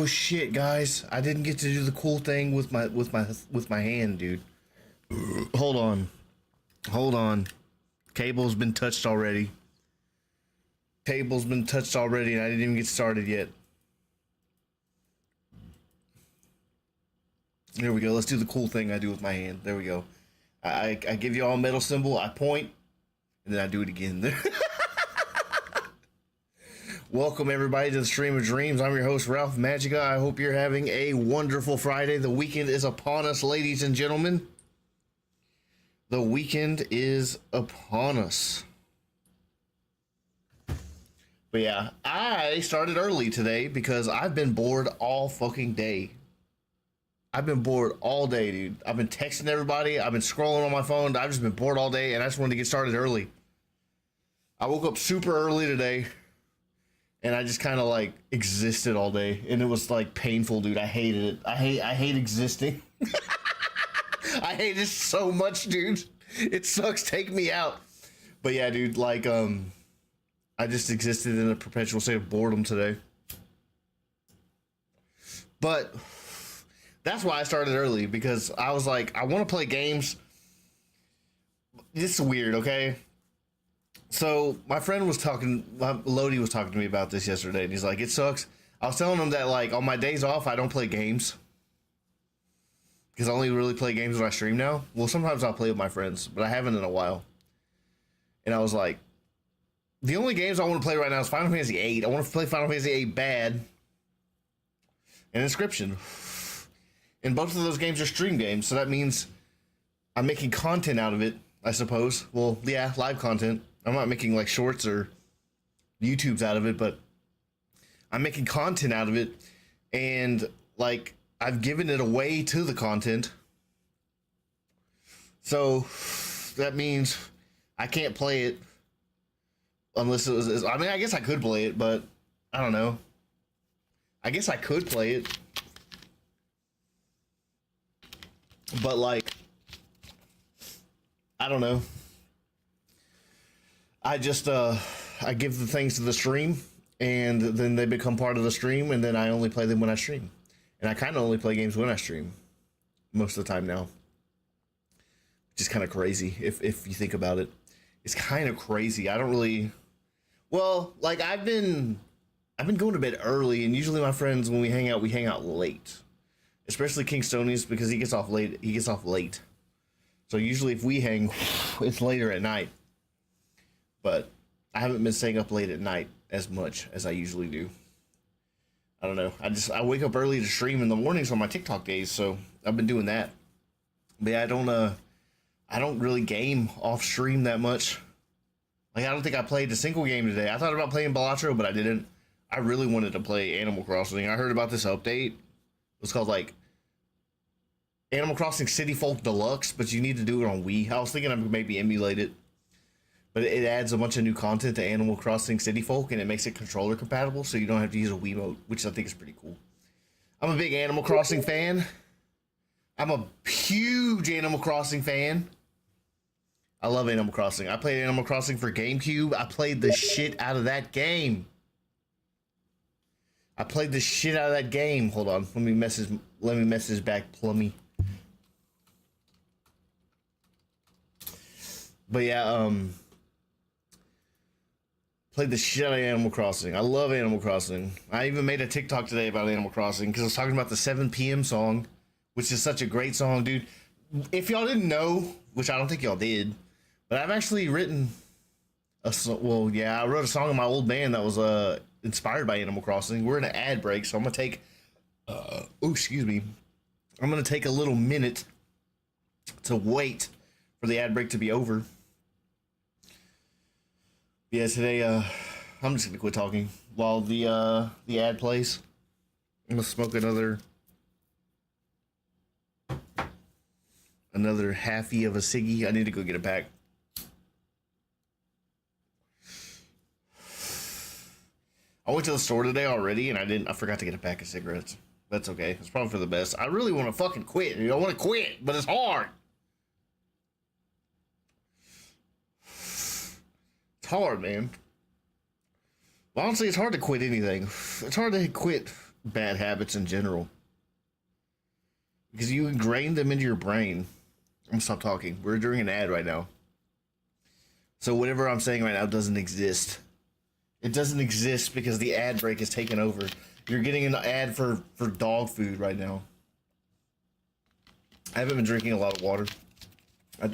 Oh shit, guys! I didn't get to do the cool thing with my hand, dude. Hold on, hold on. Cable's been touched already. Table's been touched already, and I didn't even get started yet. There we go. Let's do the cool thing I do with my hand. There we go. I give you all a metal symbol. I point, and then I do it again. Welcome everybody to the Stream of Dreams. I'm your host Ralph Magica. I hope you're having a wonderful Friday. The weekend is upon us, ladies and gentlemen. The weekend is upon us. But yeah, I started early today because I've been bored all fucking day. I've been bored all day, dude. I've been texting everybody. I've been scrolling on my phone. I've just been bored all day, and I just wanted to get started early. I woke up super early today, and I just kind of like existed all day, and it was like painful, dude. I hated it. I hate existing. I hate it so much, dude. It sucks. Take me out. But yeah, dude, like I just existed in a perpetual state of boredom today. But that's why I started early, because I was like, I want to play games. This is weird, okay? So my friend was talking, Lodi was talking to me about this yesterday, and he's like, it sucks. I was telling him that like on my days off, I don't play games, because I only really play games when I stream now. Well, sometimes I'll play with my friends, but I haven't in a while. And I was like, the only games I want to play right now is Final Fantasy VIII. I want to play Final Fantasy VIII bad, and Inscryption. And both of those games are stream games, so that means I'm making content out of it, I suppose. Well, yeah, live content. I'm not making like shorts or YouTubes out of it, but I'm making content out of it, and like I've given it away to the content. So that means I can't play it unless it was, I mean, I guess I could play it, but I don't know. I guess I could play it. But like, I don't know. I just I give the things to the stream, and then they become part of the stream, and then I only play them when I stream. And I kind of only play games when I stream most of the time now, which is kind of crazy if you think about it. It's kind of crazy. I don't really, well, like I've been going to bed early, and usually my friends, when we hang out late. Especially Kingstonius, because he gets off late. So usually if we hang, it's later at night. But I haven't been staying up late at night as much as I usually do. I don't know. I wake up early to stream in the mornings on my TikTok days, so I've been doing that. But yeah, I don't really game off stream that much. Like, I don't think I played a single game today. I thought about playing Balatro, but I didn't. I really wanted to play Animal Crossing. I heard about this update. It's called like Animal Crossing City Folk Deluxe, but you need to do it on Wii. I was thinking I could maybe emulate it, but it adds a bunch of new content to Animal Crossing City Folk, and it makes it controller compatible, so you don't have to use a Wiimote, which I think is pretty cool. I'm a big Animal Crossing fan. I'm a huge Animal Crossing fan. I love Animal Crossing. I played Animal Crossing for GameCube. I played the shit out of that game. I played the shit out of that game. Hold on. Let me message back Plummy. But yeah, played the shit out of Animal Crossing. I love Animal Crossing. I even made a TikTok today about Animal Crossing because I was talking about the 7 p.m. song, which is such a great song, dude. If y'all didn't know, which I don't think y'all did, but I've actually written a song. Well, yeah, I wrote a song in my old band that was inspired by Animal Crossing. We're in an ad break, so I'm gonna take excuse me. I'm gonna take a little minute to wait for the ad break to be over. Yeah, today I'm just gonna quit talking while the ad plays. I'm gonna smoke another halfie of a ciggy. I need to go get a pack. I went to the store today already, and I forgot to get a pack of cigarettes. That's okay. It's probably for the best. I really want to fucking quit. I want to quit, but it's hard. It's hard, man. Well, honestly, it's hard to quit anything. It's hard to quit bad habits in general. Because you ingrain them into your brain. I'm gonna stop talking. We're doing an ad right now. So whatever I'm saying right now doesn't exist. It doesn't exist because the ad break is taken over. You're getting an ad for dog food right now. I haven't been drinking a lot of water.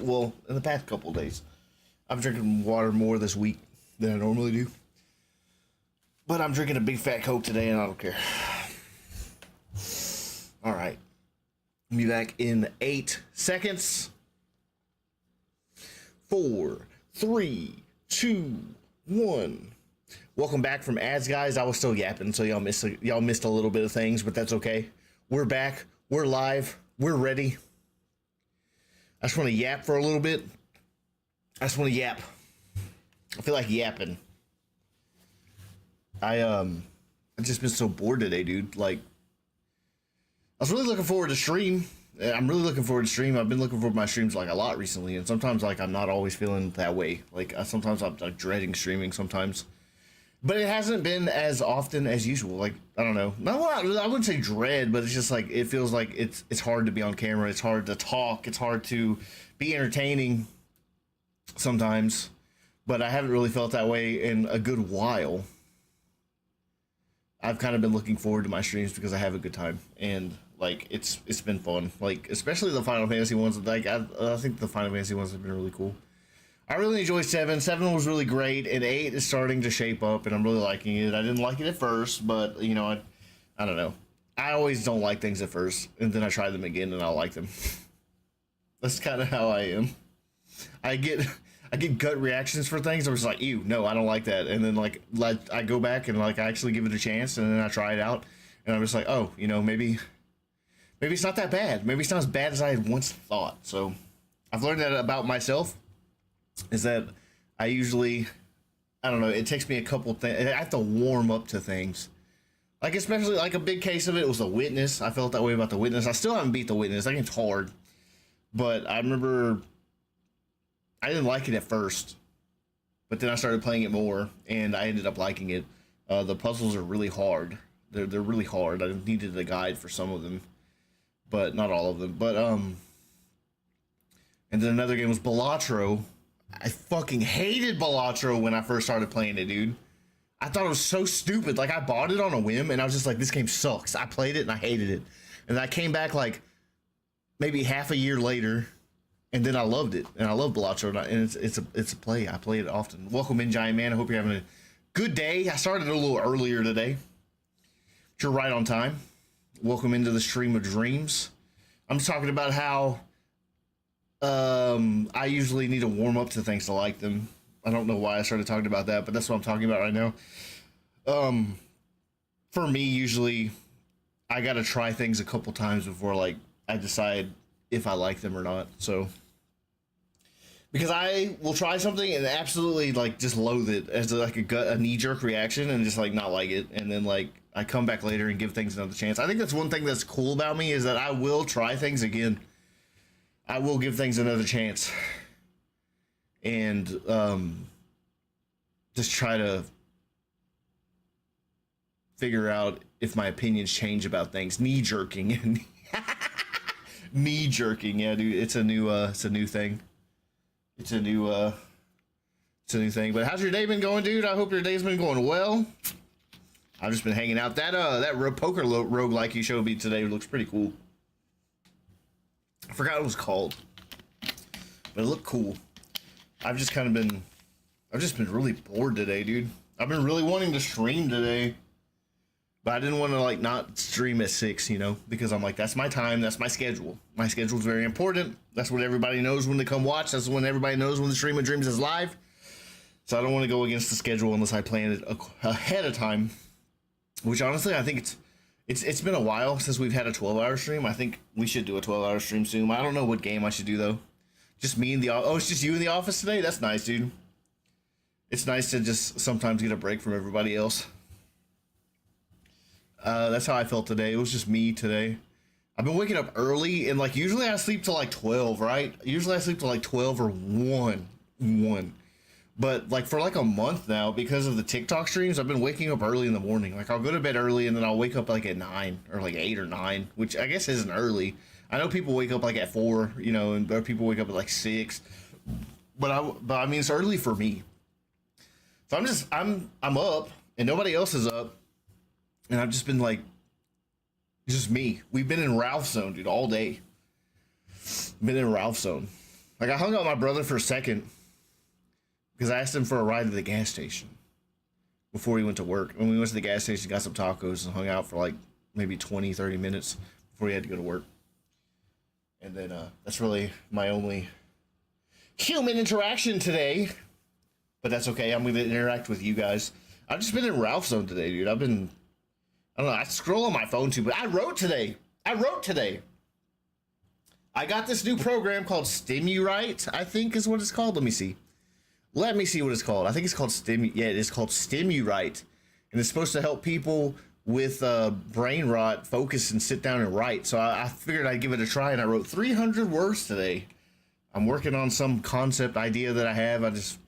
Well, in the past couple of days. I'm drinking water more this week than I normally do. But I'm drinking a big fat Coke today and I don't care. Alright. I'll be back in 8 seconds. 4, 3, 2, 1. Welcome back from ads, guys. I was still yapping, so y'all missed a little bit of things, but that's okay. We're back. We're live. We're ready. I just want to yap for a little bit. I just want to yap. I feel like yapping. I've just been so bored today, dude. Like, I was really looking forward to stream. I'm really looking forward to stream. I've been looking forward to my streams like a lot recently, and sometimes like I'm not always feeling that way. Like sometimes I'm like dreading streaming sometimes, but it hasn't been as often as usual. Like I don't know. No, I wouldn't say dread, but it's just like it feels like it's hard to be on camera. It's hard to talk. It's hard to be entertaining sometimes. But I haven't really felt that way in a good while. I've kind of been looking forward to my streams because I have a good time and like it's been fun. Like especially the Final Fantasy ones. Like I think the Final Fantasy ones have been really cool. I really enjoyed 7. 7 was really great, and 8 is starting to shape up, and I'm really liking it. I didn't like it at first, but you know I don't know. I always don't like things at first, and then I try them again, and I like them. That's kind of how I am. I get gut reactions for things. I'm just like, ew, no, I don't like that. And then like I go back and like I actually give it a chance, and then I try it out, and I'm just like, oh, you know, maybe it's not that bad. Maybe it's not as bad as I had once thought. So I've learned that about myself, is that I usually, I don't know, it takes me a couple things. I have to warm up to things. Like especially like a big case of it was The Witness. I felt that way about The Witness. I still haven't beat The Witness. I think it's hard. But I remember I didn't like it at first, but then I started playing it more, and I ended up liking it. The puzzles are really hard. They're really hard. I needed a guide for some of them, but not all of them. But and then another game was Balatro. I fucking hated Balatro when I first started playing it, dude. I thought it was so stupid. Like I bought it on a whim, and I was just like, this game sucks. I played it and I hated it, and I came back like maybe half a year later. And then I loved it, and I love Balatro, and it's a play. I play it often. Welcome in, Giant Man. I hope you're having a good day. I started a little earlier today, but you're right on time. Welcome into the Stream of Dreams. I'm just talking about how I usually need to warm up to things to like them. I don't know why I started talking about that, but that's what I'm talking about right now. For me, usually, I got to try things a couple times before like I decide if I like them or not. So. Because I will try something and absolutely like just loathe it as like a knee-jerk reaction and just like not like it, and then like I come back later and give things another chance. I think that's one thing that's cool about me, is that I will try things again. I will give things another chance, and just try to figure out if my opinions change about things. Knee-jerking, knee-jerking, yeah, dude. It's a new thing. It's a new thing. But how's your day been going, dude? I hope your day's been going well. I've just been hanging out. That poker roguelike you showed me today looks pretty cool. I forgot what it was called, but it looked cool. I've just been really bored today, dude. I've been really wanting to stream today, but I didn't want to like not stream at 6, you know, because I'm like, that's my time, that's my schedule. My schedule is very important. That's what everybody knows when they come watch. That's when everybody knows when the Stream of Dreams is live. So I don't want to go against the schedule unless I plan it ahead of time. Which honestly, I think it's been a while since we've had a 12-hour stream. I think we should do a 12-hour stream soon. I don't know what game I should do though. Just me in the oh, it's just you in the office today? That's nice, dude. It's nice to just sometimes get a break from everybody else. That's how I felt today. It was just me today. I've been waking up early, and like usually I sleep till like 12, right? Usually I sleep till like 12 or 1. But like for like a month now, because of the TikTok streams, I've been waking up early in the morning. Like I'll go to bed early and then I'll wake up like at 9 or like 8 or 9, which I guess isn't early. I know people wake up like at 4, you know, and or people wake up at like 6. But I mean it's early for me. So I'm up and nobody else is up. And I've just been like just me. We've been in Ralph Zone, dude, all day. Been in Ralph Zone. Like I hung out with my brother for a second because I asked him for a ride to the gas station before he went to work. When we went to the gas station, got some tacos and hung out for like maybe 20, 30 minutes before he had to go to work. And then that's really my only human interaction today. But that's okay. I'm going to interact with you guys. I've just been in Ralph Zone today, dude. I don't know. I scroll on my phone too, but I wrote today. I got this new program called Stimurite, I think is what it's called. Let me see what it's called. I think it's called it is called Stimurite. And it's supposed to help people with brain rot focus and sit down and write. So I figured I'd give it a try, and I wrote 300 words today. I'm working on some concept idea that I have. I just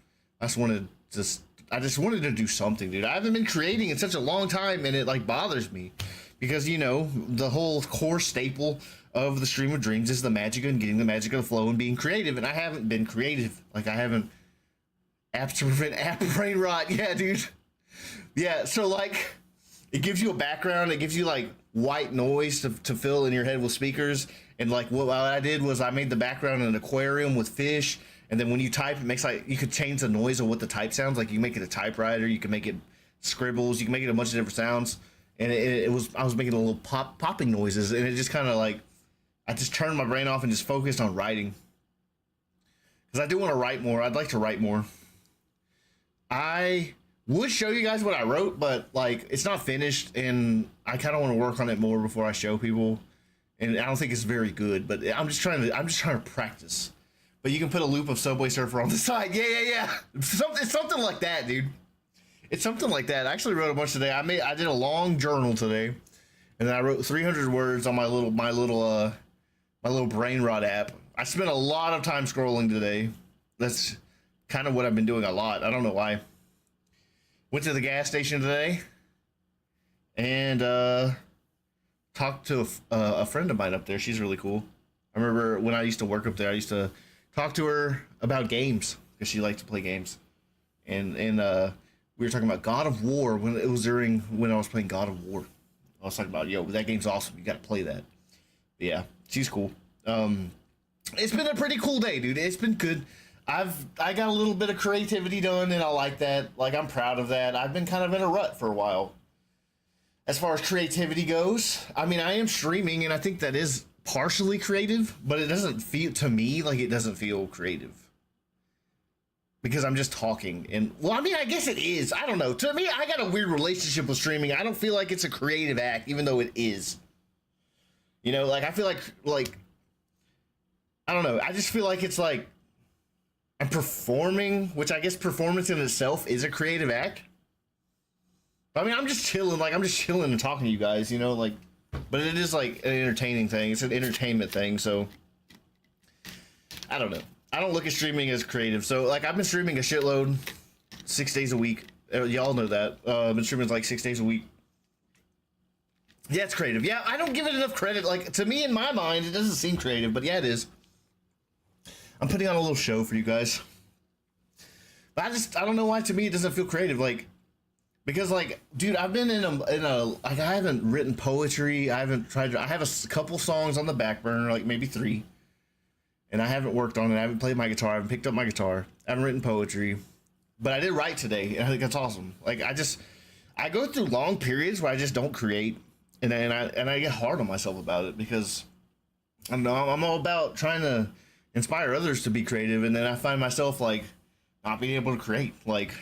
wanted to do something, dude. I haven't been creating in such a long time, and it like bothers me because, you know, the whole core staple of the Stream of Dreams is the magic and getting the magic of the flow and being creative, and I haven't been creative. Like I haven't apps to prevent app brain rot. Yeah, dude. Yeah, so like it gives you a background, it gives you like white noise to fill in your head with speakers, and like what I did was I made the background an aquarium with fish. And then when you type, it makes like, you could change the noise of what the type sounds like. You can make it a typewriter, you can make it scribbles, you can make it a bunch of different sounds. And I was making a little popping noises, and it just kind of like, I just turned my brain off and just focused on writing. Because I do want to write more. I'd like to write more. I would show you guys what I wrote, but like it's not finished, and I kind of want to work on it more before I show people. And I don't think it's very good, but I'm just trying to practice. But you can put a loop of Subway Surfer on the side. Yeah. It's something like that, dude. It's something like that. I actually wrote a bunch today. I did a long journal today, and then I wrote 300 words on my little brain rot app. I spent a lot of time scrolling today. That's kind of what I've been doing a lot. I don't know why. Went to the gas station today, and talked to a friend of mine up there. She's really cool. I remember when I used to work up there, I used to talk to her about games because she liked to play games, and we were talking about God of War when it was during when I was playing God of War. I was talking about, yo, that game's awesome. You got to play that. But yeah, she's cool. It's been a pretty cool day, dude. It's been good. I got a little bit of creativity done, and I like that. Like I'm proud of that. I've been kind of in a rut for a while as far as creativity goes. I mean, I am streaming, and I think that is partially creative, but it doesn't feel to me like it doesn't feel creative because I'm just talking. And well, I mean, I guess it is. I don't know. To me, I got a weird relationship with streaming. I don't feel like it's a creative act, even though it is. You know, like I feel like I don't know. I just feel like it's like I'm performing, which I guess performance in itself is a creative act. I mean, I'm just chilling. Like I'm just chilling and talking to you guys. You know, like. But it is like an entertaining thing. It's an entertainment thing. So I don't know. I don't look at streaming as creative. So like I've been streaming a shitload, 6 days a week. Y'all know that. I've been streaming like 6 days a week. Yeah, it's creative. Yeah, I don't give it enough credit. Like to me, in my mind, it doesn't seem creative, but yeah, it is. I'm putting on a little show for you guys. But I don't know why to me it doesn't feel creative. Like. Because like, dude, I've been in a like I haven't written poetry. I have a couple songs on the back burner, like maybe 3, and I haven't worked on it. I haven't played my guitar. I haven't picked up my guitar. I haven't written poetry, but I did write today, and I think that's awesome. Like I go through long periods where I just don't create, and I get hard on myself about it because I don't know. I'm all about trying to inspire others to be creative, and then I find myself like not being able to create, like.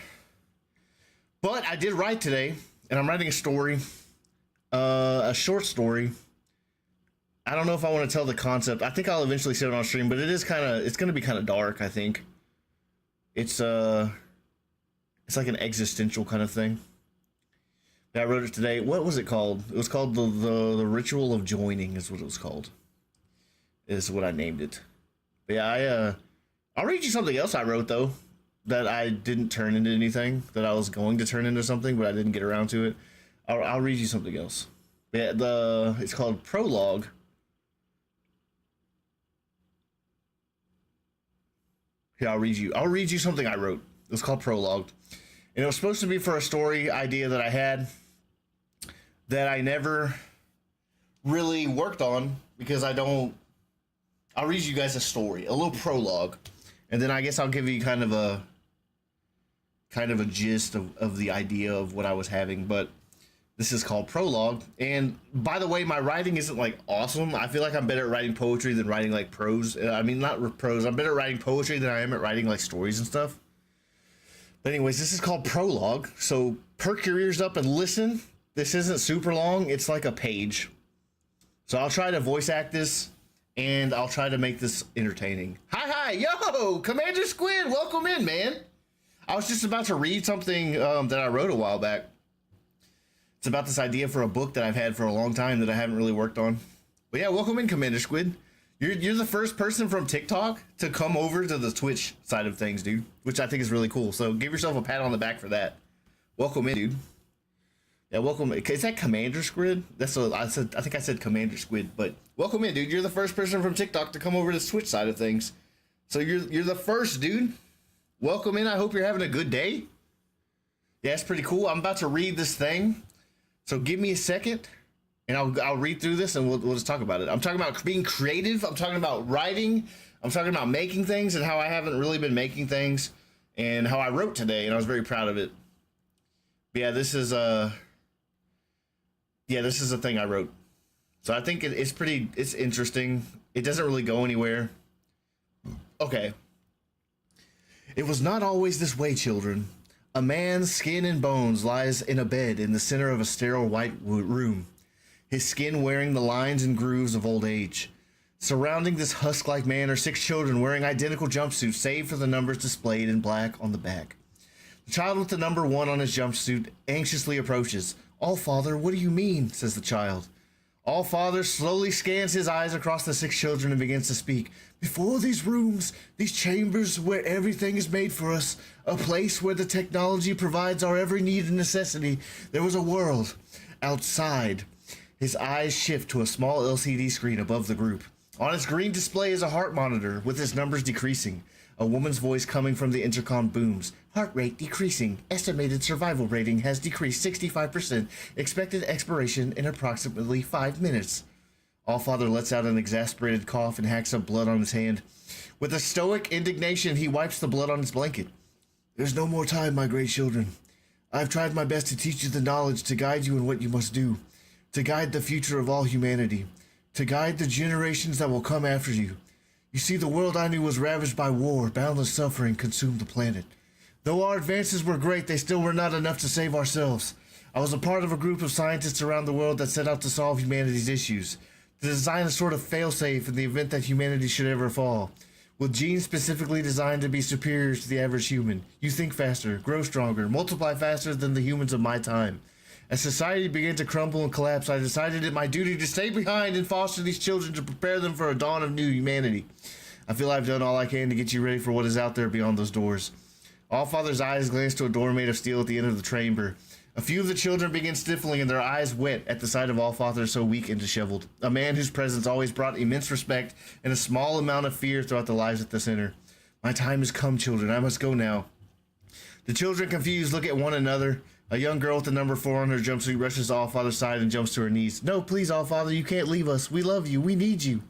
But I did write today, and I'm writing a story, a short story. I don't know if I want to tell the concept. I think I'll eventually say it on stream, but it's going to be kind of dark, I think. It's like an existential kind of thing. I wrote it today. What was it called? It was called the Ritual of Joining is what it was called. Is what I named it. But yeah, I'll read you something else I wrote, though. that I didn't turn into anything, that I was going to turn into something, but I didn't get around to it. I'll read you something else. Yeah, it's called Prologue. Here, I'll read you something I wrote. It's called Prologue. And it was supposed to be for a story idea that I had that I never really worked on because I'll read you guys a story, a little prologue, and then I guess I'll give you kind of a gist of the idea of what I was having. But this is called Prologue. And by the way, my writing isn't like awesome. I feel like I'm better at writing poetry than writing like prose. I mean, not prose. I'm better at writing poetry than I am at writing like stories and stuff. But anyways, this is called Prologue. So perk your ears up and listen. This isn't super long. It's like a page. So I'll try to voice act this, and I'll try to make this entertaining. Hi, yo, Commander Squid, welcome in, man. I was just about to read something that I wrote a while back. It's about this idea for a book that I've had for a long time that I haven't really worked on. But yeah, welcome in, Commander Squid. You're the first person from TikTok to come over to the Twitch side of things, dude, which I think is really cool. So give yourself a pat on the back for that. Welcome in, dude. Yeah, welcome. Is that Commander Squid? That's what I said. I think I said Commander Squid, but welcome in, dude. You're the first person from TikTok to come over to the Twitch side of things. So you're the first, dude. Welcome in. I hope you're having a good day. Yeah, it's pretty cool. I'm about to read this thing, so give me a second, and I'll read through this, and we'll just talk about it. I'm talking about being creative. I'm talking about writing. I'm talking about making things and how I haven't really been making things, and how I wrote today, and I was very proud of it. But yeah, this is a thing I wrote. So I think it's interesting. It doesn't really go anywhere. Okay. It was not always this way, children. A man's skin and bones lies in a bed in the center of a sterile white room, his skin wearing the lines and grooves of old age. Surrounding this husk-like man are 6 children wearing identical jumpsuits, save for the numbers displayed in black on the back. The child with the number 1 on his jumpsuit anxiously approaches. "All-Father, what do you mean?" says the child. All-Father slowly scans his eyes across the 6 children and begins to speak. "Before these rooms, these chambers where everything is made for us, a place where the technology provides our every need and necessity, there was a world. Outside." His eyes shift to a small LCD screen above the group. On its green display is a heart monitor with its numbers decreasing. A woman's voice coming from the intercom booms. "Heart rate decreasing. Estimated survival rating has decreased 65%. Expected expiration in approximately 5 minutes." All-Father lets out an exasperated cough and hacks up blood on his hand. With a stoic indignation, he wipes the blood on his blanket. "There's no more time, my great children. I've tried my best to teach you the knowledge to guide you in what you must do, to guide the future of all humanity, to guide the generations that will come after you. You see, the world I knew was ravaged by war, boundless suffering consumed the planet. Though our advances were great, they still were not enough to save ourselves. I was a part of a group of scientists around the world that set out to solve humanity's issues, to design a sort of failsafe in the event that humanity should ever fall. With genes specifically designed to be superior to the average human, you think faster, grow stronger, multiply faster than the humans of my time. As society began to crumble and collapse, I decided it my duty to stay behind and foster these children to prepare them for a dawn of new humanity. I feel I've done all I can to get you ready for what is out there beyond those doors." All-Father's eyes glance to a door made of steel at the end of the chamber. A few of the children begin sniffling and their eyes wet at the sight of All-Father so weak and disheveled, a man whose presence always brought immense respect and a small amount of fear throughout the lives at the center. "My time has come, children. I must go now." The children, confused, look at one another. A young girl with the number 4 on her jumpsuit rushes to All-Father's side and jumps to her knees. "No, please, All-Father, you can't leave us. We love you. We need you."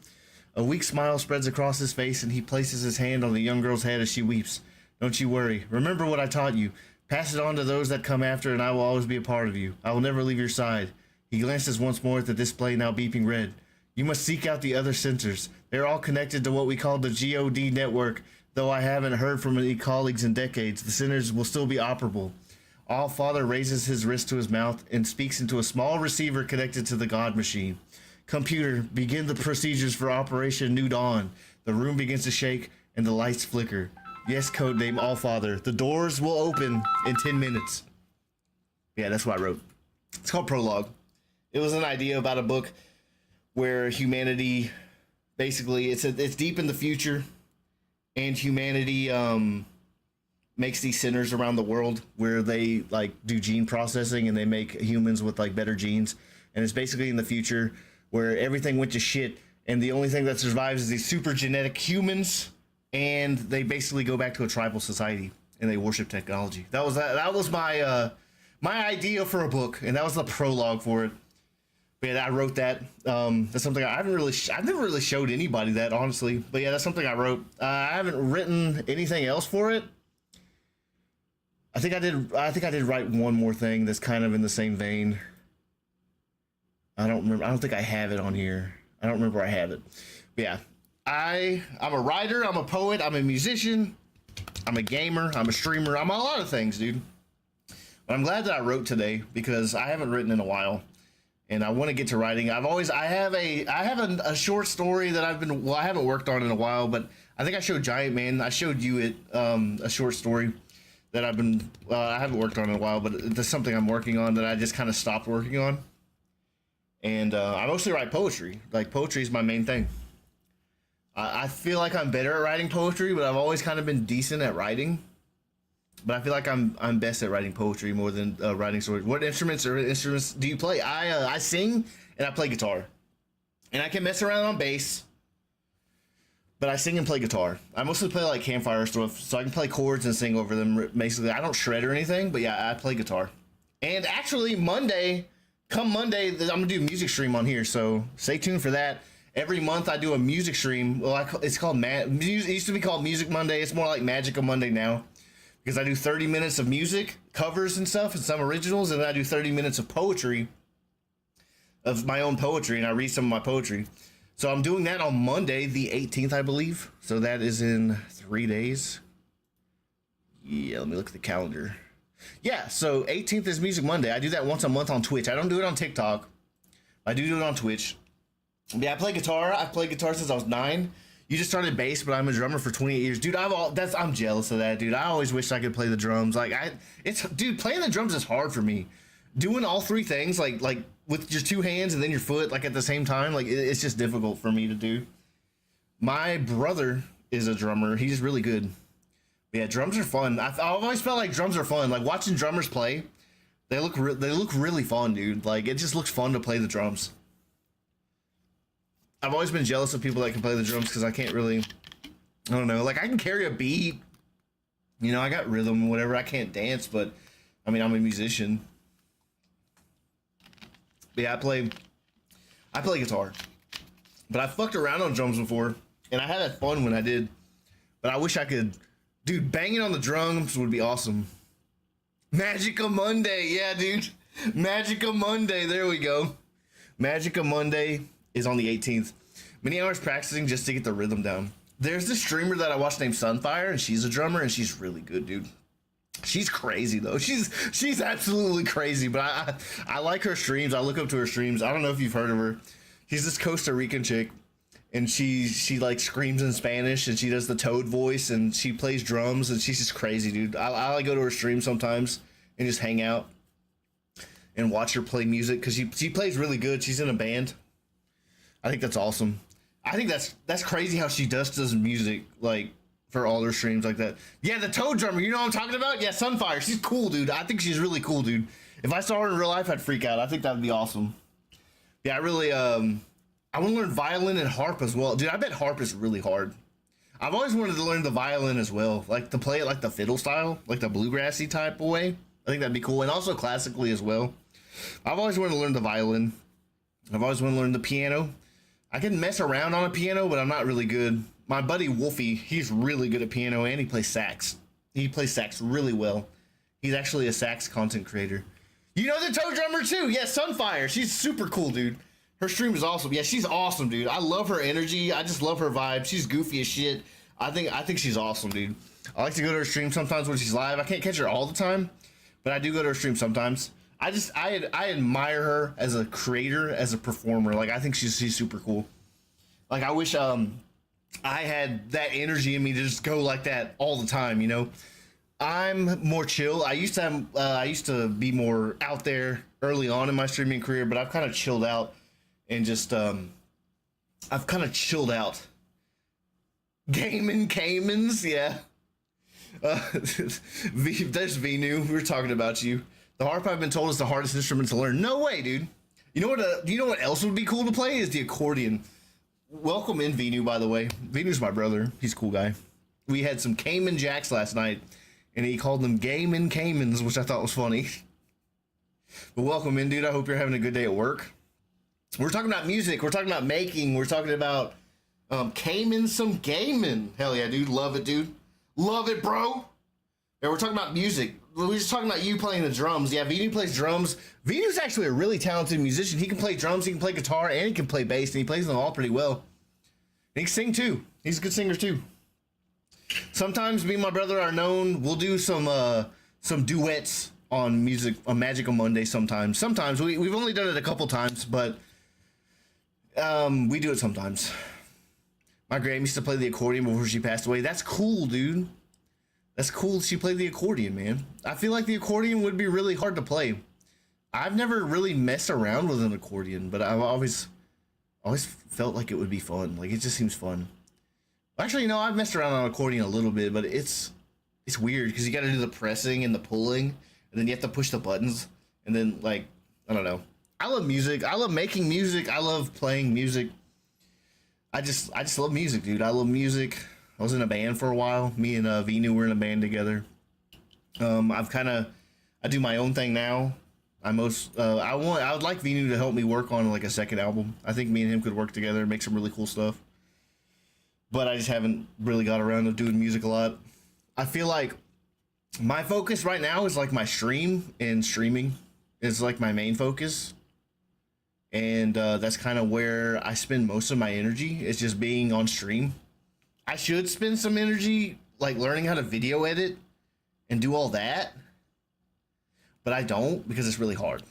A weak smile spreads across his face, and he places his hand on the young girl's head as she weeps. "Don't you worry. Remember what I taught you. Pass it on to those that come after, and I will always be a part of you. I will never leave your side." He glances once more at the display, now beeping red. "You must seek out the other sensors. They're all connected to what we call the GOD network. Though I haven't heard from any colleagues in decades, the centers will still be operable." All-Father raises his wrist to his mouth and speaks into a small receiver connected to the God machine. "Computer, begin the procedures for Operation New Dawn." The room begins to shake and the lights flicker. "Yes, codename All-Father. The doors will open in 10 minutes. Yeah, that's what I wrote. It's called Prologue. It was an idea about a book where humanity, basically, it's deep in the future, and humanity makes these centers around the world where they like do gene processing and they make humans with like better genes. And it's basically in the future where everything went to shit and the only thing that survives is these super genetic humans, and they basically go back to a tribal society and they worship technology. That was my my idea for a book, and that was the prologue for it. But yeah, I wrote that. That's something I've never really showed anybody that, honestly. But yeah, that's something I wrote. I haven't written anything else for it. I think I did write one more thing that's kind of in the same vein. I don't remember. I don't think I have it on here. I don't remember where I have it. But yeah, I'm a writer. I'm a poet. I'm a musician. I'm a gamer. I'm a streamer. I'm a lot of things, dude. But I'm glad that I wrote today because I haven't written in a while. And I want to get to writing. I have a short story that I haven't worked on in a while, but I think I showed Giant Man. I showed you it, a short story that I haven't worked on in a while, but there's something I'm working on that I just kind of stopped working on. And I mostly write poetry. Like, poetry is my main thing. I feel like I'm better at writing poetry, but I've always kind of been decent at writing. But I feel like I'm best at writing poetry more than writing stories. What instruments do you play? I sing and I play guitar, and I can mess around on bass, but I sing and play guitar. I mostly play like campfire stuff, so I can play chords and sing over them. Basically, I don't shred or anything, but yeah, I play guitar. And actually, come Monday, I'm gonna do a music stream on here, so stay tuned for that. Every month I do a music stream. Well, it's called it used to be called Music Monday. It's more like Magical Monday now. Because I do 30 minutes of music, covers and stuff, and some originals, and then I do 30 minutes of poetry, of my own poetry, and I read some of my poetry. So I'm doing that on Monday, the 18th, I believe. So that is in 3 days. Yeah, let me look at the calendar. Yeah, so 18th is Music Monday. I do that once a month on Twitch. I don't do it on TikTok. I do it on Twitch. Yeah, I play guitar. I've played guitar since I was 9. You just started bass, but I'm a drummer for 28 years, dude. I'm jealous of that, dude. I always wish I could play the drums. Dude, playing the drums is hard for me. Doing all three things, like with just two hands and then your foot, like at the same time, like it's just difficult for me to do. My brother is a drummer. He's really good. But yeah, drums are fun. I've always felt like drums are fun. Like watching drummers play, they look really fun, dude. Like it just looks fun to play the drums. I've always been jealous of people that can play the drums because I can't really, I don't know, like I can carry a beat, you know, I got rhythm and whatever. I can't dance, but I mean, I'm a musician. But yeah, I play guitar, but I fucked around on drums before and I had fun when I did, but I wish I could, dude, banging on the drums would be awesome. Magica Monday. Yeah, dude. Magica Monday. There we go. Magica Monday is on the 18th. Many hours practicing just to get the rhythm down. There's this streamer that I watch named Sunfire, and she's a drummer, and she's really good, dude. She's crazy though. She's absolutely crazy, but I like her streams. I look up to her streams. I don't know if you've heard of her. She's this Costa Rican chick, and she like screams in Spanish, and she does the Toad voice, and she plays drums, and she's just crazy, dude. I like go to her stream sometimes and just hang out and watch her play music because she plays really good. She's in a band. I think that's awesome. I think that's crazy how she does music like for all her streams like that. Yeah, the Toad drummer, you know what I'm talking about? Yeah, Sunfire. She's cool, dude. I think she's really cool, dude. If I saw her in real life, I'd freak out. I think that'd be awesome. Yeah, I really I want to learn violin and harp as well. Dude, I bet harp is really hard. I've always wanted to learn the violin as well, like to play it like the fiddle style, like the bluegrassy type of way. I think that'd be cool, and also classically as well. I've always wanted to learn the violin. I've always wanted to learn the piano. I can mess around on a piano, but I'm not really good. My buddy Wolfie, he's really good at piano, and he plays sax. He plays sax really well. He's actually a sax content creator. You know the Toad drummer too? Yeah, Sunfire. She's super cool, dude. Her stream is awesome. Yeah, she's awesome, dude. I love her energy. I just love her vibe. She's goofy as shit. I think she's awesome, dude. I like to go to her stream sometimes when she's live. I can't catch her all the time, but I do go to her stream sometimes. I admire her as a creator, as a performer. Like I think she's super cool. Like I wish I had that energy in me to just go like that all the time, you know. I'm more chill. I used to be more out there early on in my streaming career, but I've kind of chilled out and just I've kind of chilled out. Gaming Caymans, yeah. There's Venu. We were talking about you. The harp, I've been told, is the hardest instrument to learn. No way, dude. You know what? You know what else would be cool to play is the accordion. Welcome in, Venu. By the way, Venu's my brother. He's a cool guy. We had some Cayman Jacks last night, and he called them Gayman Caymans, which I thought was funny. But welcome in, dude. I hope you're having a good day at work. We're talking about music. We're talking about making. We're talking about Cayman some gaming. Hell yeah, dude. Love it, dude. Love it, bro. Yeah, we're talking about music. We were just talking about you playing the drums. Yeah, Venu plays drums. Venu's actually a really talented musician. He can play drums, he can play guitar, and he can play bass, and he plays them all pretty well. And he can sing too. He's a good singer too. Sometimes me and my brother are known. We'll do some duets on music on Magic on Monday. Sometimes we've only done it a couple times, but we do it sometimes. My grandma used to play the accordion before she passed away. That's cool, dude. That's cool. She played the accordion, man. I feel like the accordion would be really hard to play. I've never really messed around with an accordion, but I've always felt like it would be fun. Like, it just seems fun. Actually, no, I've messed around on accordion a little bit, but it's weird because you got to do the pressing and the pulling, and then you have to push the buttons, and then, like, I don't know. I love music. I love making music. I love playing music. I just love music, dude. I love music. I was in a band for a while. Me and Venu were in a band together. I do my own thing now. I would like Venu to help me work on like a second album. I think me and him could work together and make some really cool stuff. But I just haven't really got around to doing music a lot. I feel like my focus right now is like my stream, and streaming is like my main focus. And that's kind of where I spend most of my energy. It's just being on stream. I should spend some energy like learning how to video edit and do all that, but I don't because it's really hard.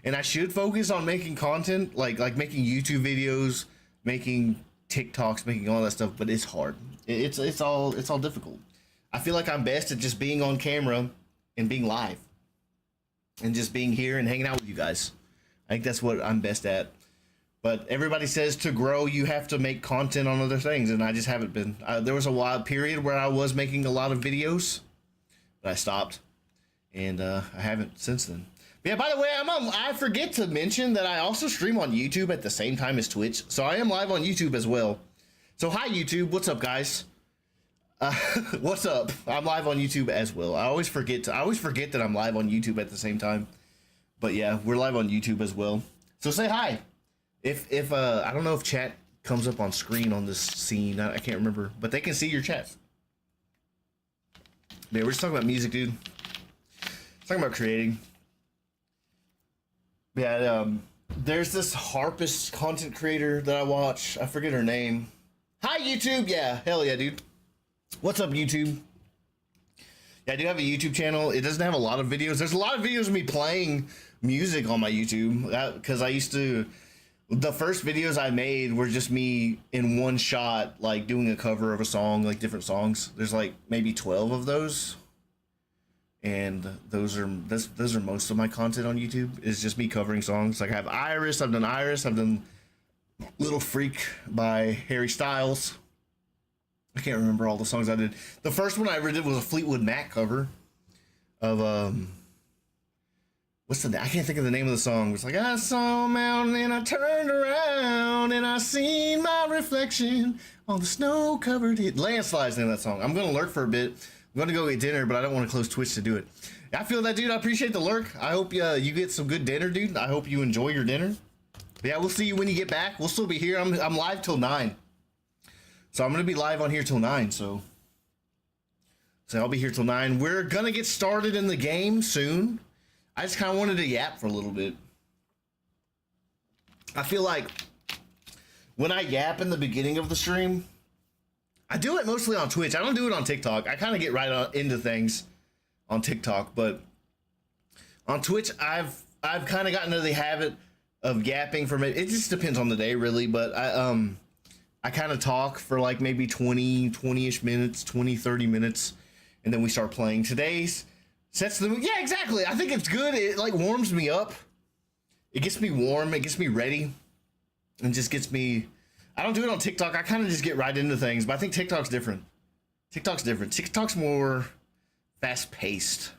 And I should focus on making content, like making YouTube videos, making TikToks, making all that stuff, but it's hard. It's all difficult. I feel like I'm best at just being on camera and being live and just being here and hanging out with you guys. I think that's what I'm best at. But everybody says to grow, you have to make content on other things, and I just haven't been. There was a wild period where I was making a lot of videos, but I stopped, and I haven't since then. But yeah, by the way, I forget to mention that I also stream on YouTube at the same time as Twitch, so I am live on YouTube as well. So hi YouTube, what's up, guys? What's up? I'm live on YouTube as well. I always forget that I'm live on YouTube at the same time. But yeah, we're live on YouTube as well. So say hi. If I don't know if chat comes up on screen on this scene. I can't remember, but they can see your chat. Yeah, we're just talking about music, dude. Talking about creating. Yeah, there's this harpist content creator that I watch. I forget her name. Hi YouTube. Yeah, hell yeah, dude. What's up, YouTube? Yeah, I do have a YouTube channel. It doesn't have a lot of videos. There's a lot of videos of me playing music on my YouTube because I used to. The first videos I made were just me in one shot, like doing a cover of a song, like different songs. There's like maybe 12 of those, and those are most of my content on YouTube. Is just me covering songs. Like I have Iris. I've done Little Freak by Harry Styles. I can't remember all the songs I did. The first one I ever did was a Fleetwood Mac cover of I can't think of the name of the song. It's like, I saw a mountain and I turned around and I seen my reflection on the snow-covered hill. Landslide's in that song. I'm going to lurk for a bit. I'm going to go get dinner, but I don't want to close Twitch to do it. I feel that, dude. I appreciate the lurk. I hope you get some good dinner, dude. I hope you enjoy your dinner. But yeah, we'll see you when you get back. We'll still be here. I'm live till 9. So I'm going to be live on here till 9, so I'll be here till 9. We're going to get started in the game soon. I just kind of wanted to yap for a little bit. I feel like when I yap in the beginning of the stream, I do it mostly on Twitch. I don't do it on TikTok. I kind of get right into things on TikTok, but on Twitch, I've kind of gotten into the habit of yapping for maybe, it just depends on the day really, but I kind of talk for like maybe 20-ish minutes, 30 minutes, and then we start playing. Today's sets the mood. Yeah, exactly. I think it's good. It like warms me up. It gets me warm. It gets me ready. And just gets me. I don't do it on TikTok. I kind of just get right into things. But I think TikTok's different. TikTok's different. TikTok's more fast paced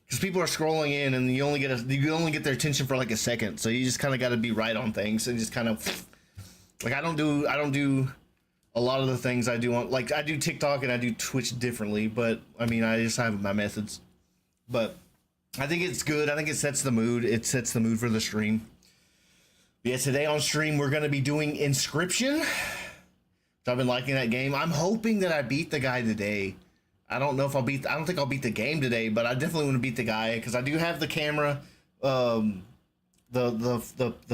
because people are scrolling in, and you only get their attention for like a second. So you just kind of got to be right on things and just kind of like I don't do a lot of the things I do on, like I do TikTok and I do Twitch differently. But I mean, I just have my methods. But I think it's good. I think it sets the mood. It sets the mood for the stream. Yeah, today on stream we're gonna be doing Inscryption. So I've been liking that game. I'm hoping that I beat the guy today. I don't know if I don't think I'll beat the game today, but I definitely want to beat the guy because I do have the camera, the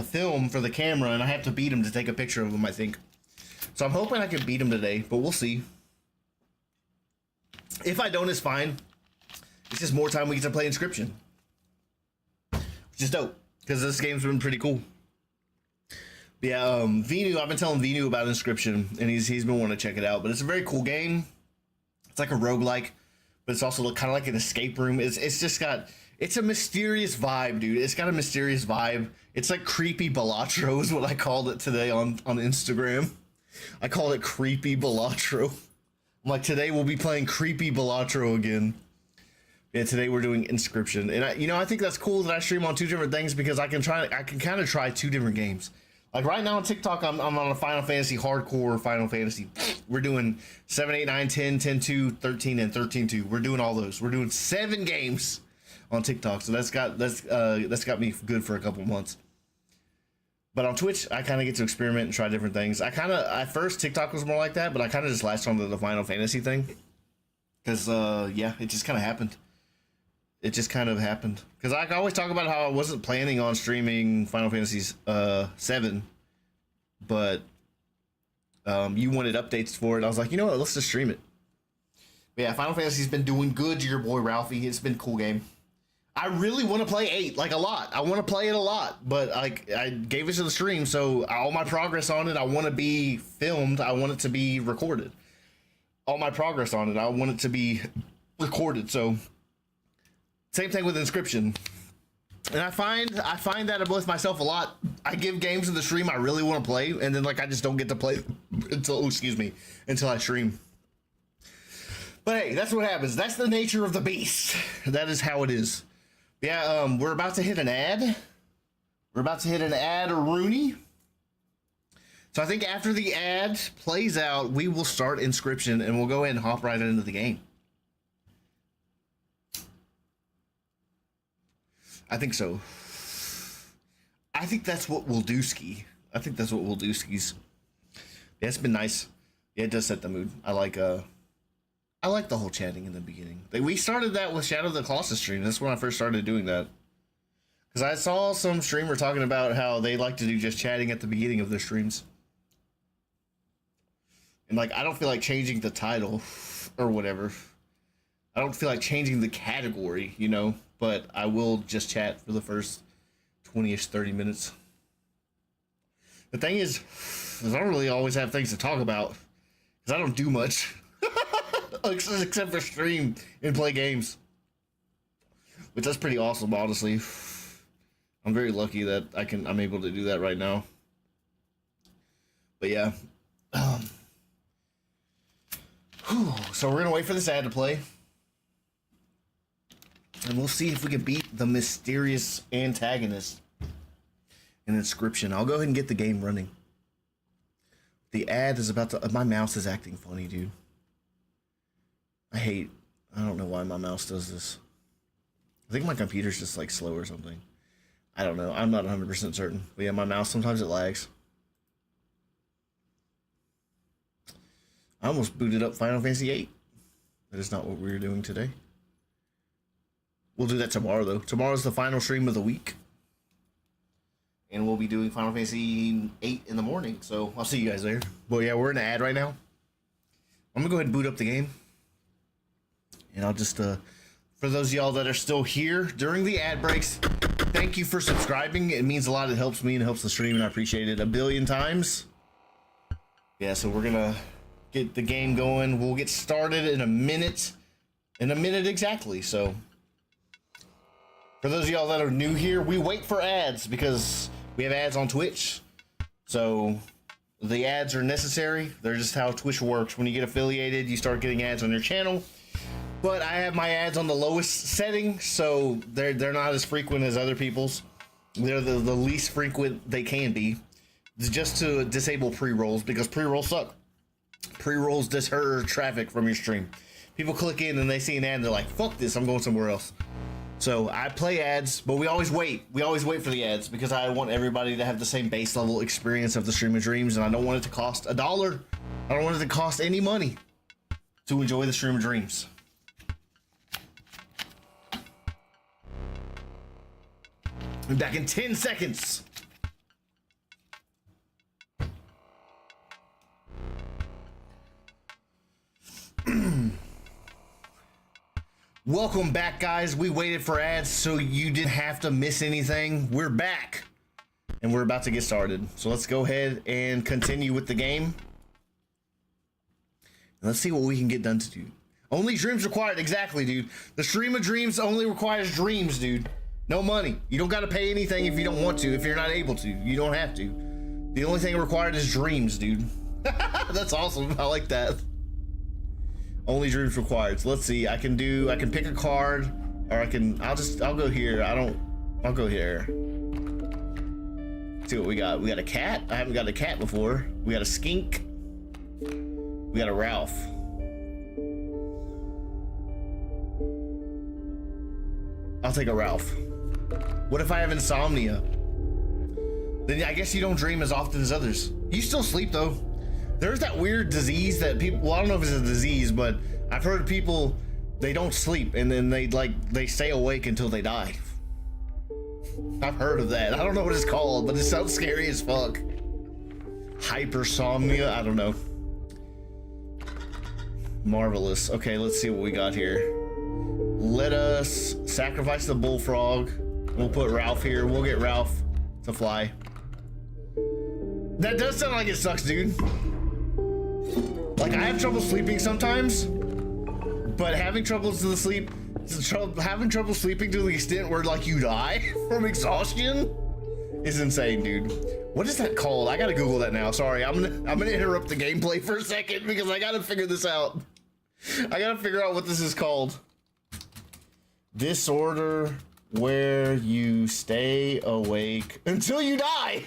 film for the camera, and I have to beat him to take a picture of him, I think. So I'm hoping I can beat him today, but we'll see. If I don't, it's fine. It's just more time we get to play Inscryption, which is dope because this game's been pretty cool. But yeah, Venu, I've been telling Venu about Inscryption, and he's been wanting to check it out. But it's a very cool game. It's like a roguelike, but it's also kind of like an escape room. It's just got, it's a mysterious vibe, dude. It's got a mysterious vibe. It's like creepy Balatro is what I called it today on Instagram. I called it creepy Balatro. I'm like, today we'll be playing creepy Balatro again. Yeah, today we're doing Inscryption, and I think that's cool that I stream on two different things because I can kind of try two different games. Like right now on TikTok, I'm on a Final Fantasy hardcore Final Fantasy. We're doing 7, 8, 9, 10, 10, 2, 13, and 13, 2. We're doing all those. We're doing 7 games on TikTok, so that's got me good for a couple months. But on Twitch, I kind of get to experiment and try different things. At first TikTok was more like that, but I kind of just latched onto the Final Fantasy thing because yeah, it just kind of happened. It just kind of happened because I always talk about how I wasn't planning on streaming Final Fantasy 7, but you wanted updates for it. I was like, you know what, let's just stream it. But yeah, Final Fantasy's been doing good to your boy Ralphie. It's been a cool game. I really want to play 8, like a lot. I want to play it a lot, but like I gave it to the stream, so all my progress on it, I want to be filmed. I want it to be recorded. All my progress on it, I want it to be recorded. So. Same thing with Inscryption. And I find that with myself a lot. I give games to the stream I really want to play, and then like I just don't get to play until I stream. But hey, that's what happens. That's the nature of the beast. That is how it is. Yeah, we're about to hit an ad. Rooney. So I think after the ad plays out, we will start Inscryption, and we'll go ahead and hop right into the game. I think so. I think that's what we'll do ski. Yeah, it's been nice. Yeah, it does set the mood. I like the whole chatting in the beginning. We started that with Shadow of the Colossus stream. That's when I first started doing that. Because I saw some streamer talking about how they like to do just chatting at the beginning of their streams. And like, I don't feel like changing the title or whatever. I don't feel like changing the category, but I will just chat for the first 20-ish, 30 minutes. The thing is I don't really always have things to talk about because I don't do much except for stream and play games, which that's pretty awesome, honestly. I'm very lucky that I'm able to do that right now. But yeah, so we're gonna wait for this ad to play. And we'll see if we can beat the mysterious antagonist in Inscryption. I'll go ahead and get the game running. The ad is about to... My mouse is acting funny, dude. I don't know why my mouse does this. I think my computer's just like slow or something. I don't know. I'm not 100% certain. But yeah, my mouse, sometimes it lags. I almost booted up Final Fantasy 8. That is not what we're doing today. We'll do that tomorrow, though. Tomorrow's the final stream of the week. And we'll be doing Final Fantasy 8 in the morning. So I'll see you guys there. But yeah, we're in an ad right now. I'm going to go ahead and boot up the game. And I'll just, for those of y'all that are still here during the ad breaks, thank you for subscribing. It means a lot. It helps me and helps the stream, and I appreciate it a billion times. Yeah, so we're going to get the game going. We'll get started in a minute. In a minute exactly, so... For those of y'all that are new here, we wait for ads because we have ads on Twitch. So The ads are necessary. They're just how Twitch works. When you get affiliated, you start getting ads on your channel. But I have my ads on the lowest setting, so they're not as frequent as other people's. They're the least frequent they can be. It's just to disable pre-rolls, because pre-rolls suck. Pre-rolls deter traffic from your stream. People click in and they see an ad and they're like, fuck this, I'm going somewhere else. So I play ads, but we always wait. We always wait for the ads because I want everybody to have the same base level experience of the Stream of Dreams, and I don't want it to cost $1. I don't want it to cost any money to enjoy the Stream of Dreams. I'm back in 10 seconds. Welcome back, guys. We waited for ads so you didn't have to miss anything. We're back and we're about to get started. So let's go ahead and continue with the game. And let's see what we can get done to do. Only dreams required. Exactly, dude. The Stream of Dreams only requires dreams, dude. No money. You don't got to pay anything if you don't want to. If you're not able to, you don't have to. The only thing required is dreams, dude. That's awesome. I like that. Only dreams required. So let's see. I can pick a card, or I'll go here. I'll go here. Let's see what we got. We got a cat. I haven't got a cat before. We got a skink. We got a Ralph. I'll take a Ralph. What if I have insomnia? Then I guess you don't dream as often as others. You still sleep though. There's that weird disease that people, well, I don't know if it's a disease, but I've heard people, they don't sleep and then they stay awake until they die. I've heard of that. I don't know what it's called, but it sounds scary as fuck. Hypersomnia, I don't know. Marvelous. Okay, let's see what we got here. Let us sacrifice the bullfrog. We'll put Ralph here. We'll get Ralph to fly. That does sound like it sucks, dude. Like, I have trouble sleeping sometimes, but having trouble sleeping to the extent where like you die from exhaustion is insane, dude. What is that called? I gotta Google that now. Sorry, I'm gonna interrupt the gameplay for a second because I gotta figure this out. I gotta figure out what this is called. Disorder where you stay awake until you die.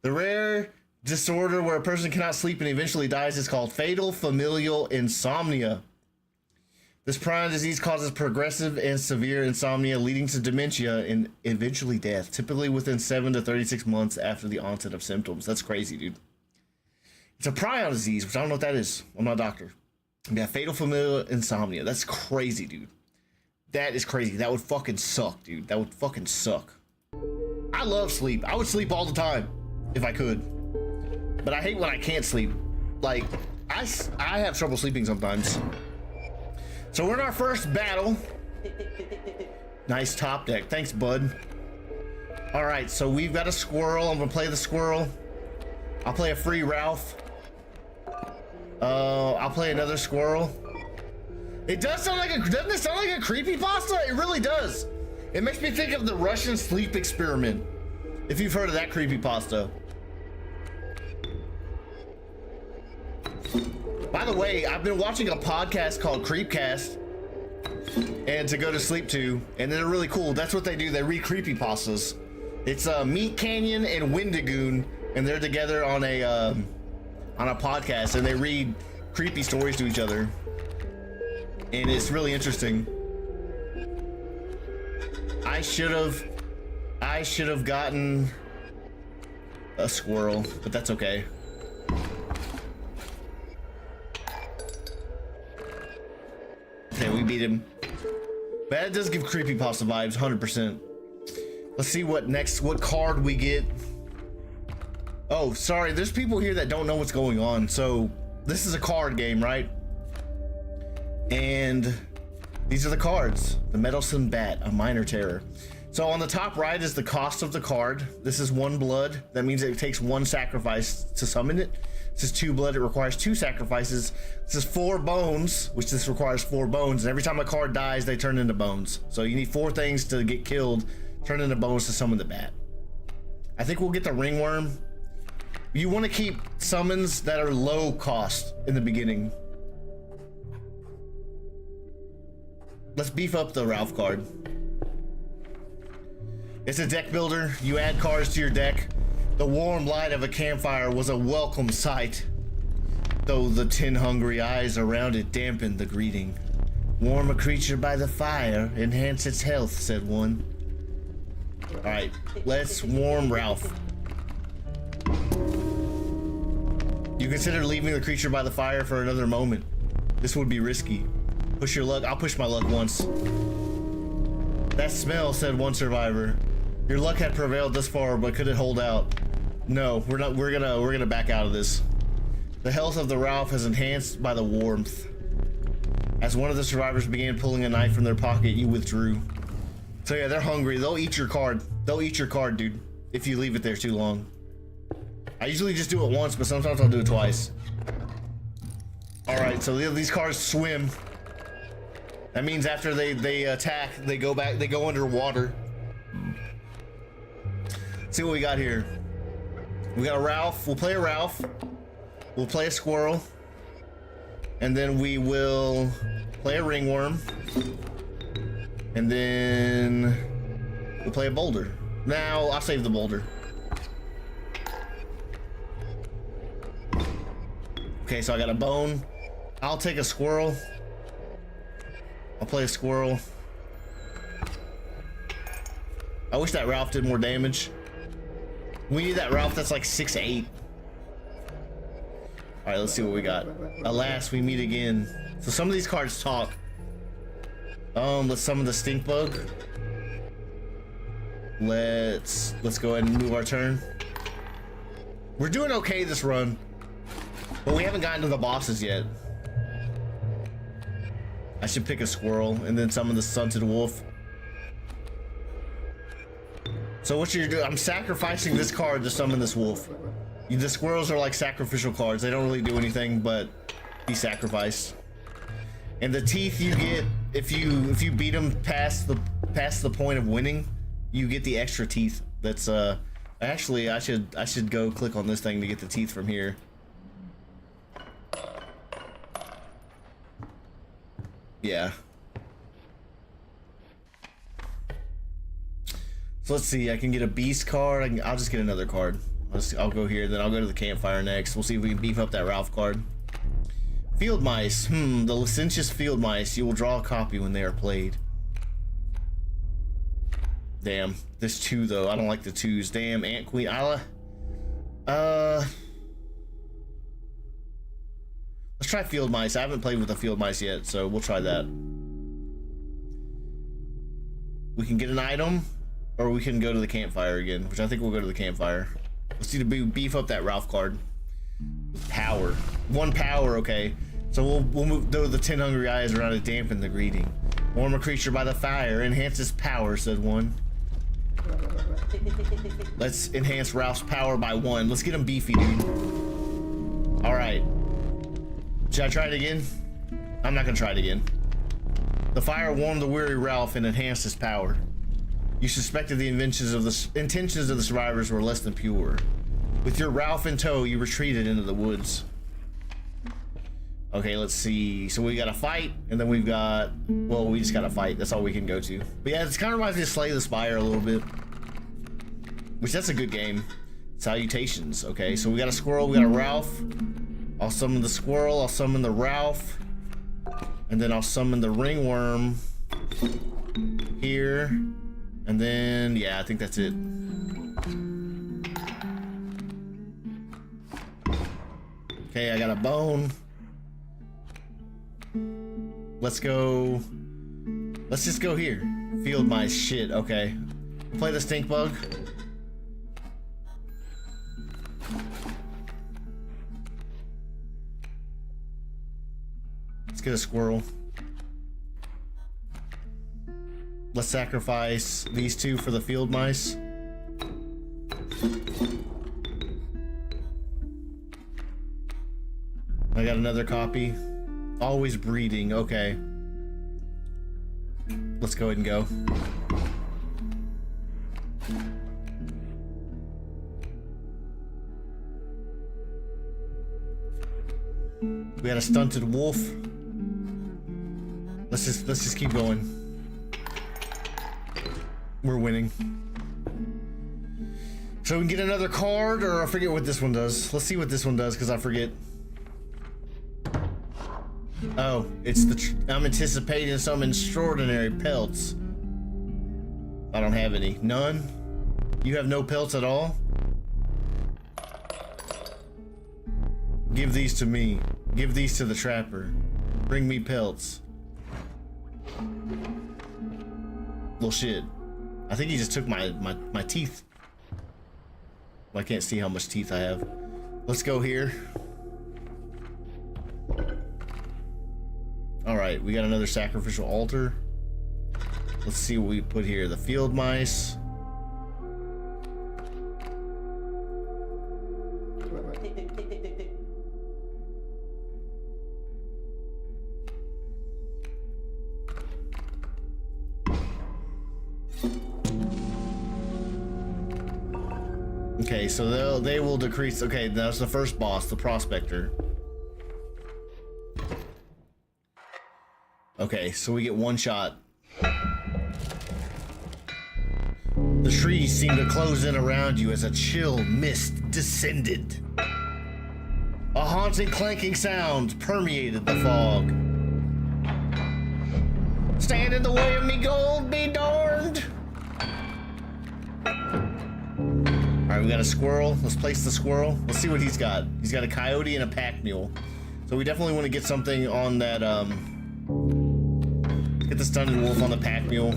The rare disorder where a person cannot sleep and eventually dies is called fatal familial insomnia. This prion disease causes progressive and severe insomnia, leading to dementia and eventually death, typically within 7 to 36 months after the onset of symptoms. That's crazy, dude. It's a prion disease, which I don't know what that is. I'm not a doctor. Yeah, fatal familial insomnia. That's crazy, dude. That is crazy. That would fucking suck, dude. That would fucking suck. I love sleep. I would sleep all the time if I could. But I hate when I can't sleep. Like, I have trouble sleeping sometimes. So we're in our first battle. Nice top deck. Thanks, bud. All right, so we've got a squirrel. I'm gonna play the squirrel. I'll play a free Ralph. I'll play another squirrel. It does sound like doesn't it sound like a creepypasta? It really does. It makes me think of the Russian sleep experiment. If you've heard of that creepypasta. By the way, I've been watching a podcast called Creepcast and to go to sleep to, and they're really cool. That's what they do. They read creepypastas. It's Meat Canyon and Wendigoon, and they're together on a podcast, and they read creepy stories to each other, and it's really interesting. I should have gotten a squirrel, but that's okay. Okay, we beat him. But it does give creepypasta vibes, 100%. Let's see what card we get. Oh, sorry, there's people here that don't know what's going on. So, this is a card game, right? And these are the cards. The Meddlesome Bat, a minor terror. So on the top right is the cost of the card. This is 1 blood. That means it takes 1 sacrifice to summon it. This is 2 blood. It requires 2 sacrifices. This is 4 bones, which this requires 4 bones. And every time a card dies, they turn into bones. So you need 4 things to get killed, turn into bones to summon the bat. I think we'll get the ringworm. You want to keep summons that are low cost in the beginning. Let's beef up the Ralph card. It's a deck builder. You add cards to your deck. The warm light of a campfire was a welcome sight, though the 10 hungry eyes around it dampened the greeting. Warm a creature by the fire, enhance its health, said one. Alright, let's warm Ralph. You consider leaving the creature by the fire for another moment. This would be risky. Push your luck. I'll push my luck once. That smell, said one survivor. Your luck had prevailed thus far, but could it hold out? No, we're not. We're gonna back out of this. The health of the Ralph is enhanced by the warmth. As one of the survivors began pulling a knife from their pocket, you withdrew. So yeah, they're hungry. They'll eat your card. They'll eat your card, dude, if you leave it there too long. I usually just do it once, but sometimes I'll do it twice. All right, so these cards swim. That means after they attack, they go back. They go underwater. Let's see what we got here. We got a Ralph. We'll play a Ralph. We'll play a squirrel. And then we will play a ringworm. And then we'll play a boulder. Now, I'll save the boulder. Okay, so I got a bone. I'll take a squirrel. I'll play a squirrel. I wish that Ralph did more damage. We need that Ralph that's like 6'8". Alright, let's see what we got. Alas, we meet again. So some of these cards talk. Let's summon the stink bug. Let's go ahead and move our turn. We're doing okay this run, but we haven't gotten to the bosses yet. I should pick a squirrel and then summon the stunted wolf. So what you're doing, I'm sacrificing this card to summon this wolf. The squirrels are like sacrificial cards. They don't really do anything but be sacrificed. And the teeth you get if you beat them past the point of winning, you get the extra teeth. That's actually I should go click on this thing to get the teeth from here. Yeah. So let's see, I can get a beast card. I'll just get another card. I'll go here, then I'll go to the campfire next. We'll see if we can beef up that Ralph card. Field mice. The licentious field mice. You will draw a copy when they are played. Damn. This 2 though. I don't like the 2s. Damn, Ant Queen. Let's try field mice. I haven't played with the field mice yet, so we'll try that. We can get an item, or we can go to the campfire again, which I think we'll go to the campfire. Let's see to beef up that Ralph card. With power. 1 power, okay. So we'll move though the 10 hungry eyes around to dampen the greeting. Warm a creature by the fire, enhance its power, said one. Let's enhance Ralph's power by 1. Let's get him beefy, dude. Alright. Should I try it again? I'm not gonna try it again. The fire warmed the weary Ralph and enhanced his power. You suspected the intentions of the survivors were less than pure. With your Ralph in tow, you retreated into the woods. Okay, let's see. So we got a fight, and then we've got... Well, we just got a fight. That's all we can go to. But yeah, it kind of reminds me of Slay the Spire a little bit. Which, that's a good game. Salutations. Okay, so we got a squirrel, we got a Ralph. I'll summon the squirrel, I'll summon the Ralph. And then I'll summon the ringworm. Here. And then, yeah, I think that's it. Okay, I got a bone. Let's go. Let's just go here. Field mice, shit, okay. We'll play the stink bug. Let's get a squirrel. Let's sacrifice these 2 for the field mice. I got another copy. Always breeding, okay. Let's go ahead and go. We got a stunted wolf. Let's just keep going. We're winning. So we can get another card, or I forget what this one does. Let's see what this one does, because I forget. Oh, it's I'm anticipating some extraordinary pelts. I don't have any. None? You have no pelts at all? Give these to me. Give these to the trapper. Bring me pelts. Well, shit. I think he just took my teeth. I can't see how much teeth I have. Let's go here. Alright, we got another sacrificial altar. Let's see what we put here. The field mice. Okay, so they will decrease. Okay, that's the first boss, the prospector. Okay, so we get one shot. The trees seem to close in around you as a chill mist descended. A haunting clanking sound permeated the fog. Stand in the way of me gold, be darned. Alright, we got a squirrel. Let's place the squirrel. Let's see what he's got. He's got a coyote and a pack mule. So we definitely want to get something on that, get the stunted wolf on the pack mule.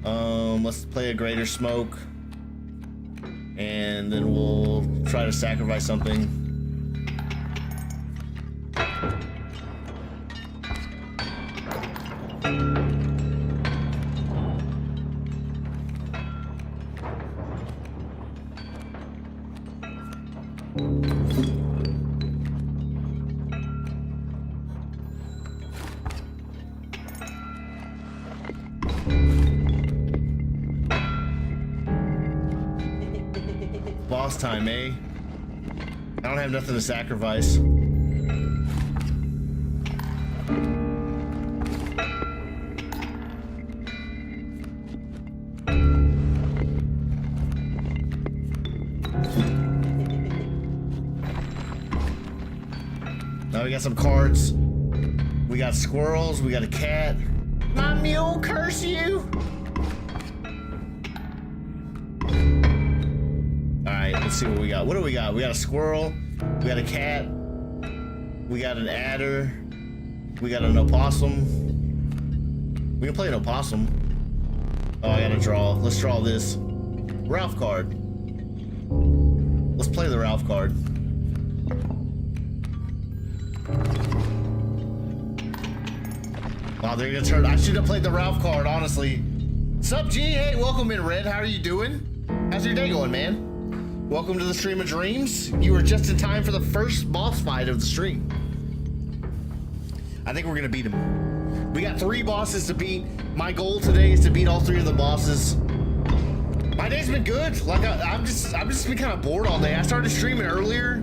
Let's play a greater smoke. And then we'll try to sacrifice something. Boss time, eh? I don't have nothing to sacrifice. Now we got some cards. We got squirrels, we got a cat. My mule, curse you! Alright, let's see what we got. What do we got? We got a squirrel, we got a cat, we got an adder, we got an opossum. We can play an opossum. Oh, I gotta draw. Let's draw this. Ralph card. Let's play the Ralph card. Wow, they're gonna turn. I should have played the Ralph card, honestly. Sup, G? Hey, welcome in, Red. How are you doing? How's your day going, man? Welcome to the Stream of Dreams. You were just in time for the first boss fight of the stream. I think we're gonna beat him. We got 3 bosses to beat. My goal today is to beat all 3 of the bosses. My day's been good. Like I've just been kind of bored all day. I started streaming earlier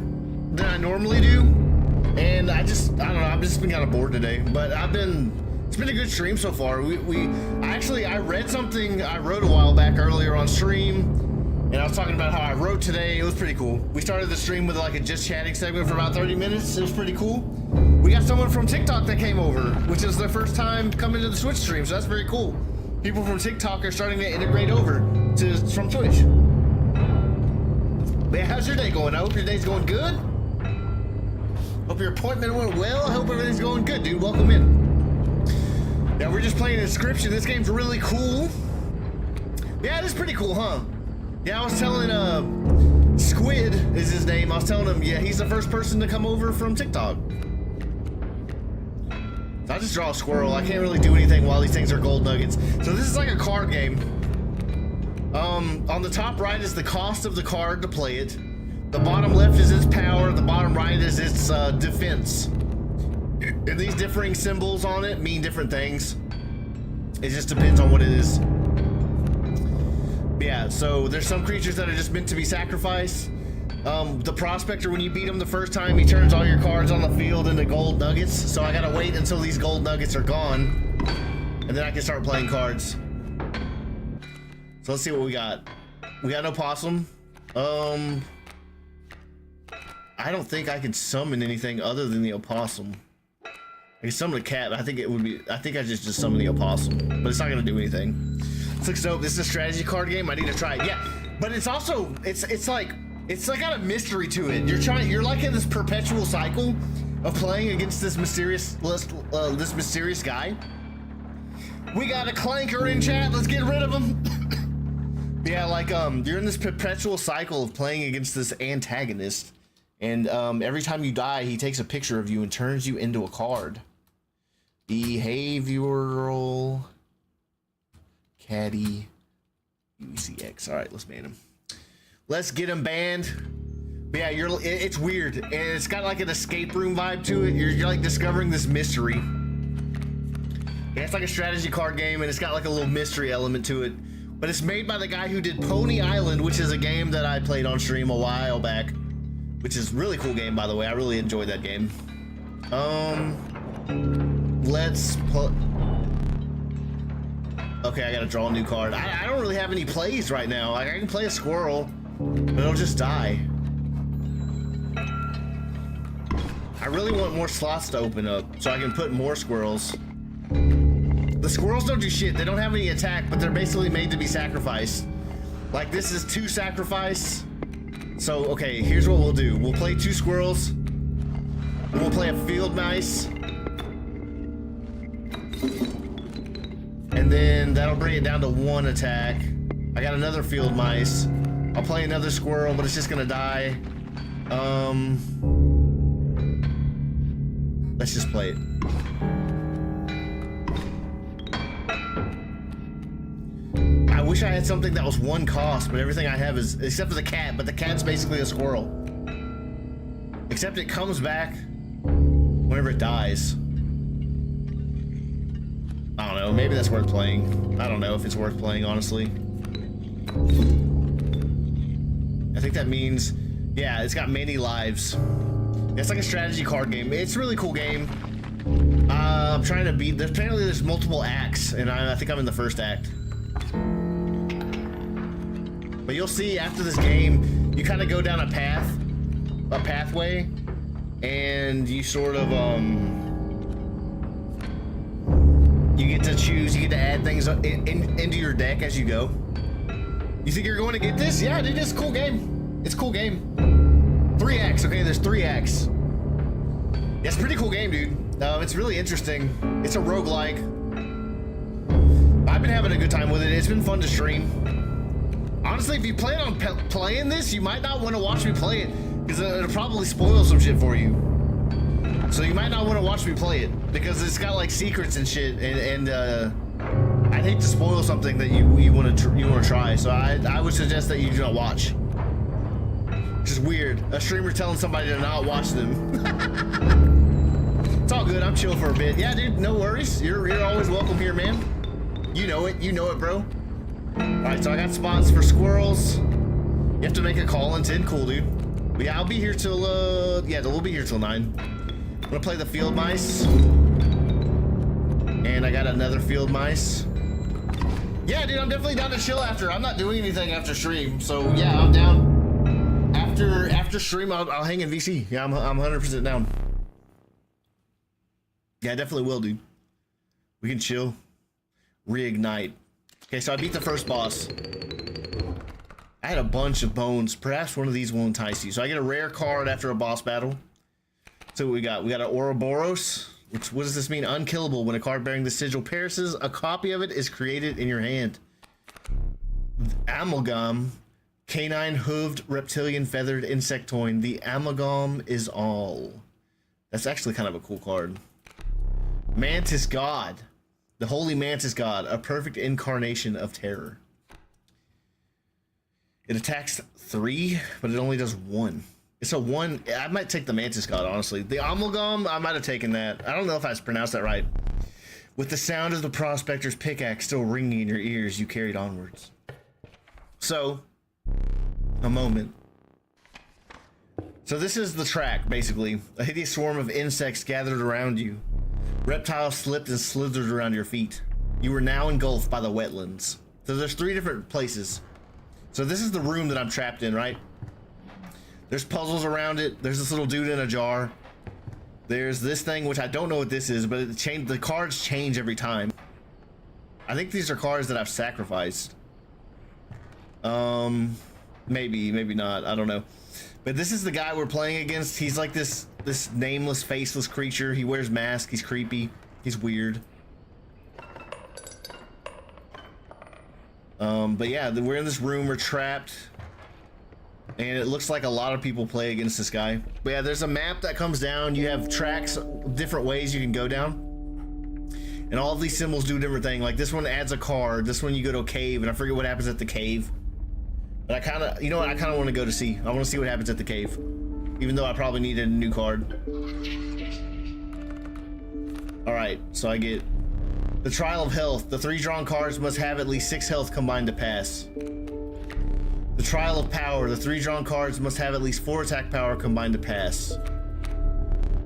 than I normally do, and I don't know. I've just been kind of bored today. But it's been a good stream so far. I read something I wrote a while back earlier on stream, and I was talking about how I wrote today. It was pretty cool. We started the stream with like a just chatting segment for about 30 minutes. It was pretty cool. We got someone from TikTok that came over, which is their first time coming to the Switch stream, so that's very cool. People from TikTok are starting to integrate over from Twitch. Man, how's your day going? I hope your day's going good. Hope your appointment went well. I hope everything's going good, dude. Welcome in. Yeah, we're just playing Inscryption. This game's really cool. Yeah, it is pretty cool, huh? Yeah, I was telling Squid is his name. I was telling him, yeah, he's the first person to come over from TikTok. I just draw a squirrel. I can't really do anything while these things are gold nuggets. So this is like a card game. On the top right is the cost of the card to play it. The bottom left is its power. The bottom right is its defense. And these differing symbols on it mean different things. It just depends on what it is. Yeah, so there's some creatures that are just meant to be sacrificed. The prospector, when you beat him the first time, he turns all your cards on the field into gold nuggets. So I gotta wait until these gold nuggets are gone, and then I can start playing cards. So let's see what we got. We got an opossum. I don't think I can summon anything other than the opossum. I can summon a cat, but I think it would be. I think I just summon the opossum, but it's not gonna do anything. This looks dope. This is a strategy card game. I need to try it. Yeah, but it's also it's like got a mystery to it. You're like in this perpetual cycle of playing against this mysterious guy. We got a clanker in chat. Let's get rid of him. Yeah, like you're in this perpetual cycle of playing against this antagonist, and every time you die, he takes a picture of you and turns you into a card. Behavioral caddy UCX. All right, let's ban him. Let's get him banned. But yeah, it's weird, and it's got like an escape room vibe to it. You're like discovering this mystery. Yeah, it's like a strategy card game, and it's got like a little mystery element to it. But it's made by the guy who did Pony Island, which is a game that I played on stream a while back, which is a really cool game, by the way. I really enjoyed that game. Let's put. Okay, I gotta draw a new card. I don't really have any plays right now. Like, I can play a squirrel, but it'll just die. I really want more slots to open up so I can put more squirrels. The squirrels don't do shit. They don't have any attack, but they're basically made to be sacrificed. Like, this is 2 sacrifice. So, okay, here's what we'll do. We'll play 2 squirrels. And we'll play a field mice. And then that'll bring it down to 1 attack. I got another field mice. I'll play another squirrel, but it's just gonna die. Let's just play it. I wish I had something that was 1 cost, but everything I have is, except for the cat, but the cat's basically a squirrel. Except it comes back whenever it dies. I don't know, maybe that's worth playing. I don't know if it's worth playing, honestly. I think that means, yeah, it's got many lives. It's like a strategy card game. It's a really cool game. I'm trying to beat, apparently there's multiple acts, and I think I'm in the first act. But you'll see after this game, you kind of go down a pathway, and you sort of, you get to choose, you get to add things into your deck as you go. You think you're going to get this? Yeah, dude, it's a cool game. It's a cool game. 3 acts, okay, there's 3 acts. Yeah, it's a pretty cool game, dude. It's really interesting. It's a roguelike. I've been having a good time with it. It's been fun to stream. Honestly, if you plan on playing this, you might not want to watch me play it, because it'll probably spoil some shit for you. So you might not want to watch me play it, because it's got like secrets and shit, and I'd hate to spoil something that you want to try. So I would suggest that you do not watch. Which is weird. A streamer telling somebody to not watch them. It's all good. I'm chill for a bit. Yeah, dude. No worries. You're always welcome here, man. You know it. You know it, bro. All right. So I got spots for squirrels. You have to make a call in 10. Cool, dude. But yeah, I'll be here till yeah, we'll be here till 9. I'm gonna play the field mice. And I got another field mice. Yeah, dude. I'm definitely down to chill after. I'm not doing anything after stream. So yeah, I'm down. After stream, I'll hang in VC. Yeah, I'm 100% down. Yeah, I definitely will, dude. We can chill. Reignite. Okay, so I beat the first boss. I had a bunch of bones. Perhaps one of these will entice you. So I get a rare card after a boss battle. So what we got? We got an Ouroboros. Which, what does this mean? Unkillable. When a card bearing the sigil perishes, a copy of it is created in your hand. Amalgam. Canine, hooved, reptilian, feathered, insectoid. The amalgam is all. That's actually kind of a cool card. Mantis God. The Holy Mantis God. A perfect incarnation of terror. It attacks 3, but it only does 1. It's a 1. I might take the Mantis God, honestly. The amalgam, I might have taken that. I don't know if I pronounced that right. With the sound of the prospector's pickaxe still ringing in your ears, you carried onwards. So... a moment. So this is the track, basically. A hideous swarm of insects gathered around you. Reptiles slipped and slithered around your feet. You were now engulfed by the wetlands. So there's 3 different places. So this is the room that I'm trapped in, right? There's puzzles around it. There's this little dude in a jar. There's this thing, which I don't know what this is, but the cards change every time. I think these are cards that I've sacrificed. Maybe not. I don't know. But this is the guy we're playing against. He's like this nameless, faceless creature. He wears masks. He's creepy. He's weird. But yeah, we're in this room. We're trapped. And it looks like a lot of people play against this guy. But yeah, there's a map that comes down. You have tracks, different ways you can go down. And all of these symbols do a different thing. Like this one adds a card. This one you go to a cave, and I forget what happens at the cave. But I kind of, you know what, I kind of want to go to see. I want to see what happens at the cave. Even though I probably needed a new card. Alright, so I get the Trial of Health. The 3 drawn cards must have at least 6 health combined to pass. The Trial of Power. The 3 drawn cards must have at least 4 attack power combined to pass.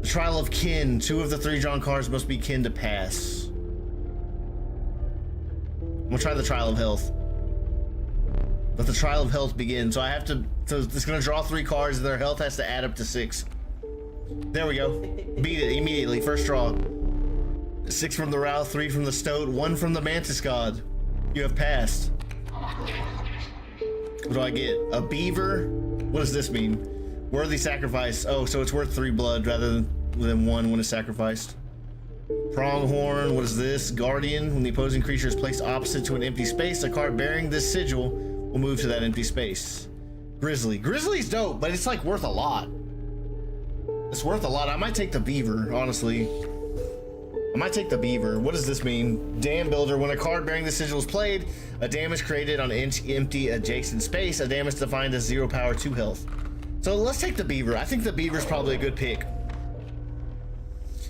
The Trial of Kin. 2 of the 3 drawn cards must be kin to pass. I'm gonna try the Trial of Health. Let the Trial of Health begin. So I have to, so it's gonna draw 3 cards and their health has to add up to 6. There we go. Beat it immediately. First draw. 6 from the Ralph, 3 from the Stoat, 1 from the Mantis God. You have passed. What do I get? A beaver? What does this mean? Worthy sacrifice. Oh, so it's worth 3 blood rather than 1 when it's sacrificed. Pronghorn. What is this? Guardian. When the opposing creature is placed opposite to an empty space, a card bearing this sigil will move to that empty space. Grizzly. Grizzly's dope, but it's like worth a lot. It's worth a lot. I might take the beaver, honestly. I might take the beaver. What does this mean? Dam Builder. When a card bearing the sigil is played, a dam is created on empty adjacent space. A dam is defined as 0 power, 2 health. So let's take the beaver. I think the beaver's probably a good pick.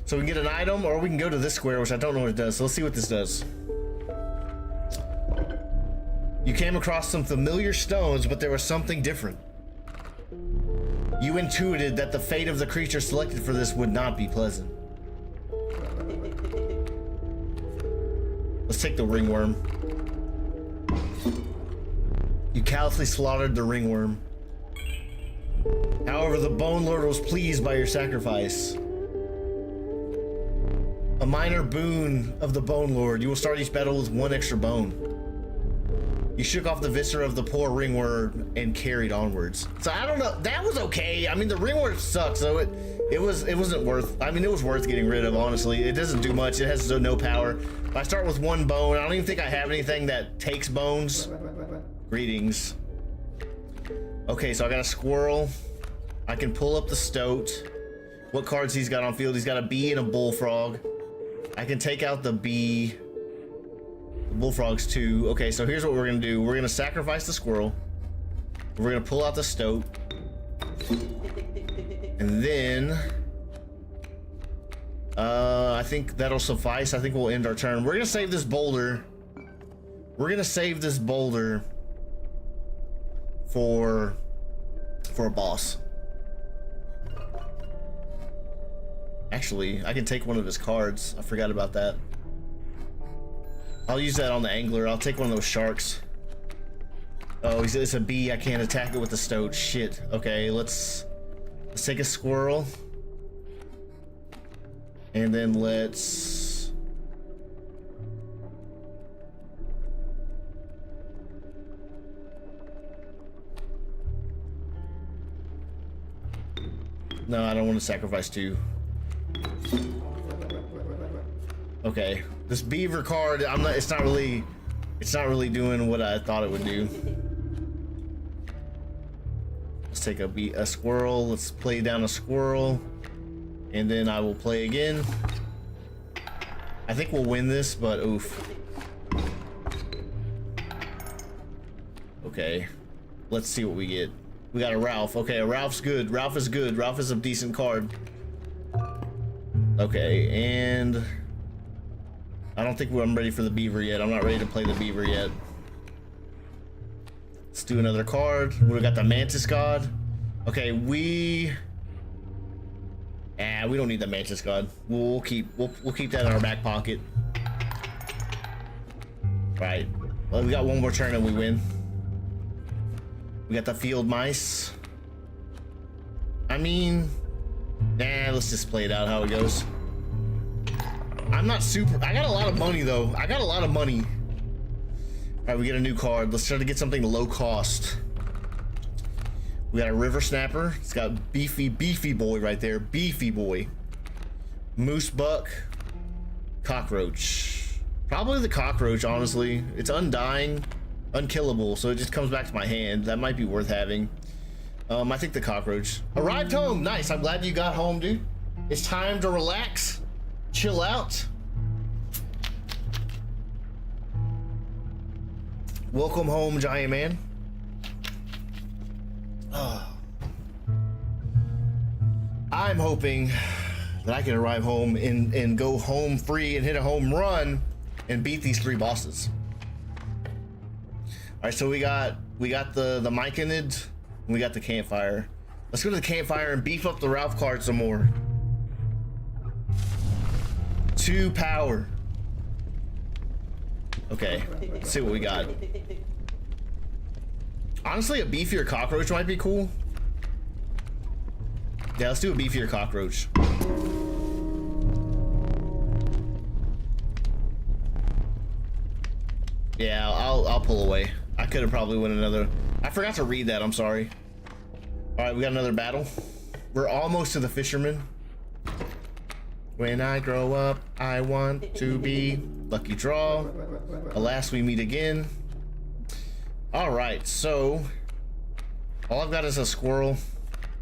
So we can get an item, or we can go to this square, which I don't know what it does. So let's see what this does. You came across some familiar stones, but there was something different. You intuited that the fate of the creature selected for this would not be pleasant. Let's take the ringworm. You callously slaughtered the ringworm. However, the Bone Lord was pleased by your sacrifice. A minor boon of the Bone Lord. You will start each battle with 1 extra bone. You shook off the viscera of the poor ringworm and carried onwards. So I don't know. That was okay. I mean, the ringworm sucks, so it wasn't worth. I mean, it was worth getting rid of. Honestly, it doesn't do much. It has no power. If I start with 1 bone, I don't even think I have anything that takes bones. Greetings. Okay, so I got a squirrel. I can pull up the Stoat. What cards he's got on field? He's got a bee and a bullfrog. I can take out the bee. The bullfrog's 2. Okay, so here's what we're gonna do. We're gonna sacrifice the squirrel. We're gonna pull out the Stoat. And then I think that'll suffice. I think we'll end our turn. We're gonna save this boulder. We're gonna save this boulder for a boss. Actually, I can take one of his cards. I forgot about that. I'll use that on the angler. I'll take one of those sharks. Oh, it's a bee. I can't attack it with the Stoat. Shit. Okay, let's take a squirrel. And then let's... No, I don't want to sacrifice 2. Okay, this beaver card, it's not really doing what I thought it would do. Let's take a squirrel. Let's play down a squirrel, and then I will play again. I think we'll win this, but oof. Okay, let's see what we get. We got a Ralph. Okay, a Ralph's good. Ralph is good. Ralph is a decent card. Okay, and I don't think I'm ready for the beaver yet. I'm not ready to play the beaver yet. Let's do another card. We got the Mantis God. Okay, we don't need the Mantis God. We'll keep that in our back pocket. Right. Well, we got one more turn and we win. We got the field mice. I mean, nah, let's just play it out how it goes. I'm not super. I got a lot of money though. I got a lot of money. All right, we get a new card. Let's try to get something low cost. We got a River Snapper. It's got beefy boy right there. Beefy boy. Moose Buck. Cockroach. Probably the cockroach, honestly. It's undying, unkillable, so it just comes back to my hand. That might be worth having. I think the cockroach. Arrived home. Nice. I'm glad you got home, dude. It's time to relax, chill out. Welcome home, giant man. I'm hoping that I can arrive home and go home free and hit a home run and beat these 3 bosses. All right, so we got the Myconid, and we got the campfire. Let's go to the campfire and beef up the Ralph card some more. 2 power. Okay, let's see what we got. Honestly, a beefier cockroach might be cool. Yeah, let's do a beefier cockroach. Yeah, I'll pull away. I could have probably won another. I forgot to read that. I'm sorry. All right, we got another battle. We're almost to the fisherman. When I grow up, I want to be lucky draw. Alas, we meet again. All right, so all I've got is a squirrel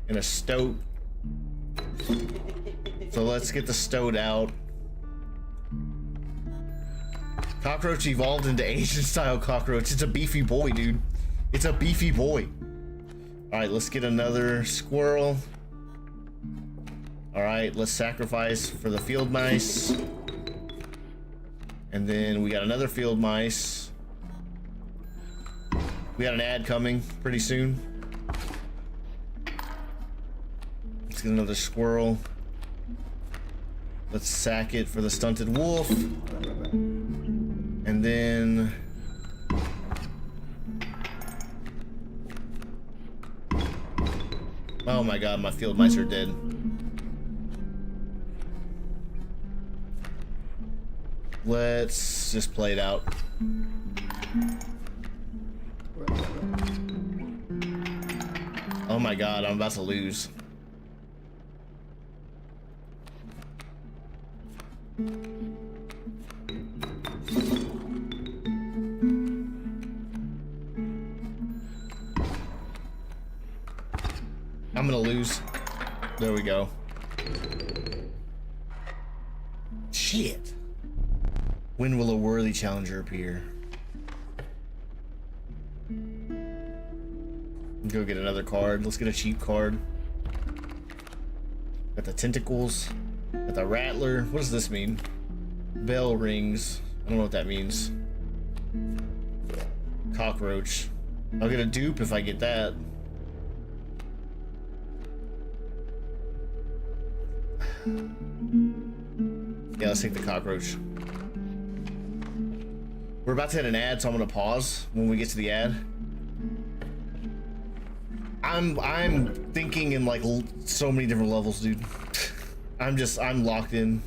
and a stoat. So let's get the stoat out. Cockroach evolved into Asian style cockroach. It's a beefy boy, dude. It's a beefy boy. All right, let's get another squirrel. All right, let's sacrifice for the field mice. And then we got another field mice. We got an ad coming pretty soon. Let's get another squirrel. Let's sack it for the stunted wolf. And then oh my god, my field mice are dead. Let's just play it out. Oh my god, I'm about to lose. I'm gonna lose. There we go. Shit. When will a worthy challenger appear? Go get another card. Let's get a cheap card. Got the tentacles. Got the rattler. What does this mean? Bell rings. I don't know what that means. Cockroach. I'll get a dupe if I get that. Yeah, let's take the cockroach. We're about to hit an ad, so I'm gonna pause when we get to the ad. I'm thinking in like so many different levels, dude. I'm locked in.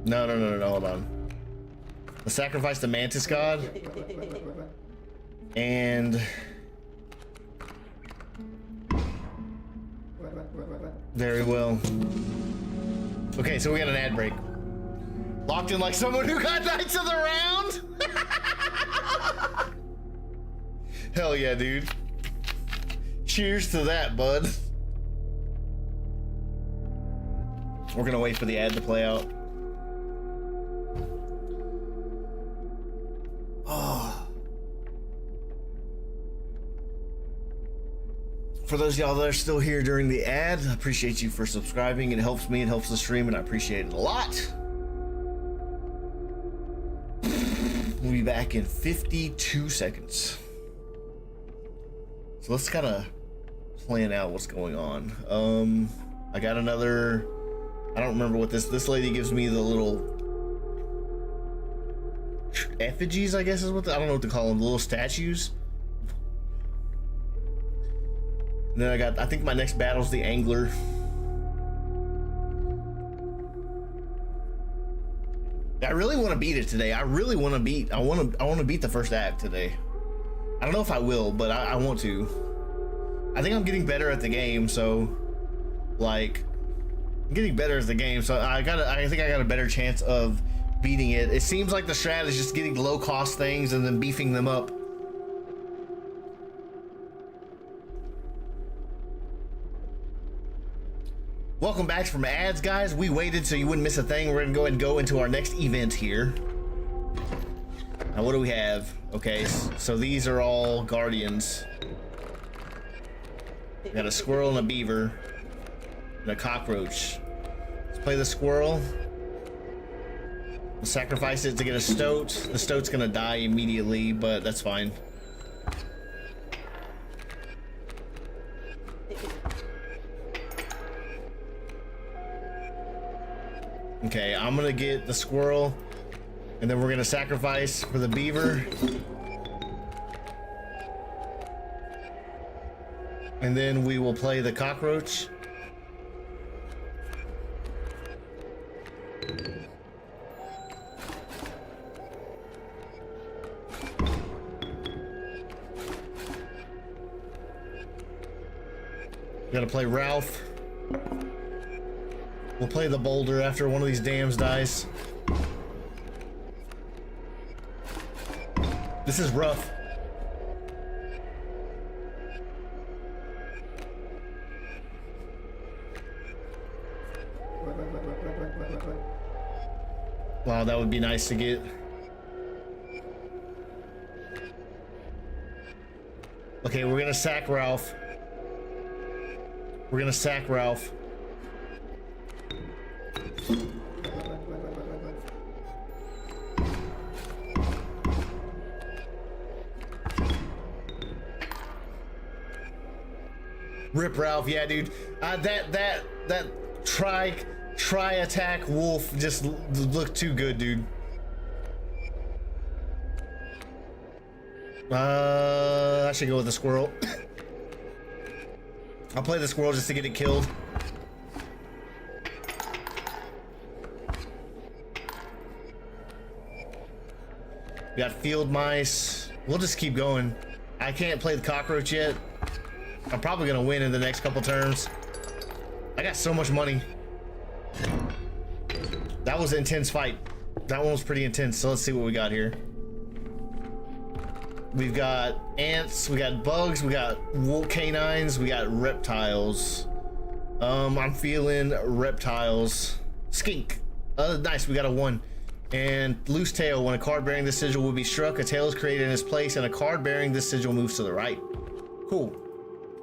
No, hold on. Let's sacrifice the Mantis God. And very well. Okay, so we got an ad break. Locked in like someone who got Knights of the Round? Hell yeah, dude. Cheers to that, bud. We're gonna wait for the ad to play out. Oh. For those of y'all that are still here during the ad, I appreciate you for subscribing. It helps me, it helps the stream, and I appreciate it a lot. We'll be back in 52 seconds. So let's kind of plan out what's going on. I got another, I don't remember what this lady gives me the little effigies, I guess is what I don't know what to call them, the little statues. And then I think my next battle's the angler. I really want to beat it today. I want to beat the first act today. I don't know if I will, but I want to. I think I'm getting better at the game, so like I'm getting better at the game, so I think I got a better chance of beating it. It seems like the strat is just getting low cost things and then beefing them up. Welcome back from ads, guys. We waited so you wouldn't miss a thing. We're gonna go ahead and go into our next event here. Now, what do we have? Okay, so these are all guardians. We got a squirrel and a beaver and a cockroach. Let's play the squirrel. We'll sacrifice it to get a stoat. The stoat's gonna die immediately, but that's fine. Okay, I'm gonna get the squirrel, and then we're gonna sacrifice for the beaver. And then we will play the cockroach. Gotta play Ralph. We'll play the boulder after one of these dams dies. This is rough. Wow, that would be nice to get. Okay, we're gonna sack Ralph. We're gonna sack Ralph. Rip Ralph, yeah, dude. That try attack wolf just looked too good, dude. I should go with the squirrel. I'll play the squirrel just to get it killed. We got field mice. We'll just keep going. I can't play the cockroach yet. I'm probably gonna win in the next couple turns. I got so much money. That was an intense fight. That one was pretty intense. So let's see what we got here. We've got ants, we got bugs, we got canines, we got reptiles. I'm feeling reptiles. Skink. Nice, we got a 1. And loose tail. When a card bearing this sigil will be struck, a tail is created in its place, and a card bearing this sigil moves to the right. Cool.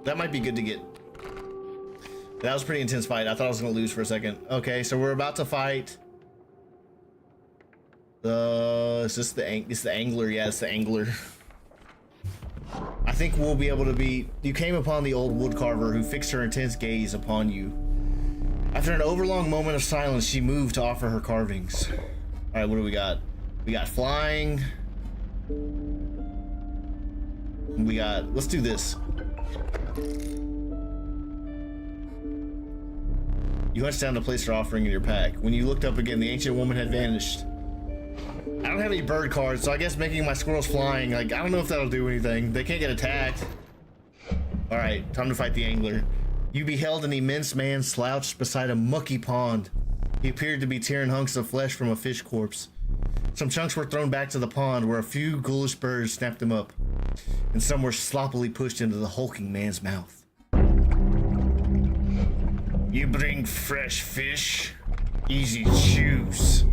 That might be good to get. That was a pretty intense fight. I thought I was gonna lose for a second. Okay, so we're about to fight. Is this the angler? Yeah, it's the angler. I think we'll be able to beat. You came upon the old woodcarver who fixed her intense gaze upon you. After an overlong moment of silence, she moved to offer her carvings. All right, what do we got? We got flying. We got. Let's do this. You hunched down to place her offering in your pack. When you looked up again, the ancient woman had vanished. I don't have any bird cards, so I guess making my squirrels flying, like, I don't know if that'll do anything. They can't get attacked. All right, time to fight the angler. You beheld an immense man slouched beside a mucky pond. He appeared to be tearing hunks of flesh from a fish corpse. Some chunks were thrown back to the pond where a few ghoulish birds snapped them up, and some were sloppily pushed into the hulking man's mouth. You bring fresh fish? Easy choose.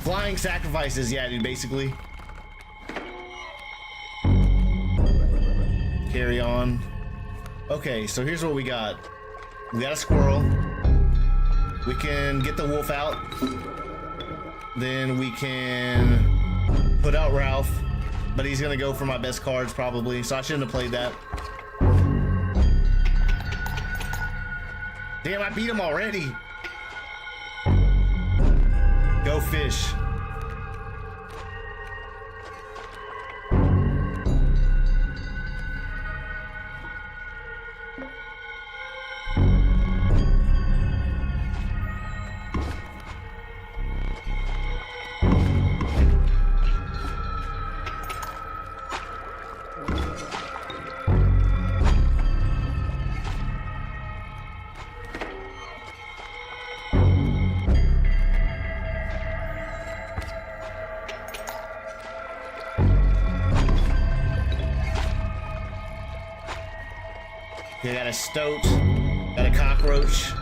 Flying sacrifices, yeah, dude, basically. Carry on. Okay, so here's what we got. We got a squirrel. We can get the wolf out. Then we can Put out Ralph, but he's gonna go for my best cards probably, so I shouldn't have played that. Damn, I beat him already. Go fish. Okay, got a stoat, got a cockroach.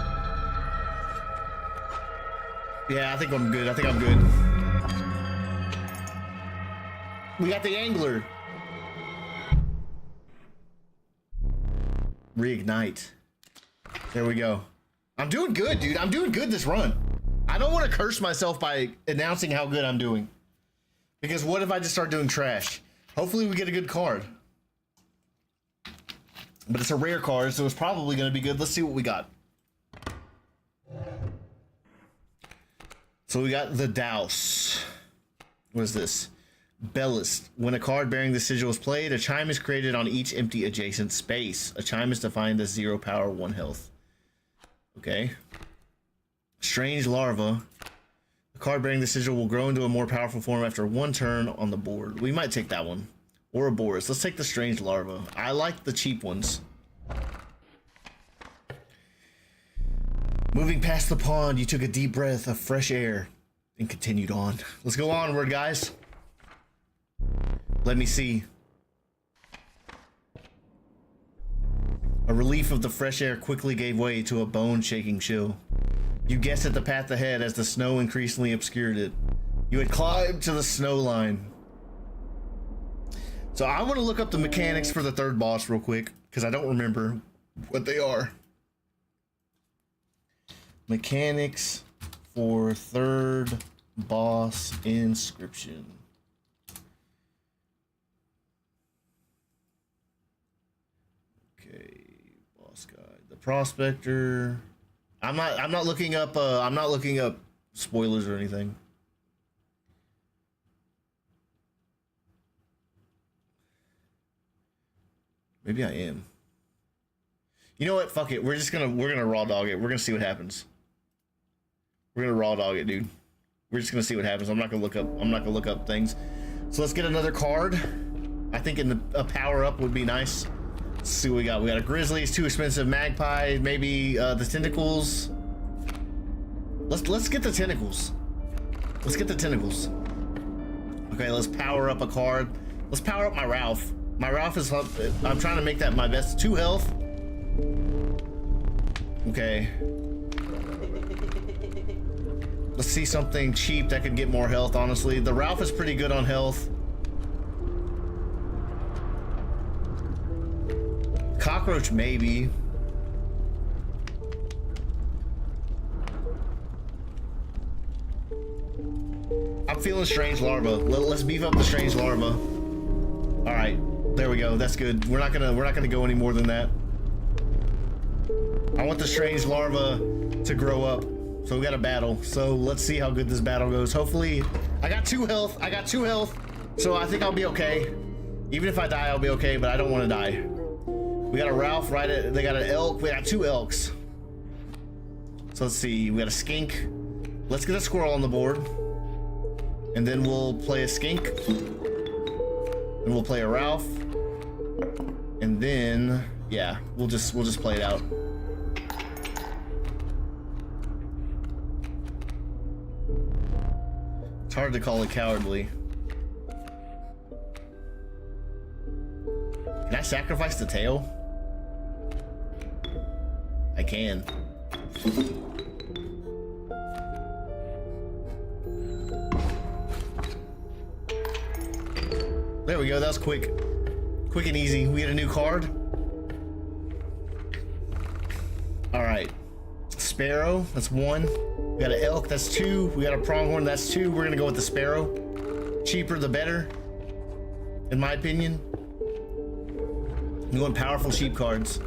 Yeah, I think I'm good. I think I'm good. We got the angler. Reignite. There we go. I'm doing good, dude. I'm doing good this run. I don't want to curse myself by announcing how good I'm doing. Because what if I just start doing trash? Hopefully we get a good card. But it's a rare card, so it's probably going to be good. Let's see what we got. So we got the Douse. What is this? Bellist. When a card bearing the sigil is played, a chime is created on each empty adjacent space. A chime is defined as 0 power, 1 health. Okay. Strange Larva. A card bearing the sigil will grow into a more powerful form after 1 turn on the board. We might take that one. Or a Boris. Let's take the Strange Larva. I like the cheap ones. Moving past the pond, you took a deep breath of fresh air and continued on. Let's go onward, guys. Let me see. A relief of the fresh air quickly gave way to a bone-shaking chill. You guessed at the path ahead as the snow increasingly obscured it. You had climbed to the snow line. So I want to look up the mechanics for the third boss real quick, because I don't remember what they are. Mechanics for third boss Inscryption. Okay, boss guide. The prospector. I'm not looking up spoilers or anything. Maybe I am. You know what? Fuck it. We're gonna raw dog it. We're gonna see what happens. We're gonna raw dog it, dude. We're just gonna see what happens. I'm not gonna look up things. So let's get another card. I think a power up would be nice. Let's see what we got. We got a Grizzly. It's too expensive. Magpie. Maybe the tentacles. Let's get the tentacles. Let's get the tentacles. Okay, let's power up a card. Let's power up my Ralph. My Ralph is, I'm trying to make that my best. 2 health. Okay. Let's see something cheap that could get more health, honestly. The Ralph is pretty good on health. Cockroach, maybe. I'm feeling Strange Larva. Let's beef up the Strange Larva. All right. There we go. That's good. We're not gonna go any more than that. I want the Strange Larva to grow up. So we got a battle. So let's see how good this battle goes. Hopefully, I got 2 health. So I think I'll be okay. Even if I die, I'll be okay. But I don't want to die. We got a Ralph right at. They got an elk. We got 2 elks. So let's see. We got a skink. Let's get a squirrel on the board, and then we'll play a skink. And we'll play a Ralph. And then, yeah, we'll just play it out. It's hard to call it cowardly. Can I sacrifice the tail? I can. There we go, that was quick. Quick and easy. We get a new card. Alright. Sparrow, that's 1. We got an elk, that's 2. We got a pronghorn, that's 2. We're gonna go with the sparrow. Cheaper the better, in my opinion. You want powerful cheap cards.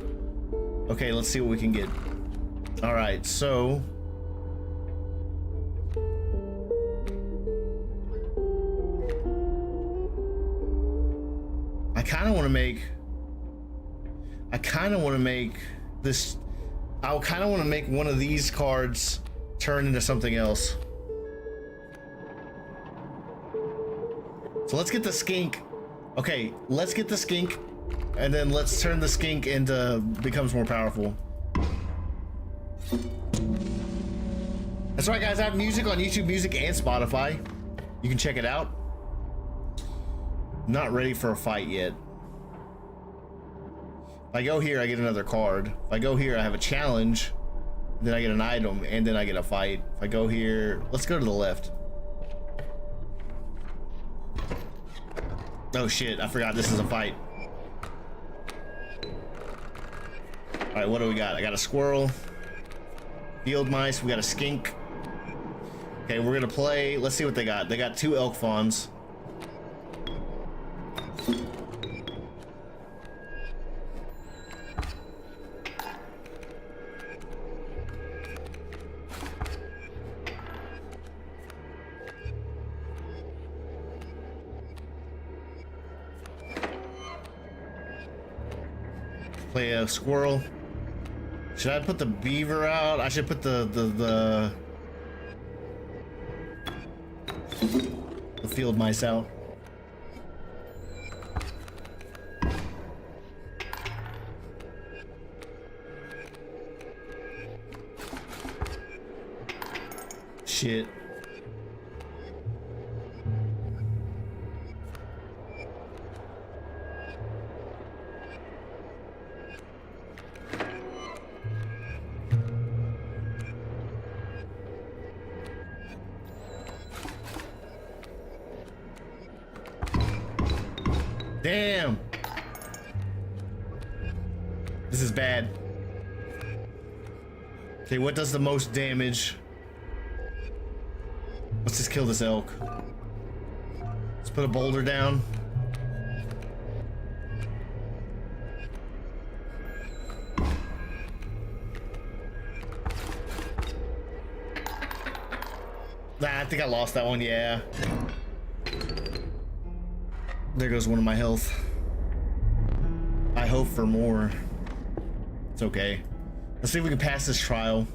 Okay, let's see what we can get. All right, so I kind of want to make this. I kind of want to make one of these cards turn into something else. So let's get the skink. Okay, let's get the skink, and then let's turn the skink into becomes more powerful. That's right, guys. I have music on YouTube Music and Spotify. You can check it out. Not ready for a fight yet. If I go here, I get another card. If I go here, I have a challenge. Then I get an item, and then I get a fight. If I go here, let's go to the left. Oh shit, I forgot this is a fight. Alright, what do we got? I got a squirrel. Field mice, we got a skink. Okay, we're gonna play. Let's see what they got. They got 2 elk fawns. Play a squirrel. Should I put the beaver out? I should put the field mice out. Shit. Damn. This is bad. Okay, what does the most damage? Let's just kill this elk. Let's put a boulder down. Nah, I think I lost that one, yeah. There goes one of my health. I hope for more. It's okay. Let's see if we can pass this trial.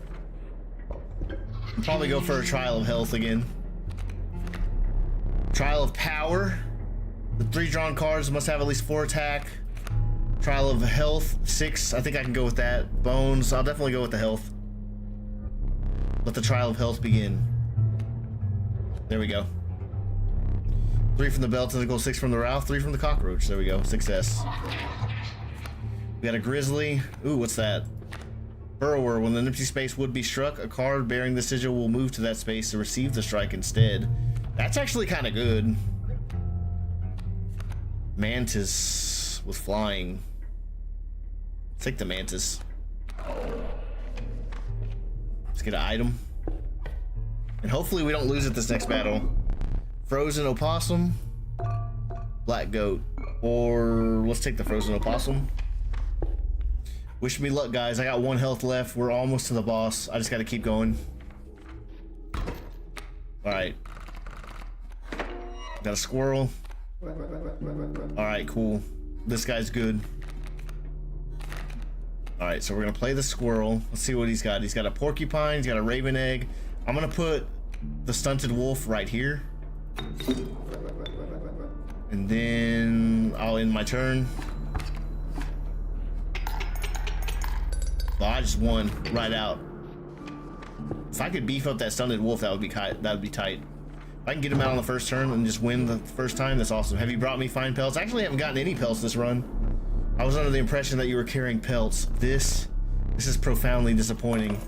I'll probably go for a trial of health again. Trial of power. The 3 drawn cards must have at least 4 attack. Trial of health, 6. I think I can go with that. Bones, I'll definitely go with the health. Let the trial of health begin. There we go. 3 from the bell, tentacle, 6 from the Ralph, 3 from the cockroach. There we go, success. We got a grizzly. Ooh, what's that? Burrower. When an empty space would be struck, a card bearing the sigil will move to that space to receive the strike instead. That's actually kind of good. Mantis with flying. Take the mantis. Let's get an item. And hopefully we don't lose it this next battle. Frozen opossum, black goat, or let's take the frozen opossum. Wish me luck, guys. I got 1 health left. We're almost to the boss. I just got to keep going. All right. Got a squirrel. All right, cool. This guy's good. All right, so we're gonna play the squirrel. Let's see what he's got. He's got a porcupine. He's got a raven egg. I'm gonna put the stunted wolf right here. And then I'll end my turn. Well, I just won right out. If I could beef up that stunted wolf, that would be tight. If I can get him out on the first turn and just win the first time, that's awesome. Have you brought me fine pelts? I actually haven't gotten any pelts this run. I was under the impression that you were carrying pelts. This is profoundly disappointing.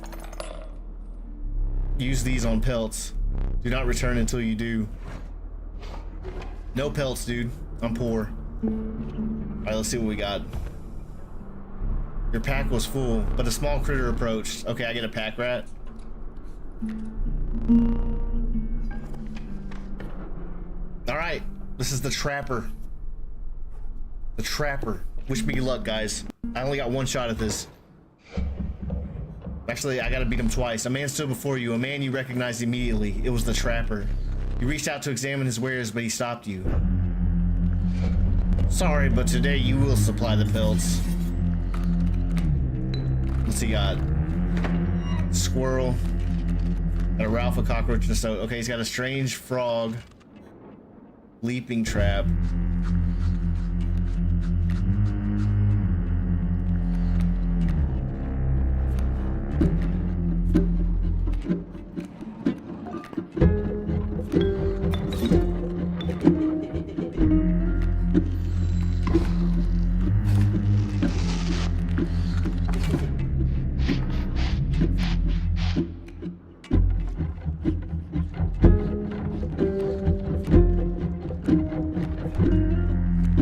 Use these on pelts. Do not return until you do. No pelts, dude. I'm poor. Alright, let's see what we got. Your pack was full, but a small critter approached. Okay, I get a pack rat. All right, this is the Trapper. The Trapper. Wish me luck, guys. I only got one shot at this. Actually, I gotta beat him twice. A man stood before you, a man you recognized immediately. It was the Trapper. You reached out to examine his wares, but he stopped you. Sorry, but today you will supply the pelts. What's he got? Squirrel. Got a Ralph, a cockroach, and a stone. Okay, he's got a strange frog. Leaping trap.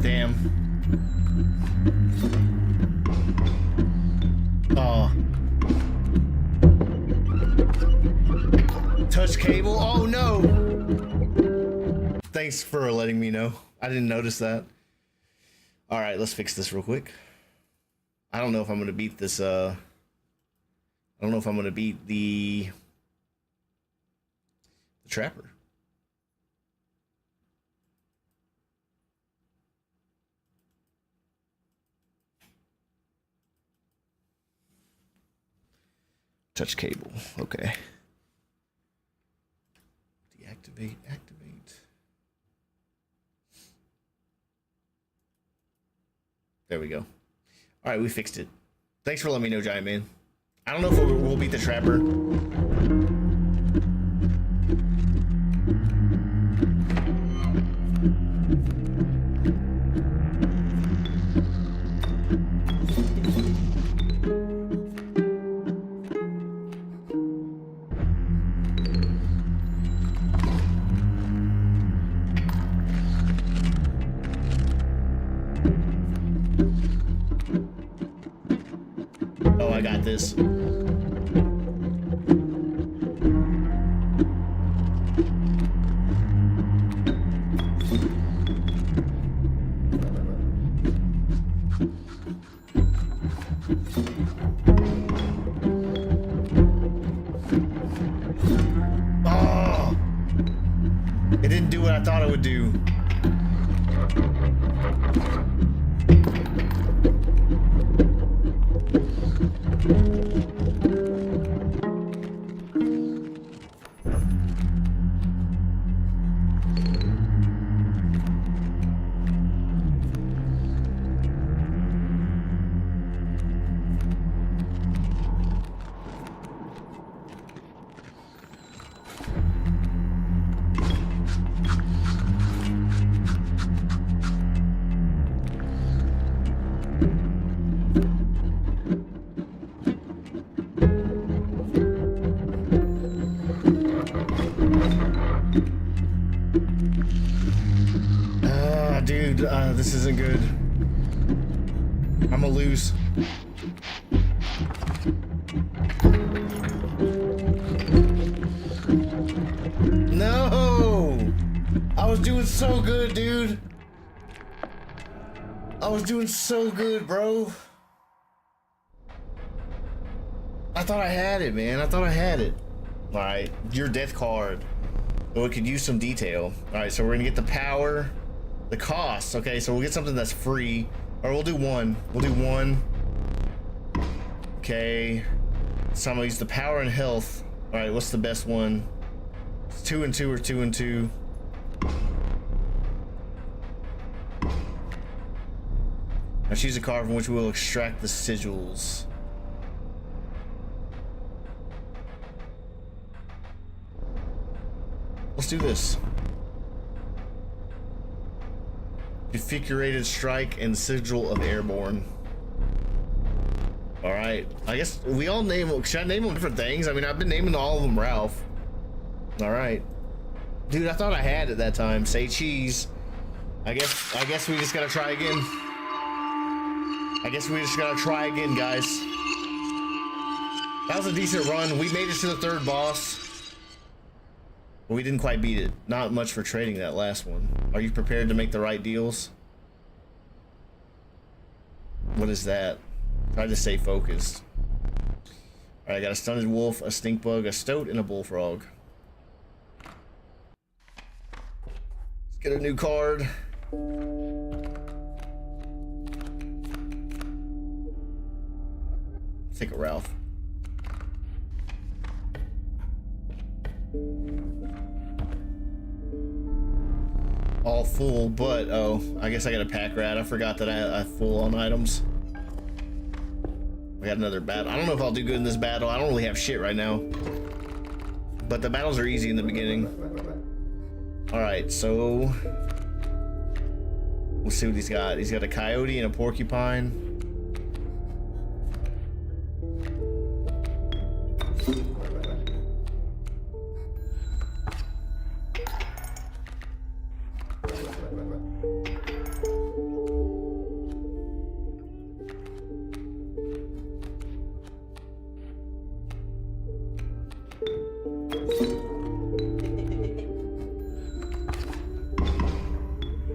Damn. Oh. Touch cable? Oh no! Thanks for letting me know. I didn't notice that. Alright, let's fix this real quick. I don't know if I'm gonna beat this, I don't know if I'm gonna beat the Trapper. Touch cable. Okay. Deactivate. Activate. There we go. All right, we fixed it. Thanks for letting me know, Giant Man. I don't know if we'll beat the Trapper. Oh, I got this. Oh! It didn't do what I thought it would do. Dude, this isn't good. I'ma lose. No! I was doing so good, dude. I was doing so good, bro. I thought I had it, man. I thought I had it. Alright, your death card. Oh, it could use some detail. Alright, so we're gonna get the power. The cost, okay, so we'll get something that's free. Or we'll do one. We'll do one. Okay. So I'm gonna use the power and health. Alright, what's the best one? It's 2 and 2 or 2 and 2. Now choose a card from which we will extract the sigils. Let's do this. Configurated strike and sigil of airborne. All right, I guess we all name them. Should I name them different things? I mean, I've been naming all of them Ralph. All right, dude, I thought I had it that time. Say cheese. I guess we just gotta try again. I guess we just gotta try again, guys. That was a decent run. We made it to the third boss. But we didn't quite beat it. Not much for trading that last one. Are you prepared to make the right deals? What is that? Try to stay focused. Alright, I got a stunted wolf, a stink bug, a stoat, and a bullfrog. Let's get a new card. Let's take a Ralph. All full, but oh, I guess I got a pack rat. I forgot that I full on items. I got another battle. I don't know if I'll do good in this battle. I don't really have shit right now, but the battles are easy in the beginning. All right, so we'll see what he's got. He's got a coyote and a porcupine.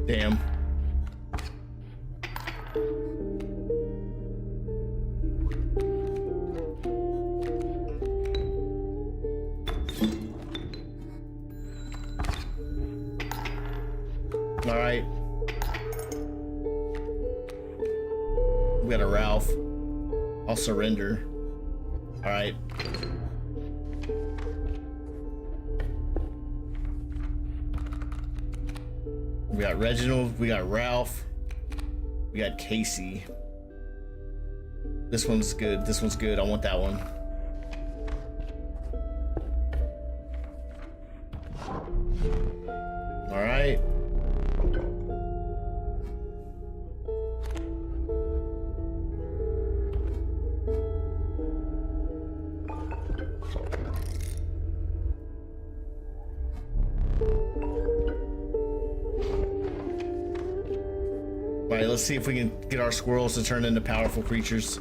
Damn. All right. We got a Ralph. I'll surrender. All right. We got Reginald, we got Ralph, we got Casey. This one's good, this one's good. I want that one. All right. Alright, let's see if we can get our squirrels to turn into powerful creatures.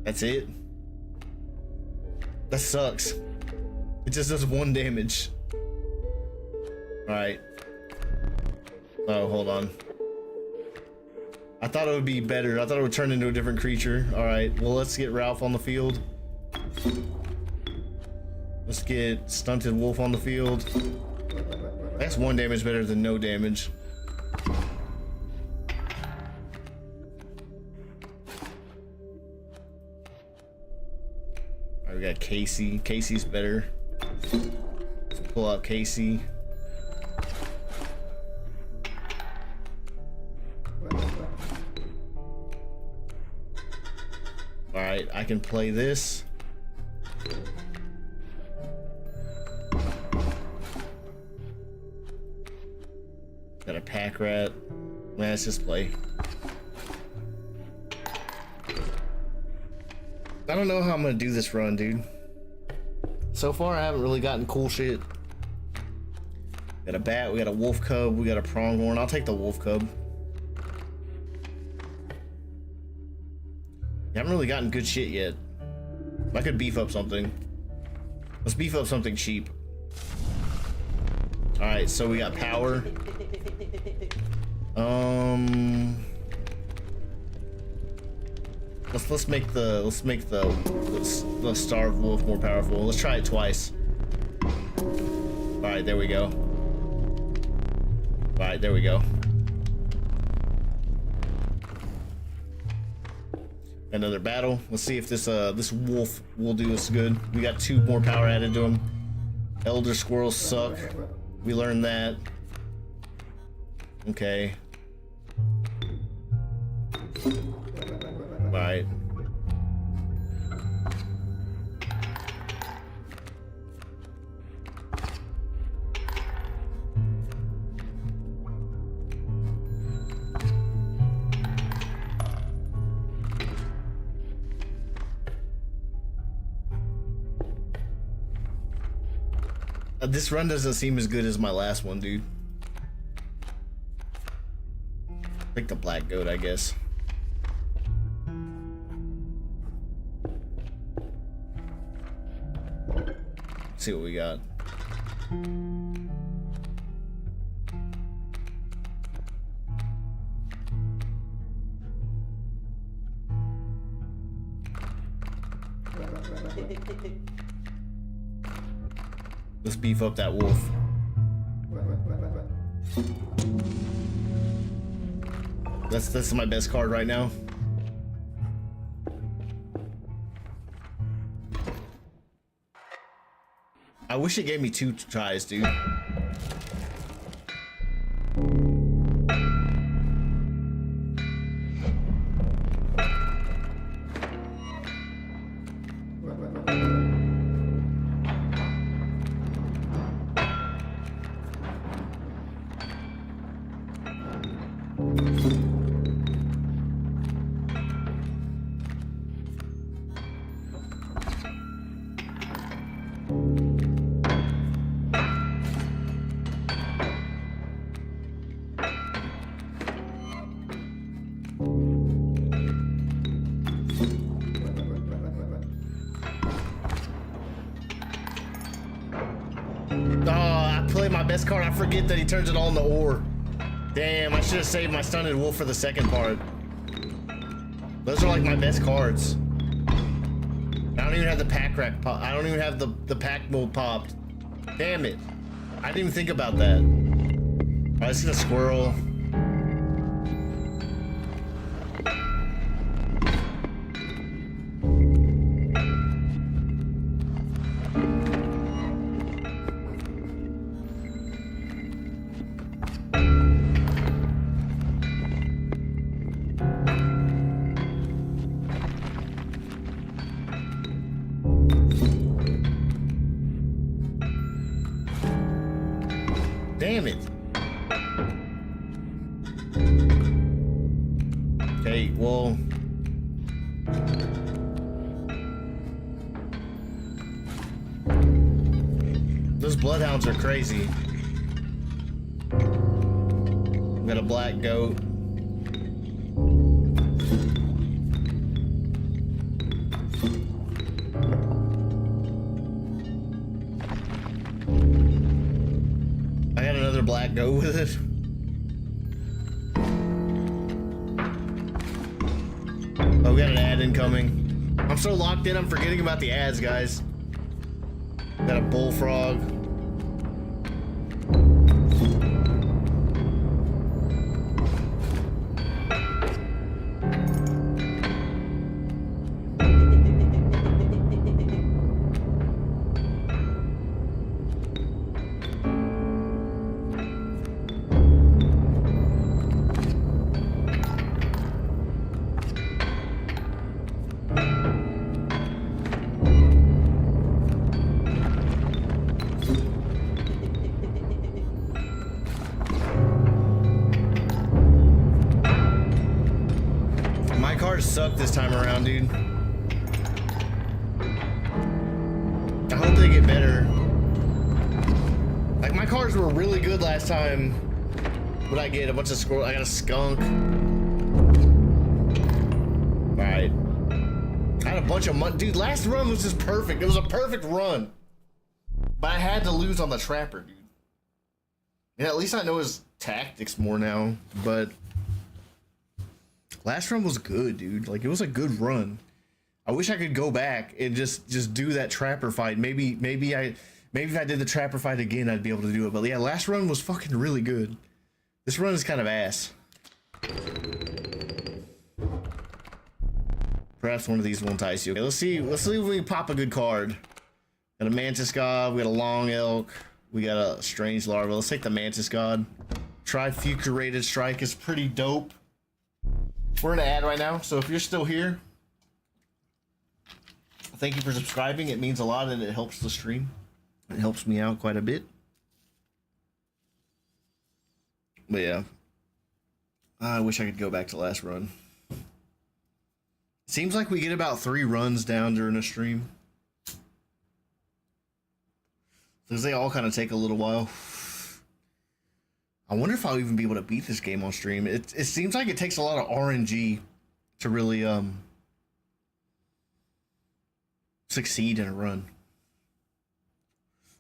That's it? That sucks. It just does 1 damage. Alright. Oh, hold on. I thought it would be better. I thought it would turn into a different creature. Alright, well, let's get Ralph on the field. Let's get Stunted Wolf on the field. That's 1 damage better than no damage. Alright, we got Casey. Casey's better. Let's pull out Casey. Alright, I can play this. Got a pack rat. Man, let's just play. I don't know how I'm gonna do this run, dude. So far, I haven't really gotten cool shit. Got a bat, we got a wolf cub, we got a pronghorn. I'll take the wolf cub. I haven't really gotten good shit yet. I could beef up something. Let's beef up something cheap. Alright, so we got power. Let's make the starved wolf more powerful. Let's try it twice. Alright, there we go. Alright, there we go. Another battle. Let's see if this wolf will do us good. We got 2 more power added to him. Elder squirrels suck. We learned that. Okay. Alright. This run doesn't seem as good as my last one, dude. Pick the black goat, I guess. Let's see what we got. Let's beef up that wolf. That's my best card right now. I wish it gave me 2 tries, dude. Card, I forget that he turns it all into ore. Damn, I should have saved my stunted wolf for the second part. Those are like my best cards. I don't even have the pack rack pop. I don't even have the pack mode popped. Damn it. I didn't even think about that. Alright, let's get a squirrel. Damn it. Okay, well. Those bloodhounds are crazy. We got a black goat. Black go with it. Oh, we got an ad incoming. I'm so locked in, I'm forgetting about the ads, guys. Got a bullfrog. Suck this time around, dude. I hope they get better. Like, my cards were really good last time. What'd I get? A bunch of squirrels. I got a skunk. Alright. I had a bunch of money. Dude, last run was just perfect. It was a perfect run. But I had to lose on the trapper, dude. And at least I know his tactics more now, but last run was good, dude. Like, it was a good run. I wish I could go back and just do that trapper fight. Maybe if I did the trapper fight again, I'd be able to do it. But yeah, last run was fucking really good. This run is kind of ass. Perhaps one of these will entice you. Okay, let's see if we can pop a good card. Got a mantis god. We got a long elk. We got a strange larva. Let's take the mantis god. Trifurcated strike is pretty dope. We're in an ad right now, so if you're still here, thank you for subscribing. It means a lot and it helps the stream. It helps me out quite a bit. But yeah, I wish I could go back to last run. Seems like we get about 3 runs down during a stream. Because they all kind of take a little while. I wonder if I'll even be able to beat this game on stream. It seems like it takes a lot of RNG to really succeed in a run.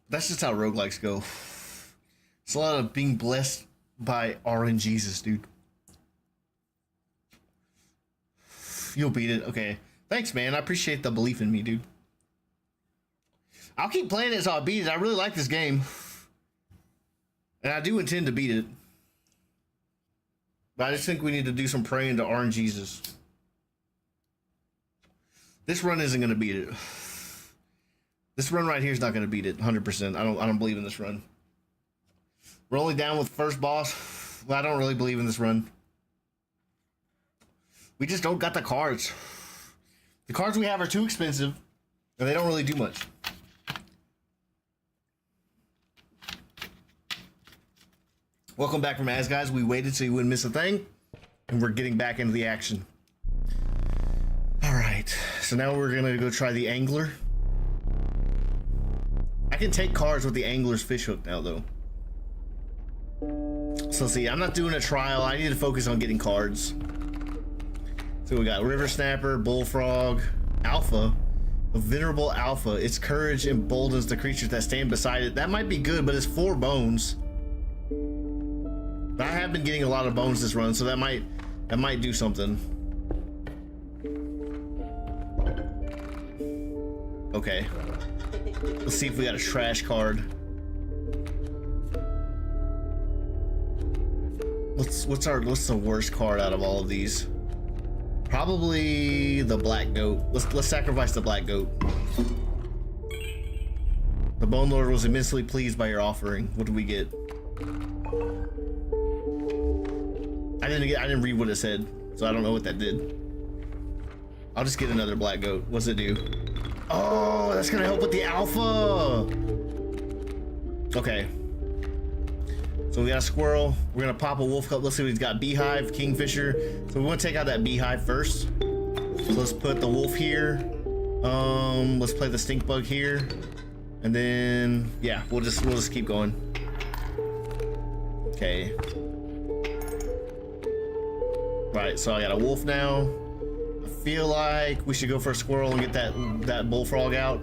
That's just how roguelikes go. It's a lot of being blessed by RNGesus, dude. You'll beat it. Okay. Thanks, man. I appreciate the belief in me, dude. I'll keep playing it so I'll beat it. I really like this game. And I do intend to beat it. But I just think we need to do some praying to RNGesus. This run isn't going to beat it. This run right here is not going to beat it 100%. I don't believe in this run. We're only down with the first boss. Well, I don't really believe in this run. We just don't got the cards. The cards we have are too expensive, and they don't really do much. Welcome back from As, guys. We waited so you wouldn't miss a thing, and we're getting back into the action. All right, so now we're gonna go try the angler. I can take cards with the angler's fishhook now, though. So see, I'm not doing a trial. I need to focus on getting cards. So we got River Snapper, Bullfrog, Alpha, a Venerable Alpha. Its courage emboldens the creatures that stand beside it. That might be good, but it's 4 bones. But I have been getting a lot of bones this run, so that might do something. Okay. Let's see if we got a trash card. What's the worst card out of all of these? Probably the black goat. Let's sacrifice the black goat. The Bone Lord was immensely pleased by your offering. What did we get? I didn't read what it said, so I don't know what that did. I'll just get another black goat. What's it do? Oh, that's gonna help with the alpha. Okay. So we got a squirrel. We're gonna pop a wolf cup. Let's see what he's got. Beehive, Kingfisher. So we want to take out that beehive first. So let's put the wolf here. Let's play the stink bug here, and then yeah, we'll just keep going. Okay. Right. So I got a wolf now. I feel like we should go for a squirrel and get that bullfrog out.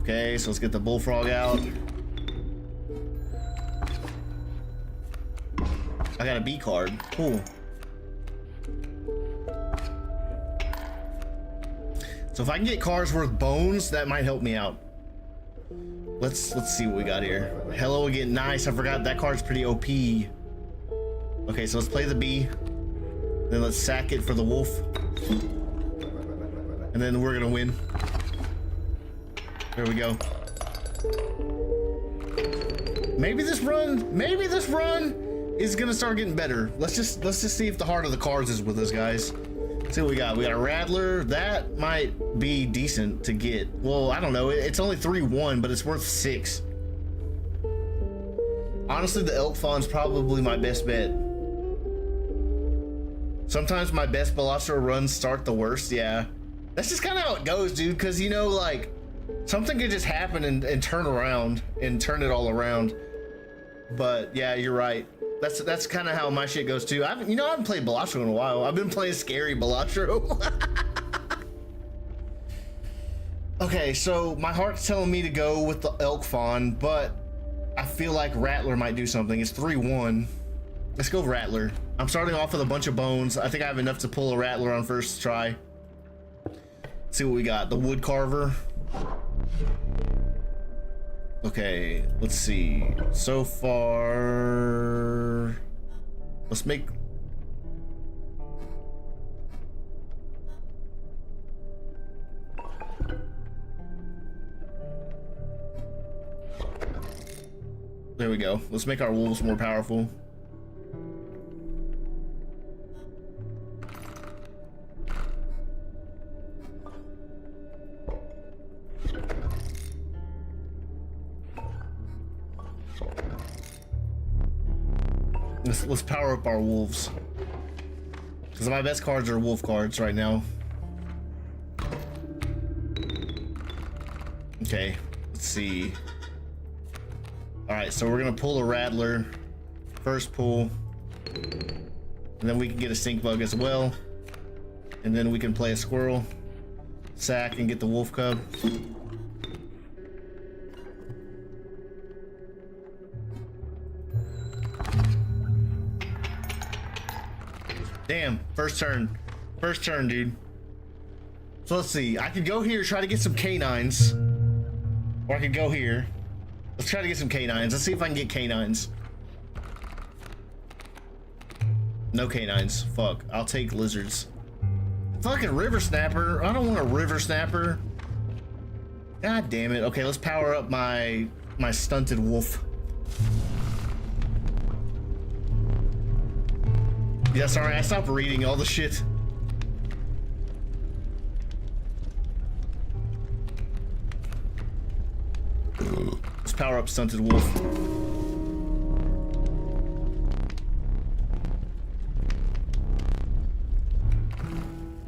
Okay. So let's get the bullfrog out. I got a B card. Cool. So if I can get cards worth bones, that might help me out. Let's see what we got here. Hello again. Nice. I forgot that card's pretty OP. Okay, so let's play the B. Then let's sack it for the wolf. And then we're gonna win. There we go. Maybe this run is gonna start getting better. Let's just see if the heart of the cards is with us, guys. See what we got. We got a Rattler. That might be decent to get. Well, I don't know. It's only 3-1, but it's worth 6. Honestly, the Elk Fawn's probably my best bet. Sometimes my best Bellastro runs start the worst. Yeah, that's just kind of how it goes, dude. Because you know, like, something could just happen and turn around and turn it all around. But yeah, you're right. That's kind of how my shit goes too. I haven't played Bellastro in a while. I've been playing scary Bellastro. Okay, so my heart's telling me to go with the Elk Fawn, but I feel like Rattler might do something. It's 3-1. Let's go Rattler. I'm starting off with a bunch of bones. I think I have enough to pull a Rattler on first try. Let's see what we got. The Wood Carver. Okay, let's see. So far, let's make. There we go. Let's make our wolves more powerful. Let's power up our wolves. Because my best cards are wolf cards right now. Okay, let's see. All right, so we're gonna pull a rattler. First pull. And then we can get a stink bug as well. And then we can play a squirrel. Sack and get the wolf cub. Damn, first turn. First turn, dude. So let's see. I could go here, try to get some canines. Or I could go here. Let's try to get some canines. Let's see if I can get canines. No canines. Fuck. I'll take lizards. Fucking river snapper. I don't want a river snapper. God damn it. Okay, let's power up my stunted wolf. Yeah, sorry, I stopped reading all the shit. Let's power up stunted wolf.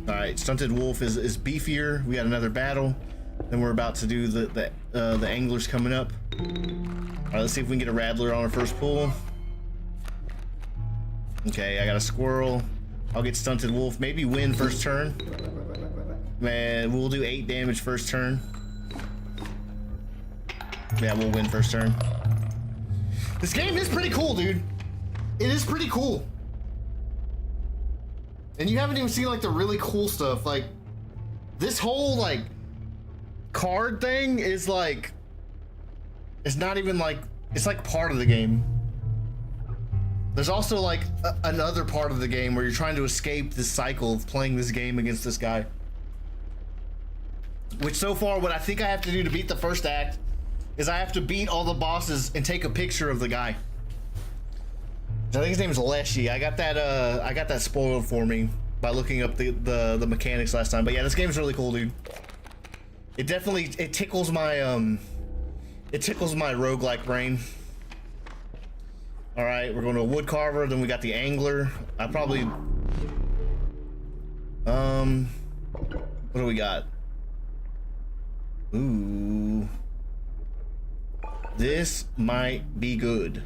Alright, stunted wolf is beefier. We got another battle. Then we're about to do the anglers coming up. Alright, let's see if we can get a rattler on our first pull. Okay, I got a squirrel. I'll get stunted wolf. Maybe win first turn. Man, we'll do 8 damage first turn. Yeah, we'll win first turn. This game is pretty cool, dude. It is pretty cool. And you haven't even seen like the really cool stuff. Like this whole like card thing is like, it's not even like, it's like part of the game. There's also like another part of the game where you're trying to escape this cycle of playing this game against this guy. Which so far, what I think I have to do to beat the first act is I have to beat all the bosses and take a picture of the guy. I think his name is Leshy. I got that spoiled for me by looking up the mechanics last time. But yeah, this game's really cool, dude. It definitely tickles my roguelike brain. All right, we're going to a wood carver. Then we got the angler. I probably what do we got? Ooh, this might be good.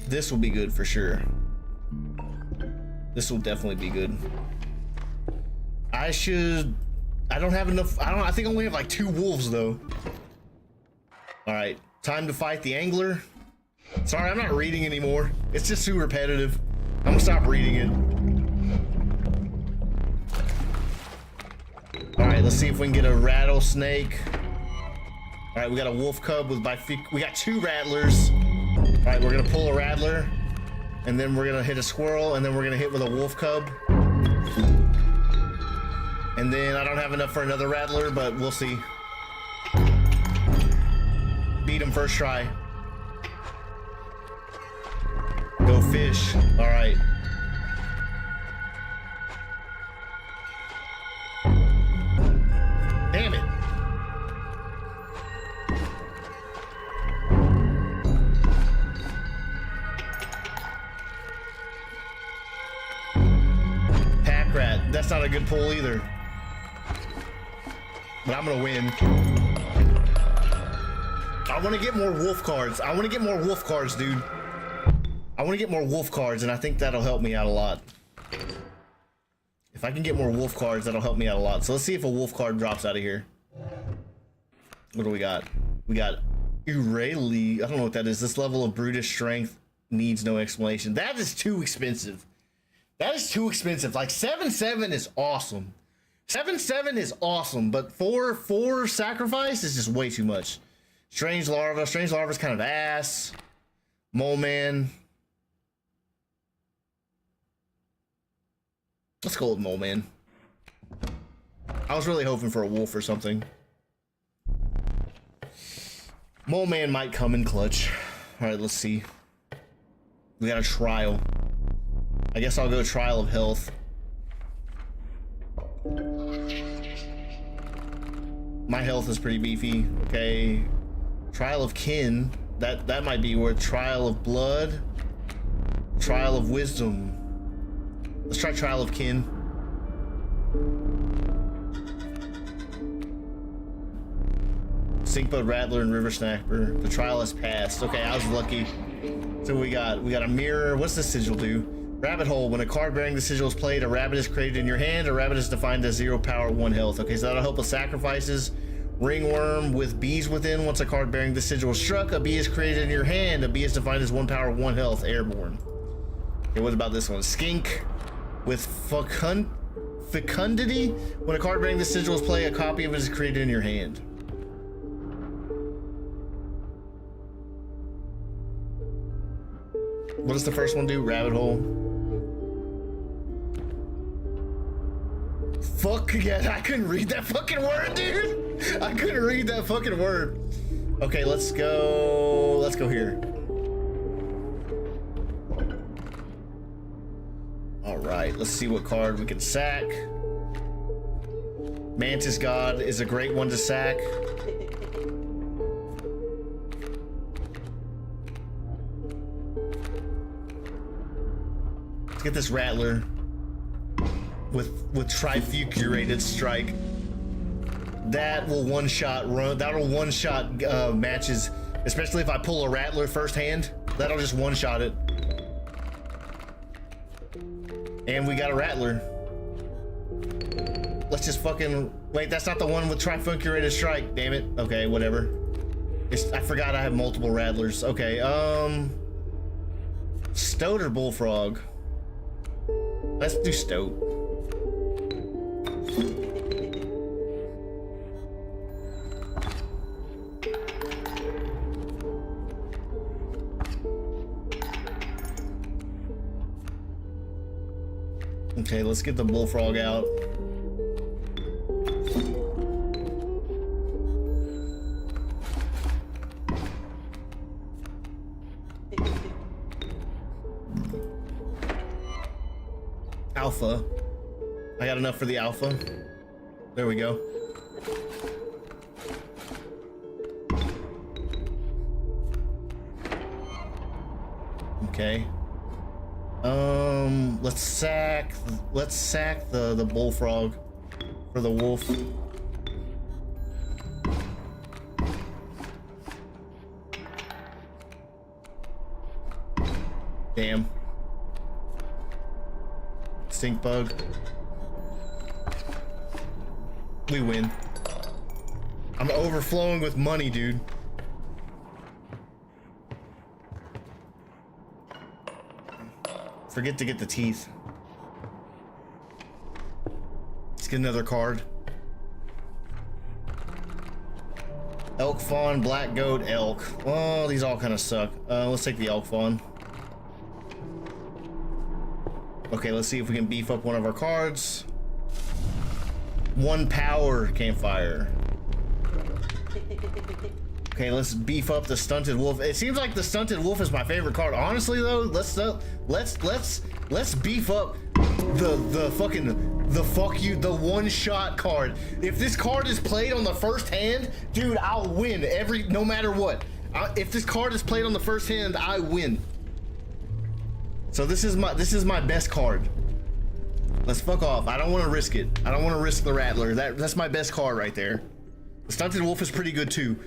This will be good for sure. This will definitely be good. I don't have enough. I think I only have like 2 wolves though. All right, time to fight the angler. Sorry, I'm not reading anymore. It's just too repetitive. I'm gonna stop reading it. All right, let's see if we can get a rattlesnake. All right, we got a wolf cub with we got 2 rattlers. All right, we're gonna pull a rattler, and then we're gonna hit a squirrel, and then we're gonna hit with a wolf cub. And then I don't have enough for another rattler, but we'll see. Beat him first try. Go fish. All right. Damn it. Pack rat. That's not a good pull either. But I'm gonna win. I want to get more wolf cards. I want to get more wolf cards, dude. I want to get more wolf cards, and I think that'll help me out a lot. If I can get more wolf cards, that'll help me out a lot. So let's see if a wolf card drops out of here. What do we got? We got Urali. I don't know what that is. This level of brutish strength needs no explanation. That is too expensive. That is too expensive. Like 7/7 is awesome. 7/7 is awesome, but 4/4 sacrifice is just way too much. Strange larva. Strange larva is kind of ass. Mole man. Let's go with Mole Man. I was really hoping for a wolf or something. Mole Man might come in clutch. Alright, let's see. We got a trial. I guess I'll go trial of health. My health is pretty beefy. Okay. Trial of kin. That might be where trial of blood. Trial of wisdom. Let's try trial of kin. Stinkbug, Rattler, and River Snapper. The trial has passed. Okay, I was lucky. So we got a mirror. What's the sigil do? Rabbit hole. When a card bearing the sigil is played, a rabbit is created in your hand. A rabbit is defined as 0 power, 1 health. Okay, so that'll help with sacrifices. Ringworm with bees within. Once a card bearing the sigil is struck, a bee is created in your hand. A bee is defined as 1 power, 1 health. Airborne. Okay, what about this one? Skink with fecundity. When a card bearing the sigil is played, a copy of it is created in your hand. What does the first one do? Rabbit hole. Fuck yeah, I couldn't read that fucking word, dude. I couldn't read that fucking word. Okay, let's go here. All right, let's see what card we can sack. Mantis God is a great one to sack. Let's get this Rattler with trifurcated strike. That will one-shot run. That'll one-shot matches, especially if I pull a Rattler first hand. That'll just one-shot it. And we got a Rattler. Let's just fucking wait. That's not the one with trifurcated strike. Damn it. Okay, whatever. I forgot I have multiple Rattlers. Okay. Stoat or Bullfrog? Let's do Stoat. Okay, let's get the Bullfrog out. Alpha. I got enough for the alpha. There we go. Okay. Let's sack the Bullfrog for the wolf. Damn. Stink bug. We win. I'm overflowing with money, dude. Forget to get the teeth. Let's get another card. Elk fawn, black goat, elk. Well, these all kind of suck. Let's take the elk fawn. Okay, let's see if we can beef up one of our cards. 1 power campfire. Okay, let's beef up the stunted wolf. It seems like the stunted wolf is my favorite card. Honestly, though, let's beef up the one-shot card. If this card is played on the first hand, dude, I'll win no matter what. If this card is played on the first hand, I win. So this is my best card. Let's fuck off. I don't want to risk it. I don't want to risk the Rattler. That's my best card right there. The stunted wolf is pretty good too,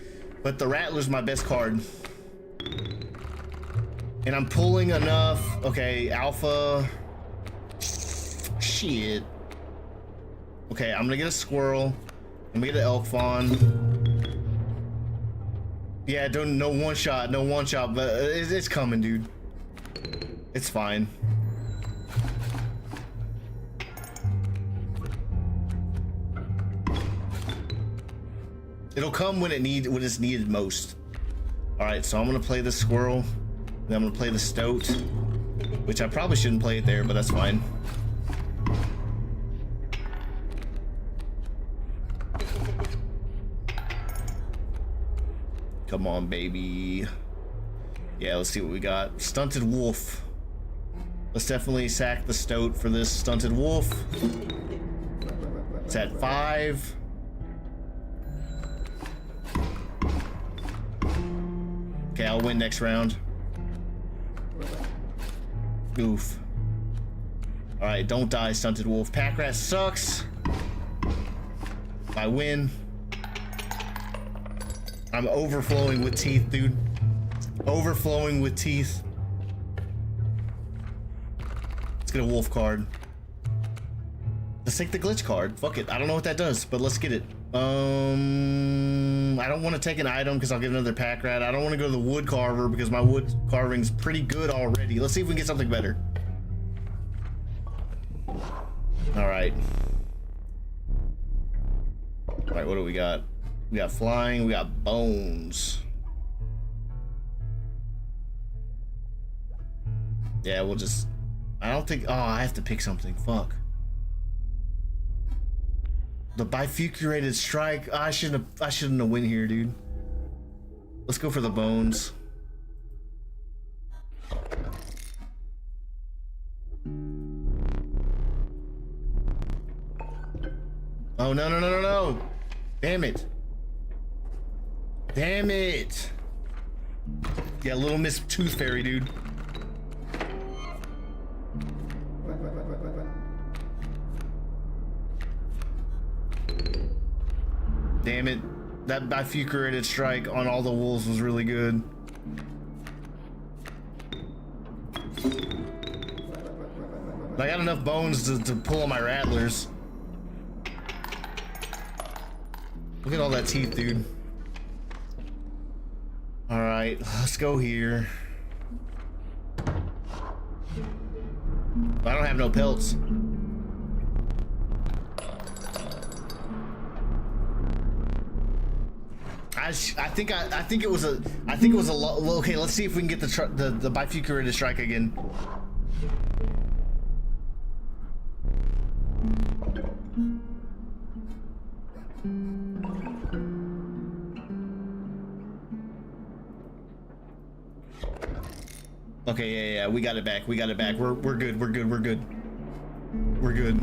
but the Rattler's my best card. And I'm pulling enough. Okay, alpha. Shit. Okay, I'm gonna get a squirrel. I'm gonna get an elk fawn. Yeah, no one shot, but it's coming, dude. It's fine. It'll come when it's needed most. All right, so I'm gonna play the squirrel, then I'm gonna play the stoat, which I probably shouldn't play it there, but that's fine. Come on, baby. Yeah, let's see what we got. Stunted wolf. Let's definitely sack the stoat for this stunted wolf. It's at 5. Okay, I'll win next round. Oof. Alright, don't die, stunted wolf. Pack rat sucks. I win. I'm overflowing with teeth, dude. Overflowing with teeth. Let's get a wolf card. Let's take the glitch card. Fuck it. I don't know what that does, but let's get it. I don't want to take an item because I'll get another pack rat. I don't want to go to the wood carver because my wood carving's pretty good already. Let's see if we can get something better. All right. All right, what do we got? We got flying, we got bones. Yeah, we'll just... I don't think... Oh, I have to pick something. Fuck. The bifurcated strike. Oh, I shouldn't have went here, dude. Let's go for the bones. Oh, no, no, no, no, no. Damn it. Damn it. Yeah, Little Miss Tooth Fairy, dude. Damn it. That bifurcated strike on all the wolves was really good. I got enough bones to pull on my rattlers. Look at all that teeth, dude. Alright, let's go here. I don't have no pelts. I think it was a okay. Let's see if we can get the bifurcated strike again. Okay, yeah, we got it back. We got it back. We're good. We're good. We're good. We're good.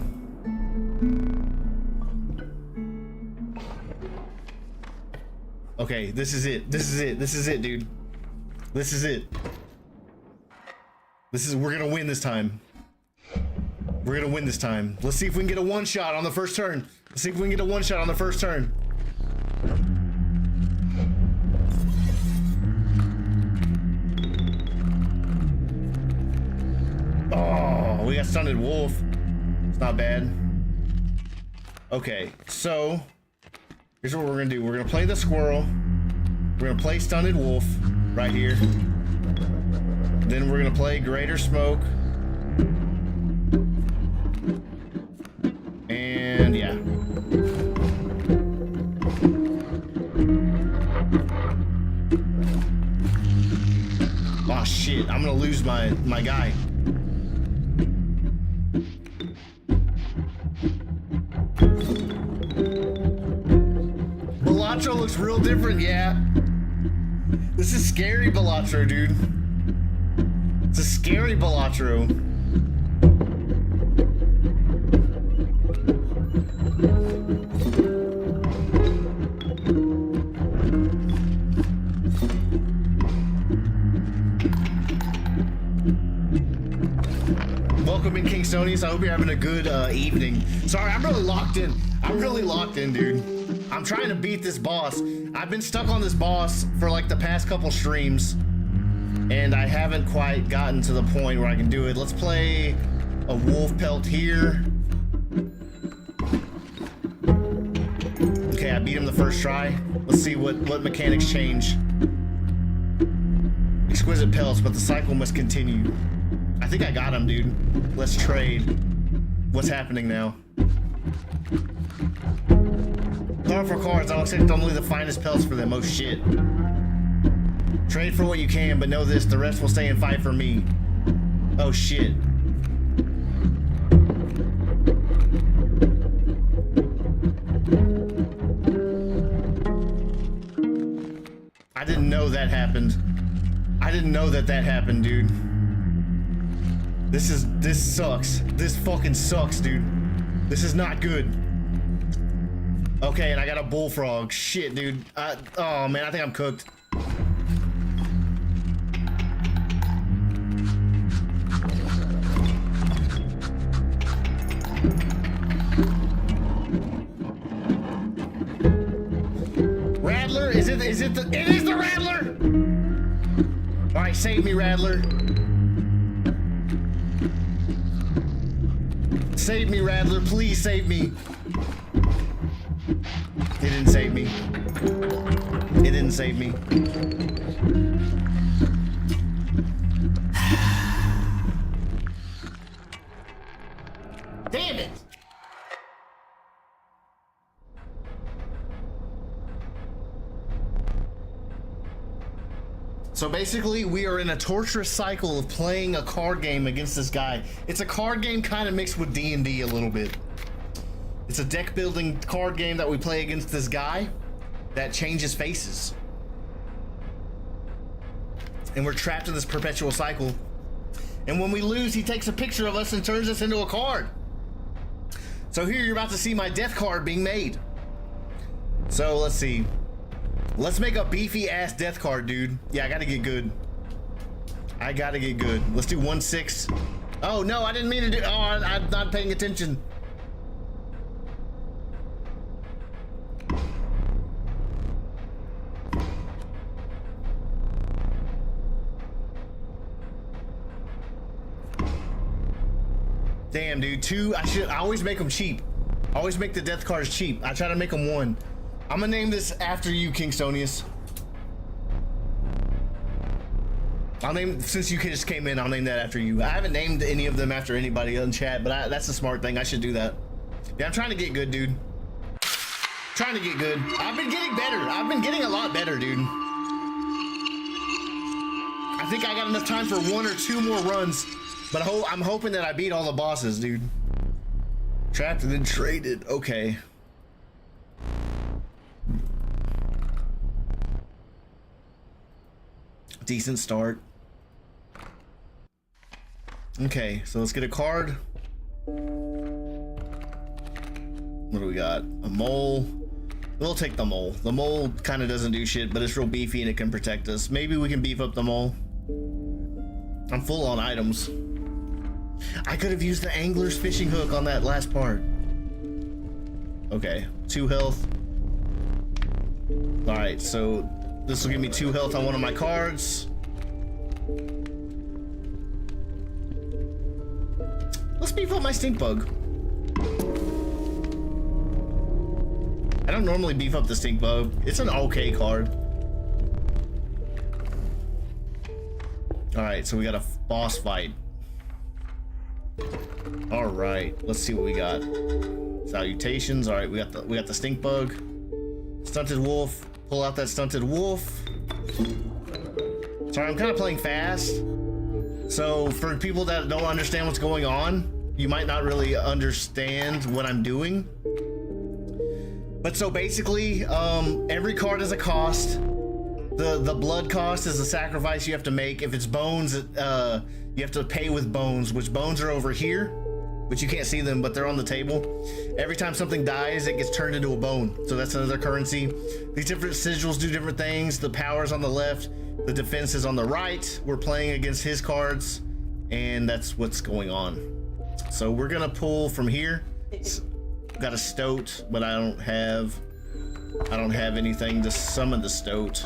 Okay, this is it. This is it. This is it, dude. This is it. We're gonna win this time. We're gonna win this time. Let's see if we can get a one shot on the first turn. Let's see if we can get a one shot on the first turn. Oh, we got stunted wolf. It's not bad. Okay, so here's what we're gonna do. We're gonna play the squirrel. We're gonna play stunted wolf right here. Then we're gonna play greater smoke. And yeah. Oh shit, I'm gonna lose my guy. Balatro looks real different, yeah. This is scary Balatro, dude. It's a scary Balatro. Welcome in, Kingstonians. I hope you're having a good evening. Sorry, I'm really locked in. I'm really locked in, dude. I'm trying to beat this boss. I've been stuck on this boss for like the past couple streams, and I haven't quite gotten to the point where I can do it. Let's play a wolf pelt here. Okay, I beat him the first try. Let's see what mechanics change. Exquisite pelts, but the cycle must continue. I think I got him, dude. Let's trade. What's happening now? For cards, I'll accept only the finest pelts for them. Oh shit. Trade for what you can, but know this, the rest will stay and fight for me. Oh shit. I didn't know that happened. I didn't know that happened, dude. This sucks. This fucking sucks, dude. This is not good. Okay, and I got a bullfrog. Shit, dude. Oh man, I think I'm cooked. Rattler, is it the? It is the Rattler. All right, save me, Rattler. Save me, Rattler. Please save me. It didn't save me. It didn't save me. Damn it! So basically, we are in a torturous cycle of playing a card game against this guy. It's a card game kind of mixed with D&D a little bit. It's a deck building card game that we play against this guy that changes faces. And we're trapped in this perpetual cycle. And when we lose, he takes a picture of us and turns us into a card. So here you're about to see my death card being made. So let's see. Let's make a beefy ass death card, dude. Yeah, I gotta get good. I gotta get good. Let's do 1/6. Oh no, I didn't mean to do. Oh, I'm not paying attention. Damn, dude. 2. I always make them cheap. I always make the death cards cheap. I try to make them 1. I'm gonna name this after you, Kingstonius. I'll name, since you just came in, I'll name that after you. I haven't named any of them after anybody in chat, but that's a smart thing. I should do that. Yeah, I'm trying to get good, dude. Trying to get good. I've been getting better. I've been getting a lot better, dude. I think I got enough time for 1 or 2 more runs, but I'm hoping that I beat all the bosses, dude. Trapped and then traded. Okay. Decent start. Okay, so let's get a card. What do we got? A mole. We'll take the mole. The mole kind of doesn't do shit, but it's real beefy and it can protect us. Maybe we can beef up the mole. I'm full on items. I could have used the angler's fishing hook on that last part. Okay, 2 health. All right, so this will give me 2 health on one of my cards. Let's beef up my stink bug. I don't normally beef up the stink bug. It's an okay card. All right, so we got a boss fight. All right, let's see what we got. Salutations. All right, we got the stink bug. Stunted wolf. Pull out that stunted wolf. Sorry, I'm kind of playing fast. So for people that don't understand what's going on, you might not really understand what I'm doing. But so basically, every card has a cost. The blood cost is a sacrifice you have to make. If it's bones, you have to pay with bones, which bones are over here, but you can't see them, but they're on the table. Every time something dies, it gets turned into a bone. So that's another currency. These different sigils do different things. The power's on the left, the defense is on the right. We're playing against his cards, and that's what's going on. So we're gonna pull from here. Got a stoat, but I don't have anything to summon the stoat.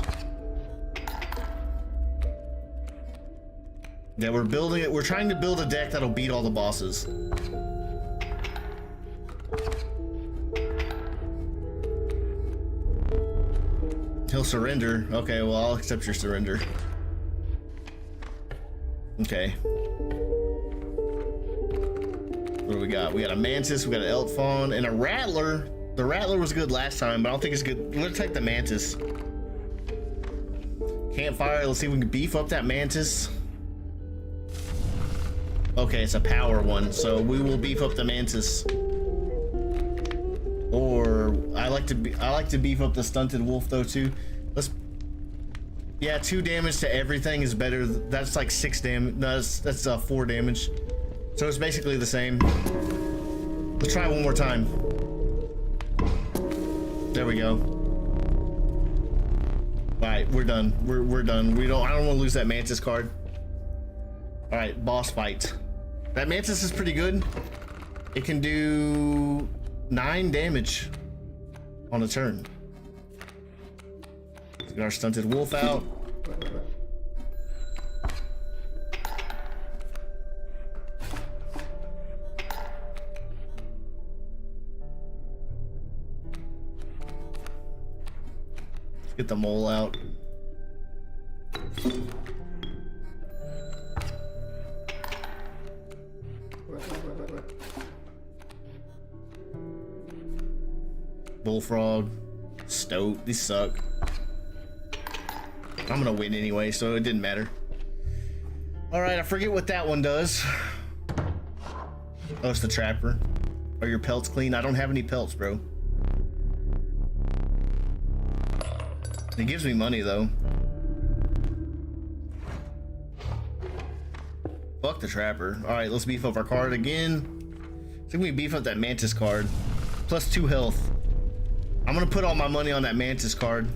Yeah, we're building it. We're trying to build a deck that'll beat all the bosses. He'll surrender. Okay, well, I'll accept your surrender. Okay. What do we got? We got a mantis, we got an elk fawn, and a rattler. The rattler was good last time, but I don't think it's good. Let's take the mantis. Campfire. Let's see if we can beef up that mantis. Okay, it's a power one, so we will beef up the mantis. Or I like to beef up the stunted wolf though too. Let's. Yeah, 2 damage to everything is better. That's like 6 damage. No, that's 4 damage. So it's basically the same. Let's try one more time. There we go. All right, we're done. We're done. I don't want to lose that mantis card. All right, boss fight. That mantis is pretty good. It can do 9 damage on a turn. Get our stunted wolf out. Get the mole out. Bullfrog, Stoat, these suck. I'm gonna win anyway, so it didn't matter. All right, I forget what that one does. Oh, it's the trapper. Are your pelts clean? I don't have any pelts, bro. It gives me money though. Fuck the trapper. All right, let's beef up our card again. I think we beef up that mantis card. Plus 2 health. I'm gonna put all my money on that mantis card.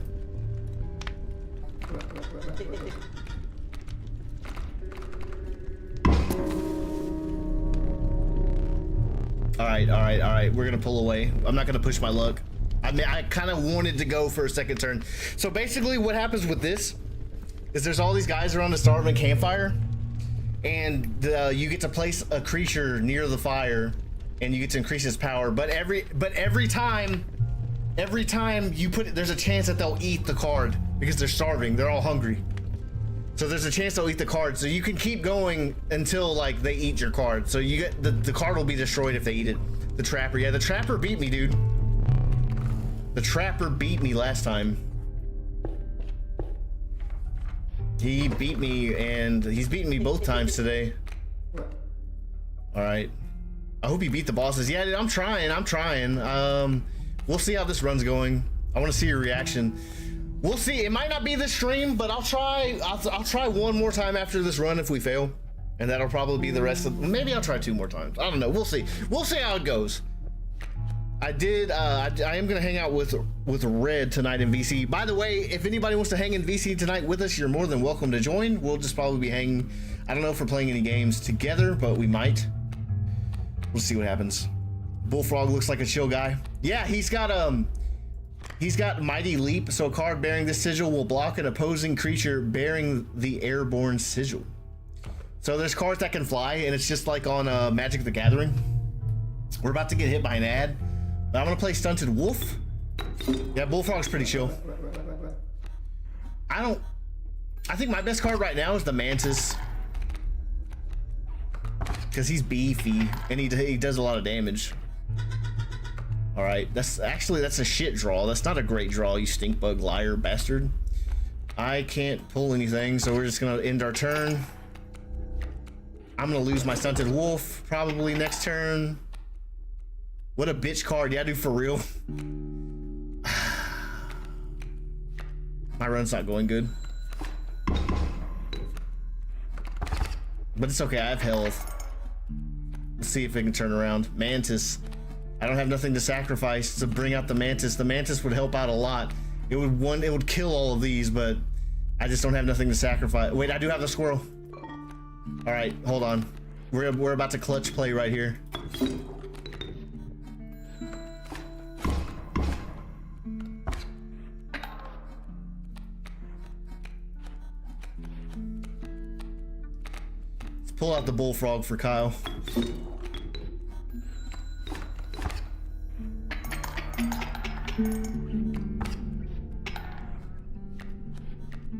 All right. We're gonna pull away. I'm not gonna push my luck. I mean, I kind of wanted to go for a second turn. So basically what happens with this is there's all these guys around the starving campfire, and you get to place a creature near the fire and you get to increase its power. But every time you put it, there's a chance that they'll eat the card because they're starving. They're all hungry. So there's a chance they'll eat the card. So you can keep going until like they eat your card. So you get the card will be destroyed if they eat it. The trapper, yeah, the trapper beat me, dude. The trapper beat me last time. He beat me, and he's beaten me both times today. All right. I hope he beat the bosses. Yeah, dude, I'm trying. We'll see how this run's going. I want to see your reaction. We'll see. It might not be this stream, but I'll try. I'll try one more time after this run if we fail, and that'll probably be the rest of. Maybe I'll try 2 more times. I don't know. We'll see. We'll see how it goes. I am gonna hang out with Red tonight in VC. By the way, if anybody wants to hang in VC tonight with us, you're more than welcome to join. We'll just probably be hanging. I don't know if we're playing any games together, but we might. We'll see what happens. Bullfrog looks like a chill guy. Yeah, he's got Mighty Leap, so a card bearing this sigil will block an opposing creature bearing the airborne sigil. So there's cards that can fly, and it's just like on Magic the Gathering. We're about to get hit by an ad. I'm gonna play Stunted Wolf. Yeah, Bullfrog's pretty chill. I think my best card right now is the Mantis, because he's beefy and he does a lot of damage. All right, that's a shit draw. That's not a great draw, you stink bug liar bastard. I can't pull anything, so we're just gonna end our turn. I'm gonna lose my Stunted Wolf probably next turn. What a bitch card. Yeah, dude, for real. My run's not going good. But it's okay, I have health. Let's see if it can turn around. Mantis. I don't have nothing to sacrifice to bring out the Mantis. The Mantis would help out a lot. It would kill all of these, but I just don't have nothing to sacrifice. Wait, I do have the squirrel. All right, hold on. We're about to clutch play right here. Pull out the Bullfrog for Kyle.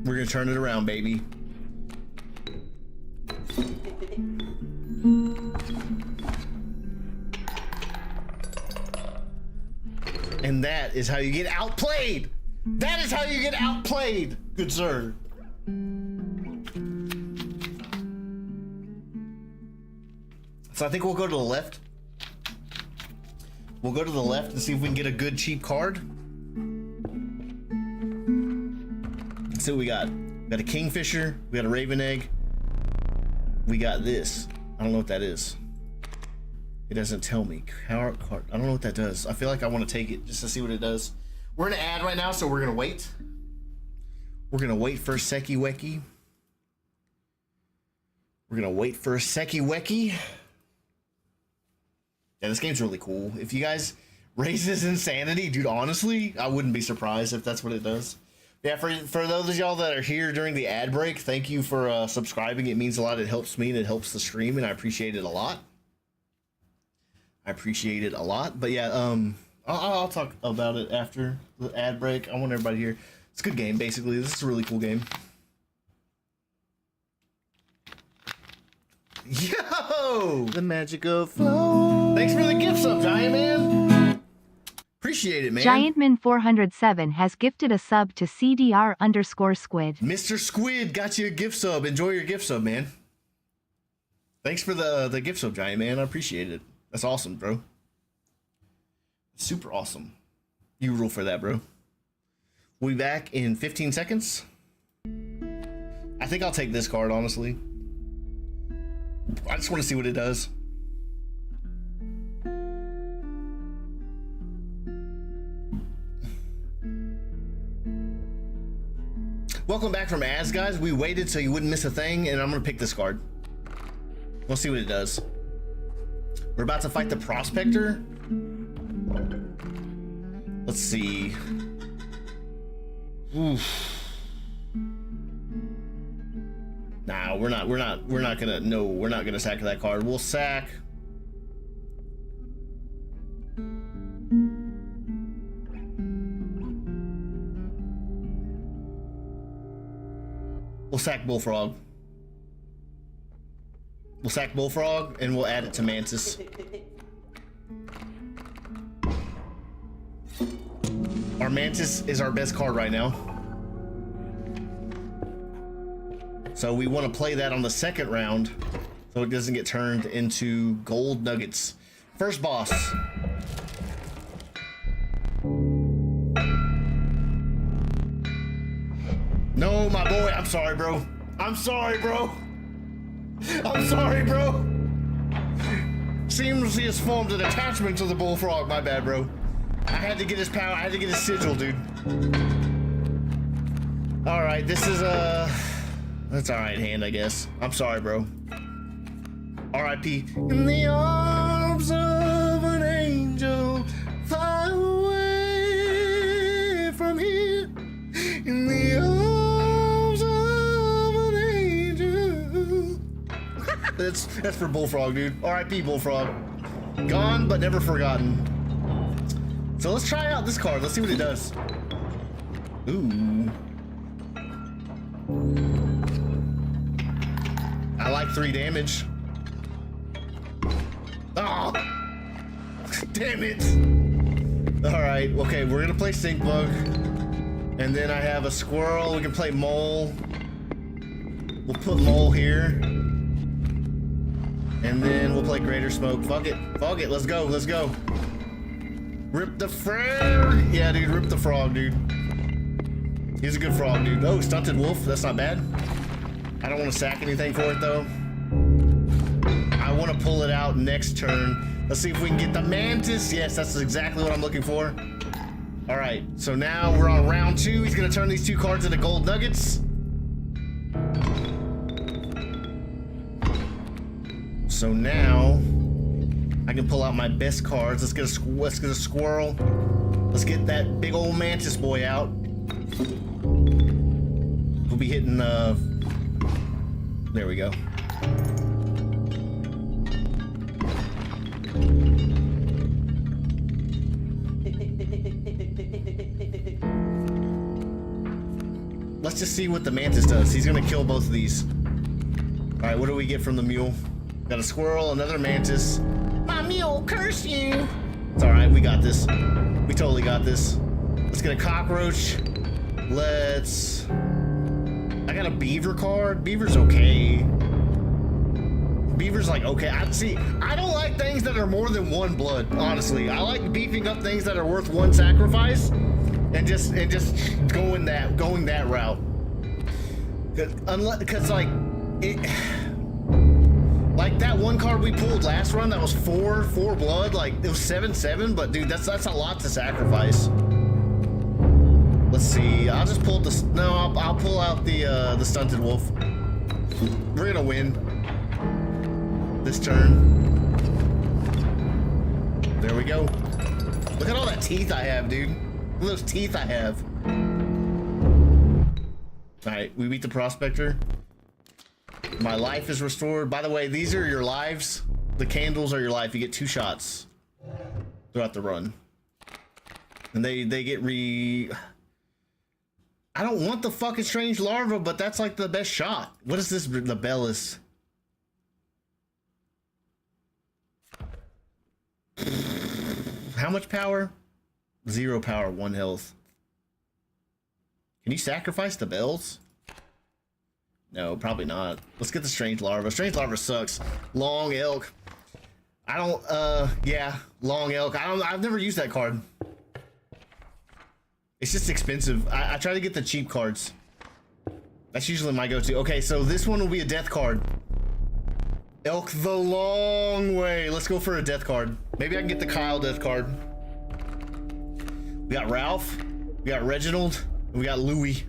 We're gonna turn it around, baby. And that is how you get outplayed. That is how you get outplayed, good sir. So I think we'll go to the left. We'll go to the left and see if we can get a good cheap card. Let's see what we got. We got a Kingfisher. We got a Raven Egg. We got this. I don't know what that is. It doesn't tell me. Card. I don't know what that does. I feel like I want to take it just to see what it does. We're in an ad right now, so we're gonna wait. We're gonna wait for a Seki Weki. We're gonna wait for a Seki Weki. Yeah, this game's really cool. If you guys raise this insanity, dude, honestly, I wouldn't be surprised if that's what it does. Yeah, for those of y'all that are here during the ad break, thank you for subscribing. It means a lot. It helps me and it helps the stream, and I appreciate it a lot. I appreciate it a lot. But yeah, I'll talk about it after the ad break. I want everybody here. It's a good game, basically. This is a really cool game. Yo! The magic of flow. Thanks for the gift sub, Giant Man. Appreciate it, man. Giantman407 has gifted a sub to CDR_squid. Mr. Squid got you a gift sub. Enjoy your gift sub, man. Thanks for the gift sub, Giant Man. I appreciate it. That's awesome, bro. Super awesome. You rule for that, bro. We'll be back in 15 seconds. I think I'll take this card, honestly. I just want to see what it does. Welcome back from ads, guys. We waited so you wouldn't miss a thing, and I'm gonna pick this card. We'll see what it does. We're about to fight the Prospector. Let's see. Oof. Nah, we're not gonna sack that card. We'll sack. We'll sack Bullfrog. We'll sack Bullfrog and we'll add it to Mantis. Our Mantis is our best card right now. So we want to play that on the second round so it doesn't get turned into gold nuggets. First boss. No, my boy. I'm sorry, bro. I'm sorry, bro. I'm sorry, bro. Seems he has formed an attachment to the Bullfrog. My bad, bro. I had to get his power. I had to get his sigil, dude. All right, this is that's all right hand, I guess. I'm sorry, bro. R.I.P. In the arms of an angel, fly away from here. In the arms of an angel. That's for Bullfrog, dude. R.I.P. Bullfrog. Gone but never forgotten. So let's try out this card. Let's see what it does. Ooh. I like 3 damage. Oh, damn it. All right, okay, we're gonna play Stink Bug. And then I have a squirrel. We can play Mole. We'll put Mole here. And then we'll play Greater Smoke. Fuck it, let's go, let's go. Rip the frog. Yeah, dude, rip the frog, dude. He's a good frog, dude. Oh, Stunted Wolf, that's not bad. I don't want to sack anything for it, though. I want to pull it out next turn. Let's see if we can get the Mantis. Yes, that's exactly what I'm looking for. All right, so now we're on round 2. He's going to turn these 2 cards into gold nuggets. So now I can pull out my best cards. Let's get a squirrel. Let's get that big old Mantis boy out. We'll be hitting there we go. Let's just see what the Mantis does. He's gonna kill both of these. All right, what do we get from the mule? Got a squirrel, another Mantis. My mule, curse you! It's all right, we got this. We totally got this. Let's get a cockroach. Let's... I got a beaver card. Beaver's okay. Beaver's like okay. I don't like things that are more than 1 blood, honestly. I like beefing up things that are worth 1 sacrifice and just going that route. Cause like that 1 card we pulled last run that was 4 blood, like it was 7/7, but dude, that's a lot to sacrifice. Let's see. I'll just pull the. No, I'll pull out the Stunted Wolf. We're gonna win this turn. There we go. Look at all that teeth I have, dude. Look at those teeth I have. All right, we beat the prospector. My life is restored. By the way, these are your lives. The candles are your life. You get 2 shots throughout the run. And they get I don't want the fucking strange larva, but that's like the best shot. What is this? The Bellis. How much power? 0 power, 1 health. Can you sacrifice the bells? No, probably not. Let's get the strange larva. Strange larva sucks. Long elk. I don't, yeah, long elk. I've never used that card. It's just expensive. I try to get the cheap cards. That's usually my go-to. Okay, so this one will be a death card. Elk the long way. Let's go for a death card. Maybe I can get the Kyle death card. We got Ralph. We got Reginald. And we got Louis.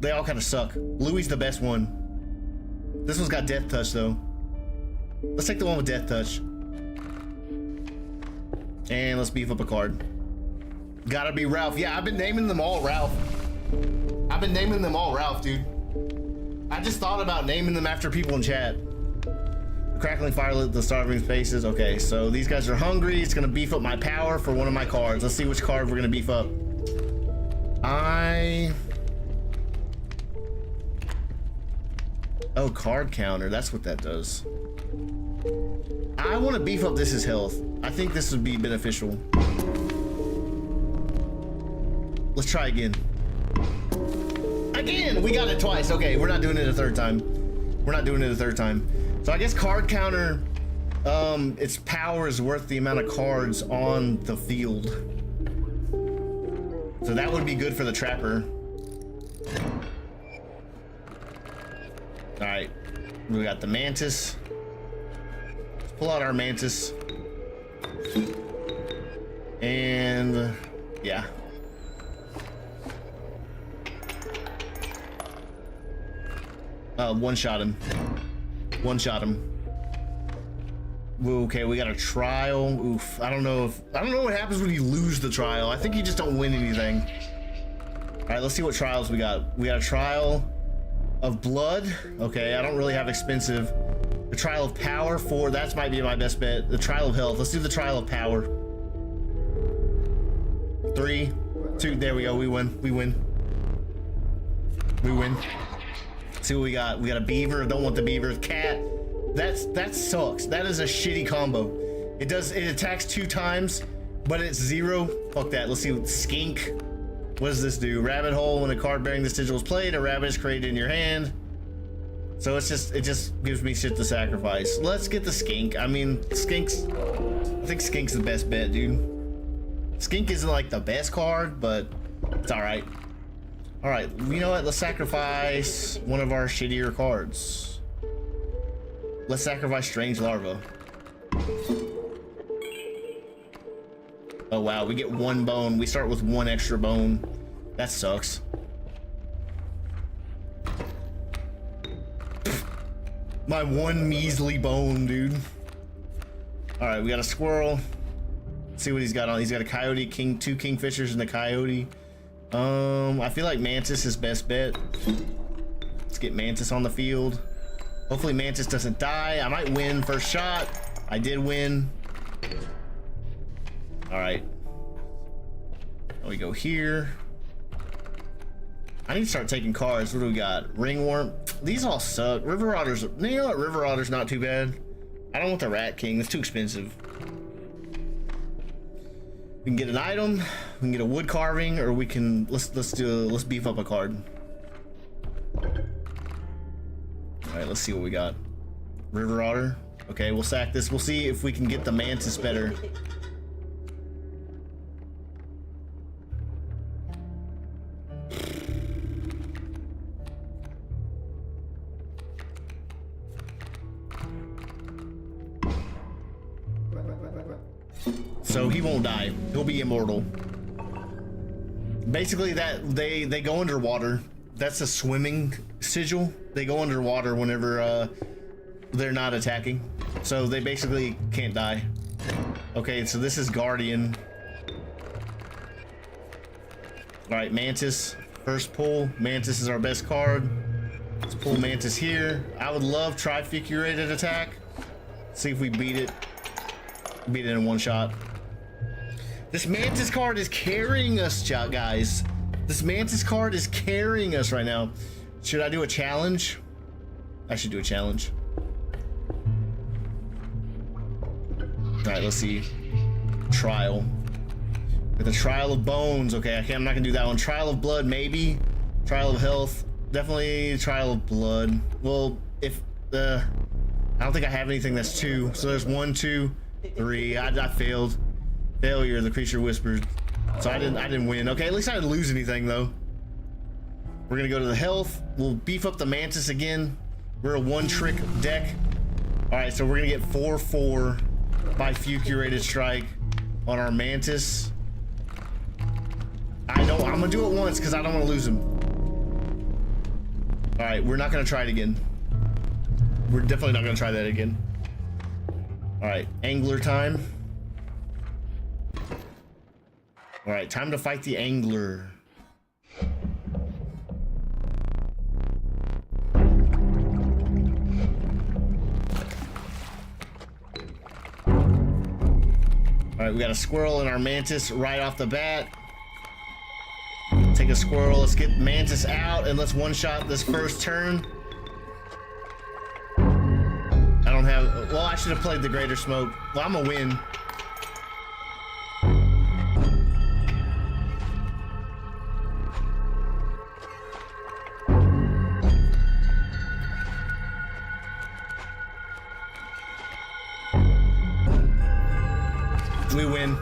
They all kind of suck. Louis the best one. This one's got death touch though. Let's take the one with death touch. And let's beef up a card. Gotta be Ralph. Yeah, I've been naming them all Ralph. I've been naming them all Ralph, dude. I just thought about naming them after people in chat. Crackling fire lit the starving faces. Okay, so these guys are hungry. It's gonna beef up my power for one of my cards. Let's see which card we're gonna beef up. Oh, card counter. That's what that does. I want to beef up this as health. I think this would be beneficial. Let's try again. Again! We got it twice. Okay, we're not doing it a third time. We're not doing it a third time. So I guess card counter, its power is worth the amount of cards on the field. So that would be good for the trapper. All right, we got the mantis. Let's pull out our mantis. And yeah. One shot him. One shot him. Okay, we got a trial. Oof. I don't know what happens when you lose the trial. I think you just don't win anything. All right, let's see what trials we got. We got a trial of blood. Okay, I don't really have expensive. The trial of power, 4. That might be my best bet. The trial of health. Let's do the trial of power. 3, 2. There we go. We win. We win. We win. See what we got. We got a beaver. Don't want the beaver. Cat. That sucks. That is a shitty combo. It attacks 2 times, but it's 0. Fuck that. Let's see. Skink. What does this do? Rabbit hole. When a card bearing this sigil is played, a rabbit is created in your hand. So it just gives me shit to sacrifice. Let's get the skink. I mean, I think skink's the best bet, dude. Skink isn't like the best card, but it's all right. All right, you know what? Let's sacrifice one of our shittier cards. Let's sacrifice Strange Larva. Oh wow, we get 1 bone. We start with 1 extra bone. That sucks. My 1 measly bone, dude. All right, we got a squirrel. Let's see what he's got on. He's got a coyote, 2 kingfishers, and a coyote. I feel like Mantis is best bet. Let's get Mantis on the field. Hopefully Mantis doesn't die. I might win first shot. I did win. All right. We go here. I need to start taking cards. What do we got? Ringworm. These all suck. River Otter's. You know what? River Otter's not too bad. I don't want the Rat King. It's too expensive. We can get an item. We can get a wood carving, or we can let's beef up a card. All right, let's see what we got. River Otter. Okay, we'll sack this. We'll see if we can get the Mantis better. So he won't die. He'll be immortal. Basically, that they go underwater. That's a swimming sigil. They go underwater whenever they're not attacking. So they basically can't die. Okay, so this is Guardian. All right, Mantis, first pull. Mantis is our best card. Let's pull Mantis here. I would love Trifigurated attack. See if we beat it. Beat it in one shot. This Mantis card is carrying us, guys. This Mantis card is carrying us right now. Should I do a challenge? I should do a challenge. All right, let's see. Trial. With the Trial of Bones. Okay, I'm not gonna do that one. Trial of Blood, maybe. Trial of Health. Definitely Trial of Blood. Well, if I don't think I have anything that's 2. So there's 1, 2, 3. I failed. Failure. The creature whispered. So I didn't win. Okay, at least I didn't lose anything though. We're gonna go to the health. We'll beef up the Mantis again. We're a 1-trick deck. All right, so we're gonna get 4/4 by Curated Strike on our Mantis. I'm gonna do it once because I don't want to lose him. All right, we're not gonna try it again. We're definitely not gonna try that again. All right, Angler time. All right, time to fight the Angler. All right, we got a squirrel in our Mantis right off the bat. Take a squirrel, let's get Mantis out, and let's one-shot this first turn. I don't have, well, I should have played the Greater Smoke. Well, I'm gonna win. We win.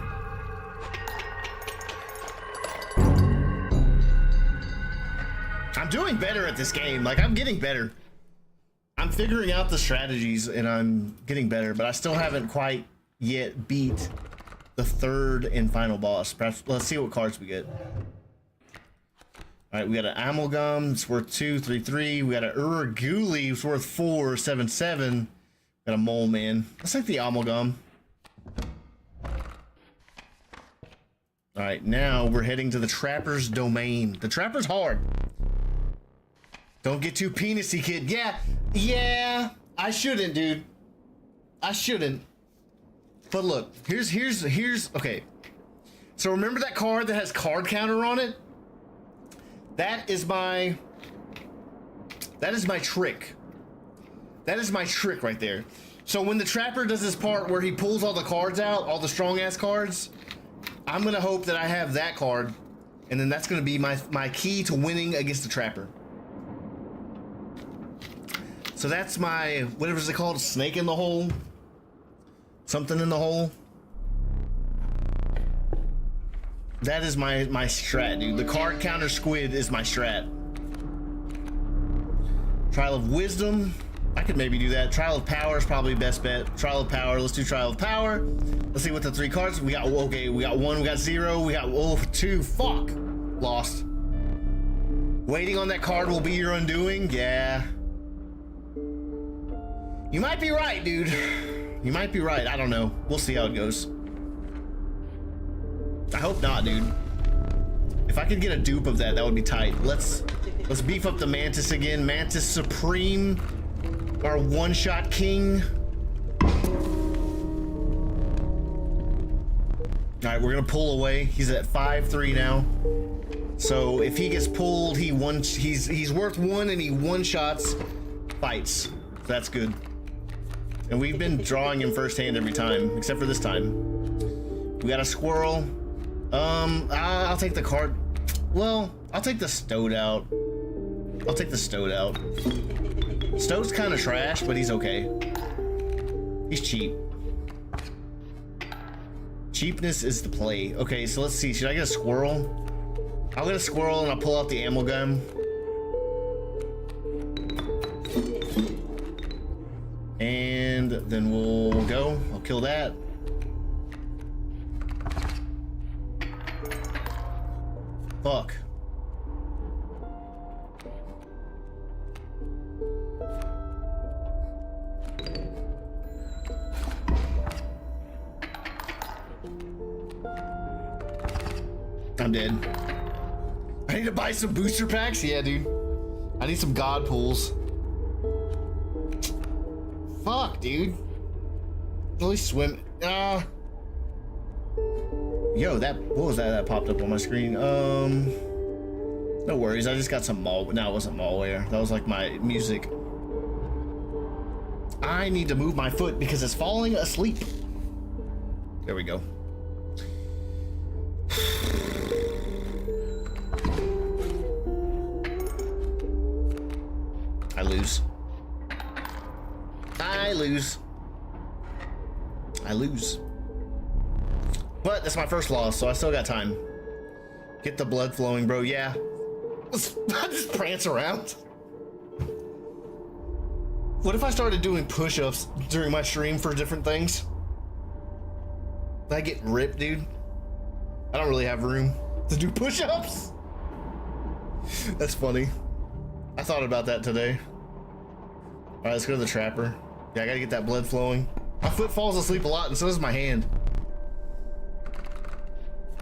I'm doing better at this game. Like, I'm getting better. I'm figuring out the strategies and I'm getting better, but I still haven't quite yet beat the third and final boss. Perhaps, let's see what cards we get. All right, we got an Amalgam, it's worth 2, 3, 3. We got an Uraguli, it's worth 4, 7, 7. Got a Mole Man. Let's take the Amalgam. All right, now we're heading to the Trapper's Domain. The Trapper's hard. Don't get too penisy, kid. Yeah, I shouldn't, dude. I shouldn't. But look, here's okay. So remember that card that has card counter on it? That is my trick. That is my trick right there. So when the Trapper does this part where he pulls all the cards out, all the strong ass cards, I'm gonna hope that I have that card, and then that's gonna be my key to winning against the Trapper. So that's my, whatever is it called, snake in the hole? Something in the hole? That is my strat, dude. The card counter squid is my strat. Trial of Wisdom. I could maybe do that. Trial of Power is probably best bet. Trial of Power. Let's do Trial of Power. Let's see what the 3 cards. We got, okay, we got 1, we got 0, we got 2. Fuck. Lost. Waiting on that card will be your undoing. Yeah. You might be right, dude. You might be right. I don't know. We'll see how it goes. I hope not, dude. If I could get a dupe of that, that would be tight. Let's beef up the Mantis again. Mantis Supreme, our one-shot king. All right, we're gonna pull away. He's at 5-3 now. So if he gets pulled, he's worth 1 and he one-shots fights. So that's good. And we've been drawing him first hand every time, except for this time. We got a squirrel. I'll take the card. Well, I'll take the Stoat out. I'll take the Stoat out. Stoat's kind of trash, but he's okay. He's cheap. Cheapness is the play. Okay, so let's see. Should I get a squirrel? I'll get a squirrel and I'll pull out the Amalgam. And then we'll go. I'll kill that. Fuck. I'm dead. I need to buy some booster packs. Yeah, dude. I need some god pools. Fuck, dude. Really swim. Yo, what was that popped up on my screen? No worries. I just got some malware. No, it wasn't malware. That was like my music. I need to move my foot because it's falling asleep. There we go. I lose. I lose. I lose. But that's my first loss, so I still got time. Get the blood flowing, bro. Yeah. I just prance around. What if I started doing push-ups during my stream for different things? I get ripped, dude. I don't really have room to do push-ups. That's funny. I thought about that today. All right, let's go to the trapper. Yeah, I gotta get that blood flowing. My foot falls asleep a lot, and so does my hand.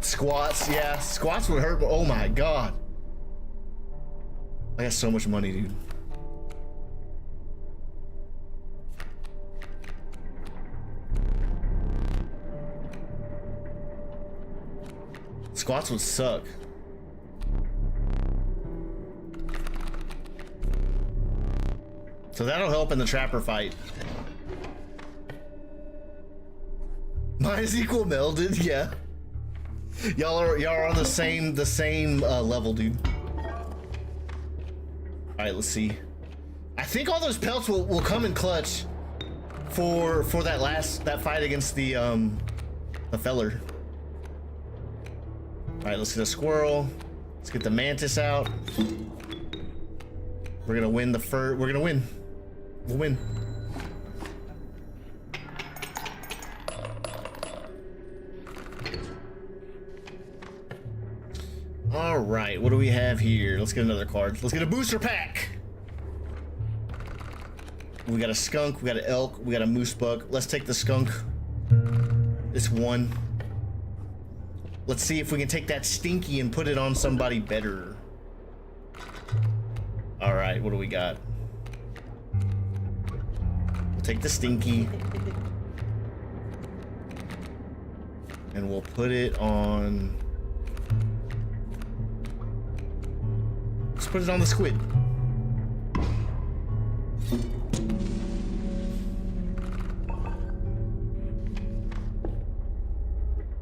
Squats, yeah, squats would hurt, but oh my god. I got so much money, dude. Squats would suck. So that'll help in the trapper fight. Mine is equal melded, yeah. Y'all are on the same level, dude. All right, let's see. I think all those pelts will come in clutch for that fight against the feller. All right, let's get a squirrel. Let's get the mantis out. We're gonna win the We're gonna win. We'll win. All right, what do we have here? Let's get another card. Let's get a booster pack. We got a skunk, we got an elk, we got a moose buck. Let's take the skunk. It's one. Let's see if we can take that stinky and put it on somebody better. All right, what do we got? We'll take the stinky. And we'll put it on... Let's put it on the squid.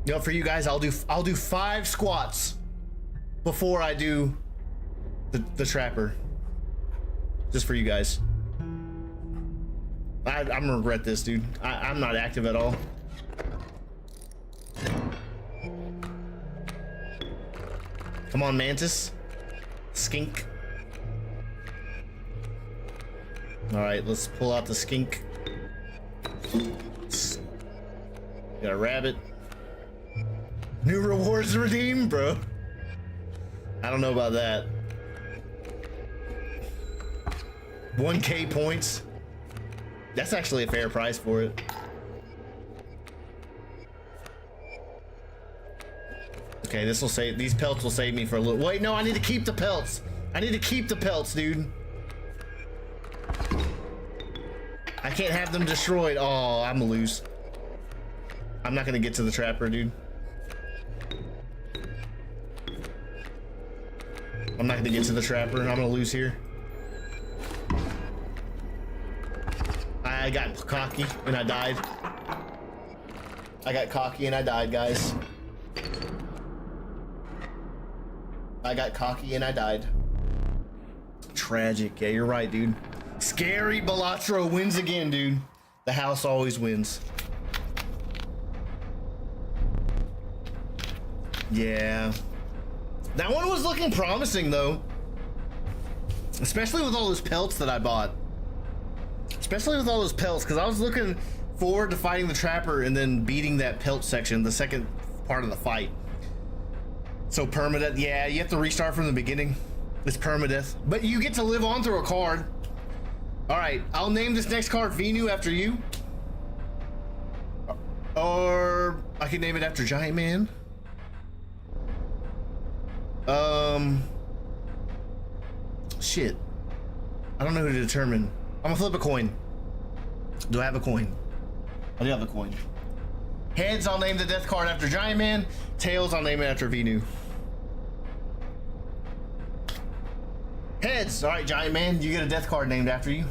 You know, for you guys, I'll do 5 squats before I do the trapper. Just for you guys. I'm gonna regret this, dude. I'm not active at all. Come on, mantis. Skink. All right, let's pull out the skink. Got a rabbit. New rewards redeemed, bro. I don't know about that. 1K points. That's actually a fair price for it. Okay, this will save, these pelts will save me for a little. Wait, no, I need to keep the pelts. I need to keep the pelts, dude. I can't have them destroyed. Oh, I'm gonna lose. I'm not gonna get to the trapper, dude. I'm not gonna get to the trapper. I'm gonna lose here. I got cocky and I died. I got cocky and I died, guys. I got cocky and I died. Tragic. Yeah, you're right, dude. Scary Balatro wins again, dude. The house always wins. Yeah. That one was looking promising, though. Especially with all those pelts that I bought. Especially with all those pelts, because I was looking forward to fighting the trapper and then beating that pelt section, the second part of the fight. So permadeath, yeah, you have to restart from the beginning. It's permadeath, but you get to live on through a card. All right, I'll name this next card Venu after you. Or I can name it after Giant Man. Shit. I don't know who to determine. I'm gonna flip a coin. Do I have a coin? I do have a coin. Heads, I'll name the death card after Giant Man. Tails, I'll name it after Venu. Heads! Alright, Giant Man, you get a death card named after you.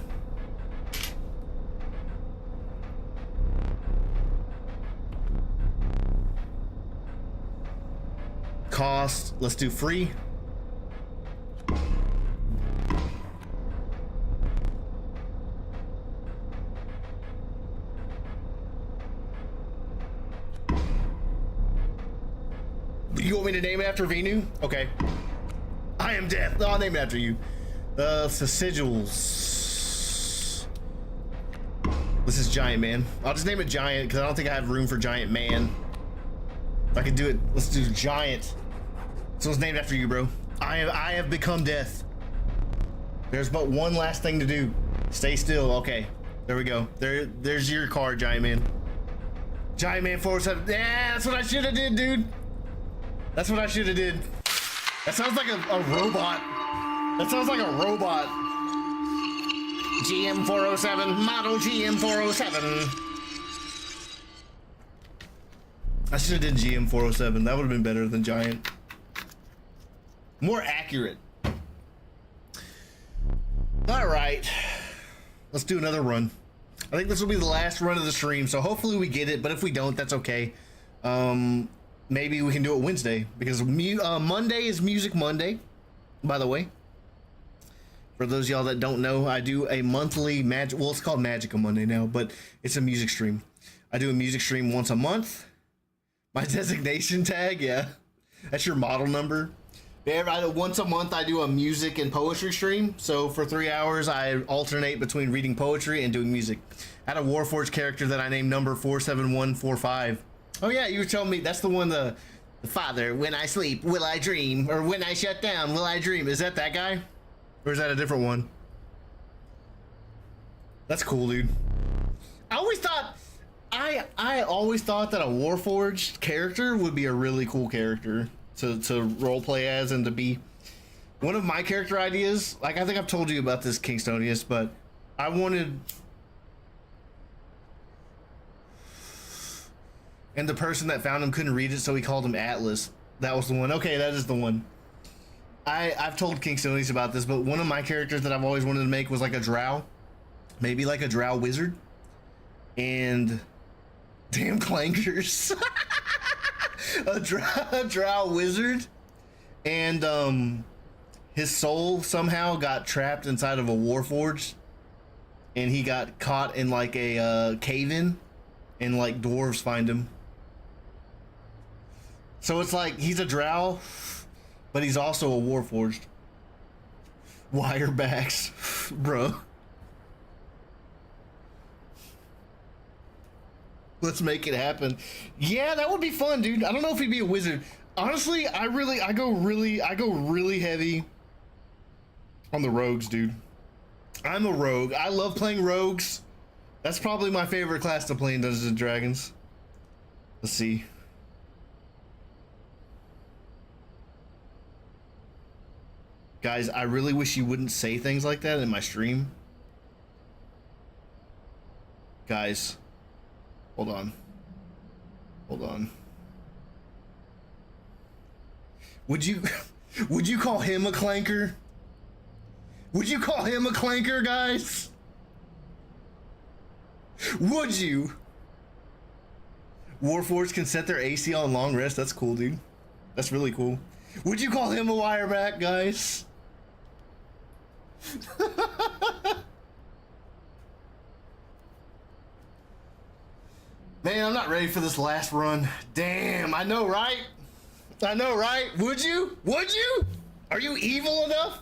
Cost, let's do free. You want me to name it after Venu? Okay. I am death. No, I'll name it after you. Sigils. This is Giant Man. I'll just name it Giant because I don't think I have room for Giant Man. If I could do it, let's do Giant. So it's named after you, bro. I have become death. There's but one last thing to do. Stay still. Okay. There we go. There's your card, Giant Man. Giant Man 407. Yeah, that's what I should have did, dude. That's what I should have did. That sounds like a robot. That sounds like a robot. GM 407, model GM 407. I should have did GM 407. That would have been better than Giant. More accurate. All right. Let's do another run. I think this will be the last run of the stream, so hopefully we get it, but if we don't, that's okay. Maybe we can do it Wednesday because Monday is Music Monday, by the way. For those of y'all that don't know, I do a monthly magic. Well, it's called Magica Monday now, but it's a music stream. I do a music stream once a month. My designation tag, yeah, that's your model number. Once a month, I do a music and poetry stream. So for 3 hours, I alternate between reading poetry and doing music. I had a Warforged character that I named number 47145. Oh yeah, you were telling me that's the one, the father, when I sleep, will I dream? Or when I shut down, will I dream? Is that guy? Or is that a different one? That's cool, dude. I always thought that a Warforged character would be a really cool character to roleplay as and to be. One of my character ideas, like I think I've told you about this, Kingstonius, but I wanted... And the person that found him couldn't read it, so he called him Atlas. That was the one. Okay, that is the one. I've told Kingstonius about this, but one of my characters that I've always wanted to make was like a drow. Maybe like a drow wizard. And... Damn clankers. a drow wizard. And, his soul somehow got trapped inside of a Warforged. And he got caught in like a cave-in. And like dwarves find him. So it's like he's a drow, but he's also a Warforged. Wirebacks, bro. Let's make it happen. Yeah, that would be fun, dude. I don't know if he'd be a wizard. Honestly, I go really heavy on the rogues, dude. I'm a rogue. I love playing rogues. That's probably my favorite class to play in Dungeons and Dragons. Let's see. Guys, I really wish you wouldn't say things like that in my stream. Guys, hold on. Hold on. Would you call him a clanker? Would you call him a clanker, guys? Would you? Warforged can set their AC on long rest. That's cool, dude. That's really cool. Would you call him a wireback, guys? Man, I'm not ready for this last run. Damn, I know, right? I know, right? Would you? Would you? Are you evil enough?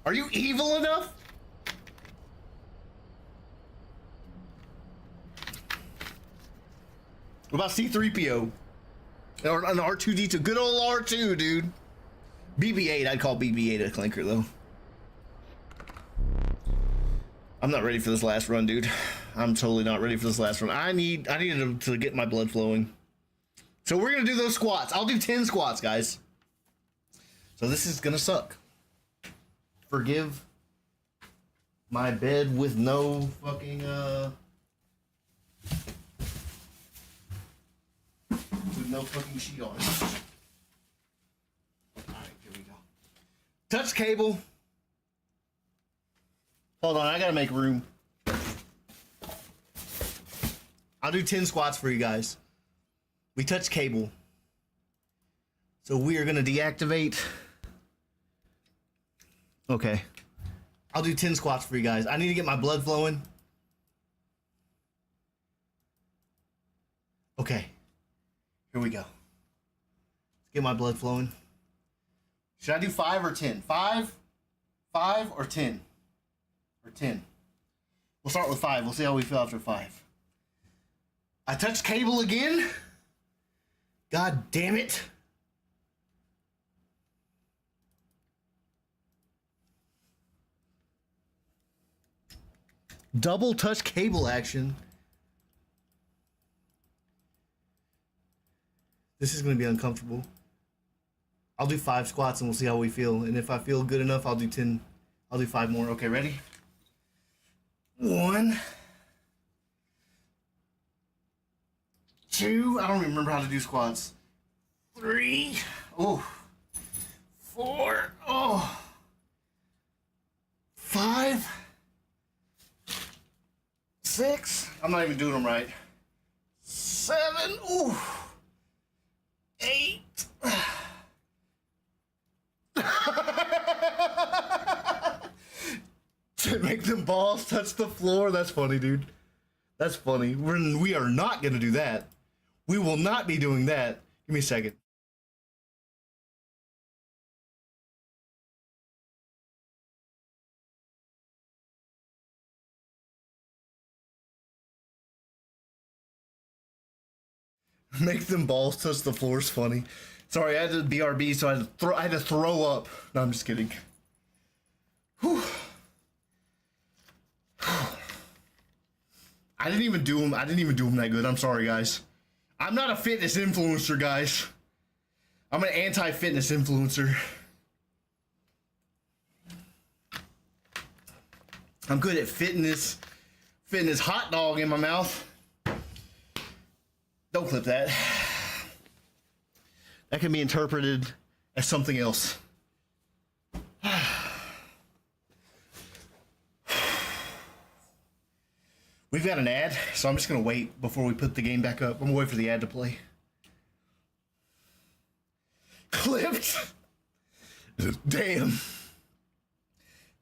Are you evil enough? What about C-3PO? Or an R2-D2? Good old R2, dude. BB-8, I'd call BB-8 a clanker, though. I'm not ready for this last run, dude. I'm totally not ready for this last run. I need to get my blood flowing. So we're gonna do those squats. I'll do 10 squats, guys. So this is gonna suck. forgive my bed with no fucking with no fucking sheet on it. Alright, here we go. Touch cable. Hold on, I gotta make room. I'll do 10 squats for you guys. We touch cable. So we are gonna deactivate. Okay. I'll do 10 squats for you guys. I need to get my blood flowing. Okay. Here we go. Let's get my blood flowing. Should I do 5 or 10? 5? 5 or 10? Or 10? We'll start with 5. We'll see how we feel after 5. I touched cable again. God damn it. Double touch cable action. This is going to be uncomfortable. I'll do 5 squats and we'll see how we feel. And if I feel good enough, I'll do 10. I'll do 5 more. Okay, ready? 1, 2. I don't even remember how to do squats. 3. Oh. 4. Oh. 5. 6. I'm not even doing them right. 7. Ooh. 8. To make them balls touch the floor. That's funny, dude. That's funny. We are not gonna do that. We will not be doing that. Give me a second. Make them balls touch the floor is funny. Sorry, I had to BRB, so I had to throw up. No, I'm just kidding. Whew. I didn't even do them that good. I'm sorry, guys. I'm not a fitness influencer, guys. I'm an anti-fitness influencer. I'm good at fitness hot dog in my mouth. Don't clip that. That can be interpreted as something else. We've got an ad, so I'm just going to wait before we put the game back up. I'm going to wait for the ad to play. Clipped? Damn.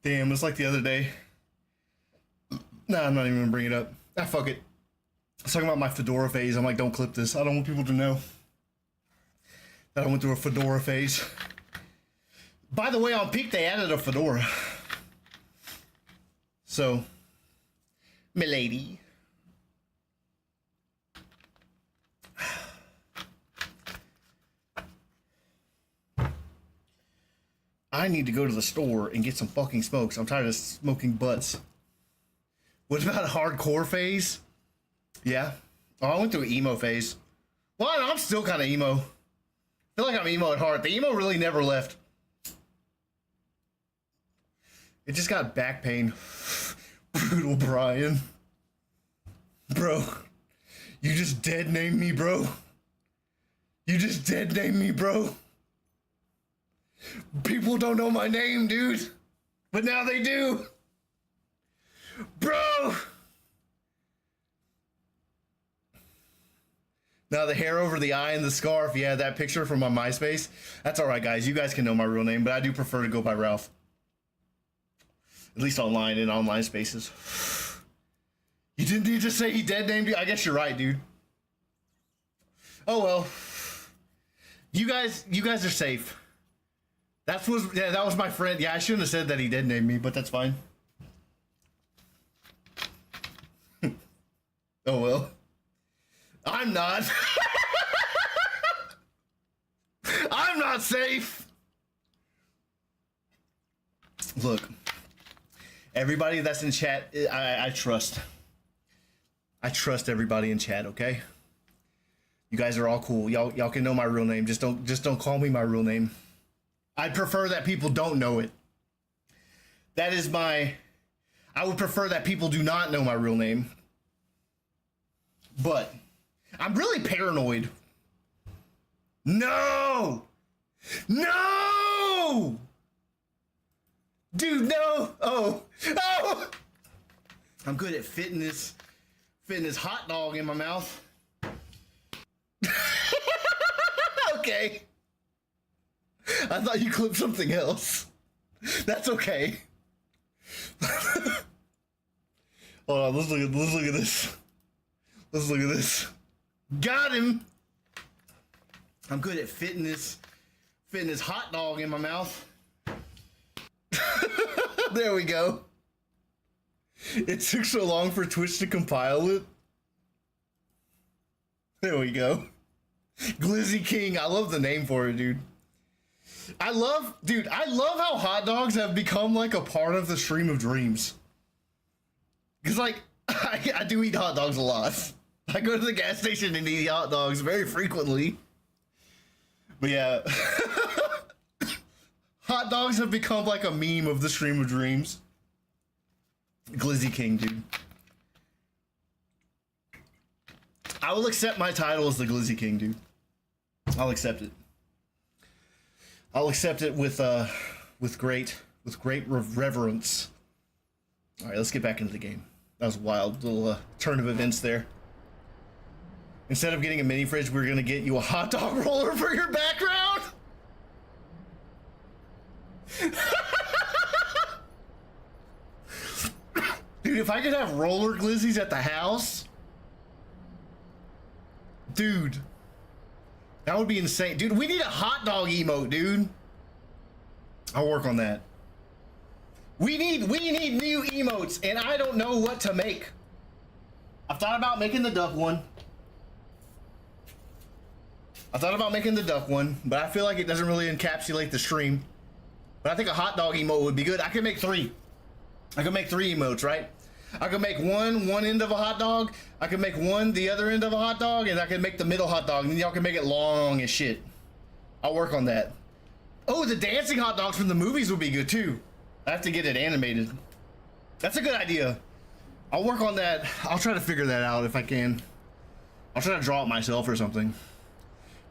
Damn, it's like the other day. Nah, I'm not even going to bring it up. Ah, fuck it. I was talking about my fedora phase. I'm like, don't clip this. I don't want people to know that I went through a fedora phase. By the way, on Peak, they added a fedora. So, milady. I need to go to the store and get some fucking smokes. I'm tired of smoking butts. What about a hardcore phase? Yeah. Oh, I went through an emo phase. Well, I'm still kind of emo. I feel like I'm emo at heart. The emo really never left. It just got back pain. Brutal Brian. Bro. You just dead named me, bro. You just dead named me, bro. People don't know my name, dude. But now they do. Bro. Now the hair over the eye and the scarf. Yeah, that picture from my MySpace. That's all right, guys. You guys can know my real name, but I do prefer to go by Ralph. At least online, in online spaces. You didn't need to say he dead named you? I guess you're right, dude. Oh well. You guys are safe. That was my friend. Yeah, I shouldn't have said that he dead named me, but that's fine. Oh well. I'm not. I'm not safe. Look. Everybody that's in chat, I trust. I trust everybody in chat, okay? You guys are all cool. Y'all can know my real name. Just don't call me my real name. I'd prefer that people don't know it. That is my. I would prefer that people do not know my real name. But I'm really paranoid. No! No! Dude, no! Oh! Oh! I'm good at fitting this hot dog in my mouth. Okay. I thought you clipped something else. That's okay. Hold on, let's look at this. Let's look at this. Got him. I'm good at fitting this hot dog in my mouth. There we go. It took so long for Twitch to compile it. There we go. Glizzy King. I love the name for it, dude. I love how hot dogs have become like a part of the stream of dreams. Cause like, I do eat hot dogs a lot. I go to the gas station and eat hot dogs very frequently. But yeah, hot dogs have become like a meme of the stream of dreams. Glizzy King, dude. I will accept my title as the Glizzy King, dude. I'll accept it. I'll accept it with great reverence. All right, let's get back into the game. That was a wild little turn of events there. Instead of getting a mini fridge, we're gonna get you a hot dog roller for your background. Dude, if I could have roller glizzies at the house, dude, that would be insane. Dude, we need a hot dog emote, dude. I'll work on that. We need new emotes, and I don't know what to make. I've thought about making the duck one. but I feel like it doesn't really encapsulate the stream. But I think a hot dog emote would be good. I could make three. I could make three emotes, right? I could make one end of a hot dog. I could make one the other end of a hot dog, and I could make the middle hot dog, and then y'all can make it long as shit. I'll work on that. Oh, the dancing hot dogs from the movies would be good too. I have to get it animated. That's a good idea. I'll work on that. I'll try to figure that out if I can. I'll try to draw it myself or something.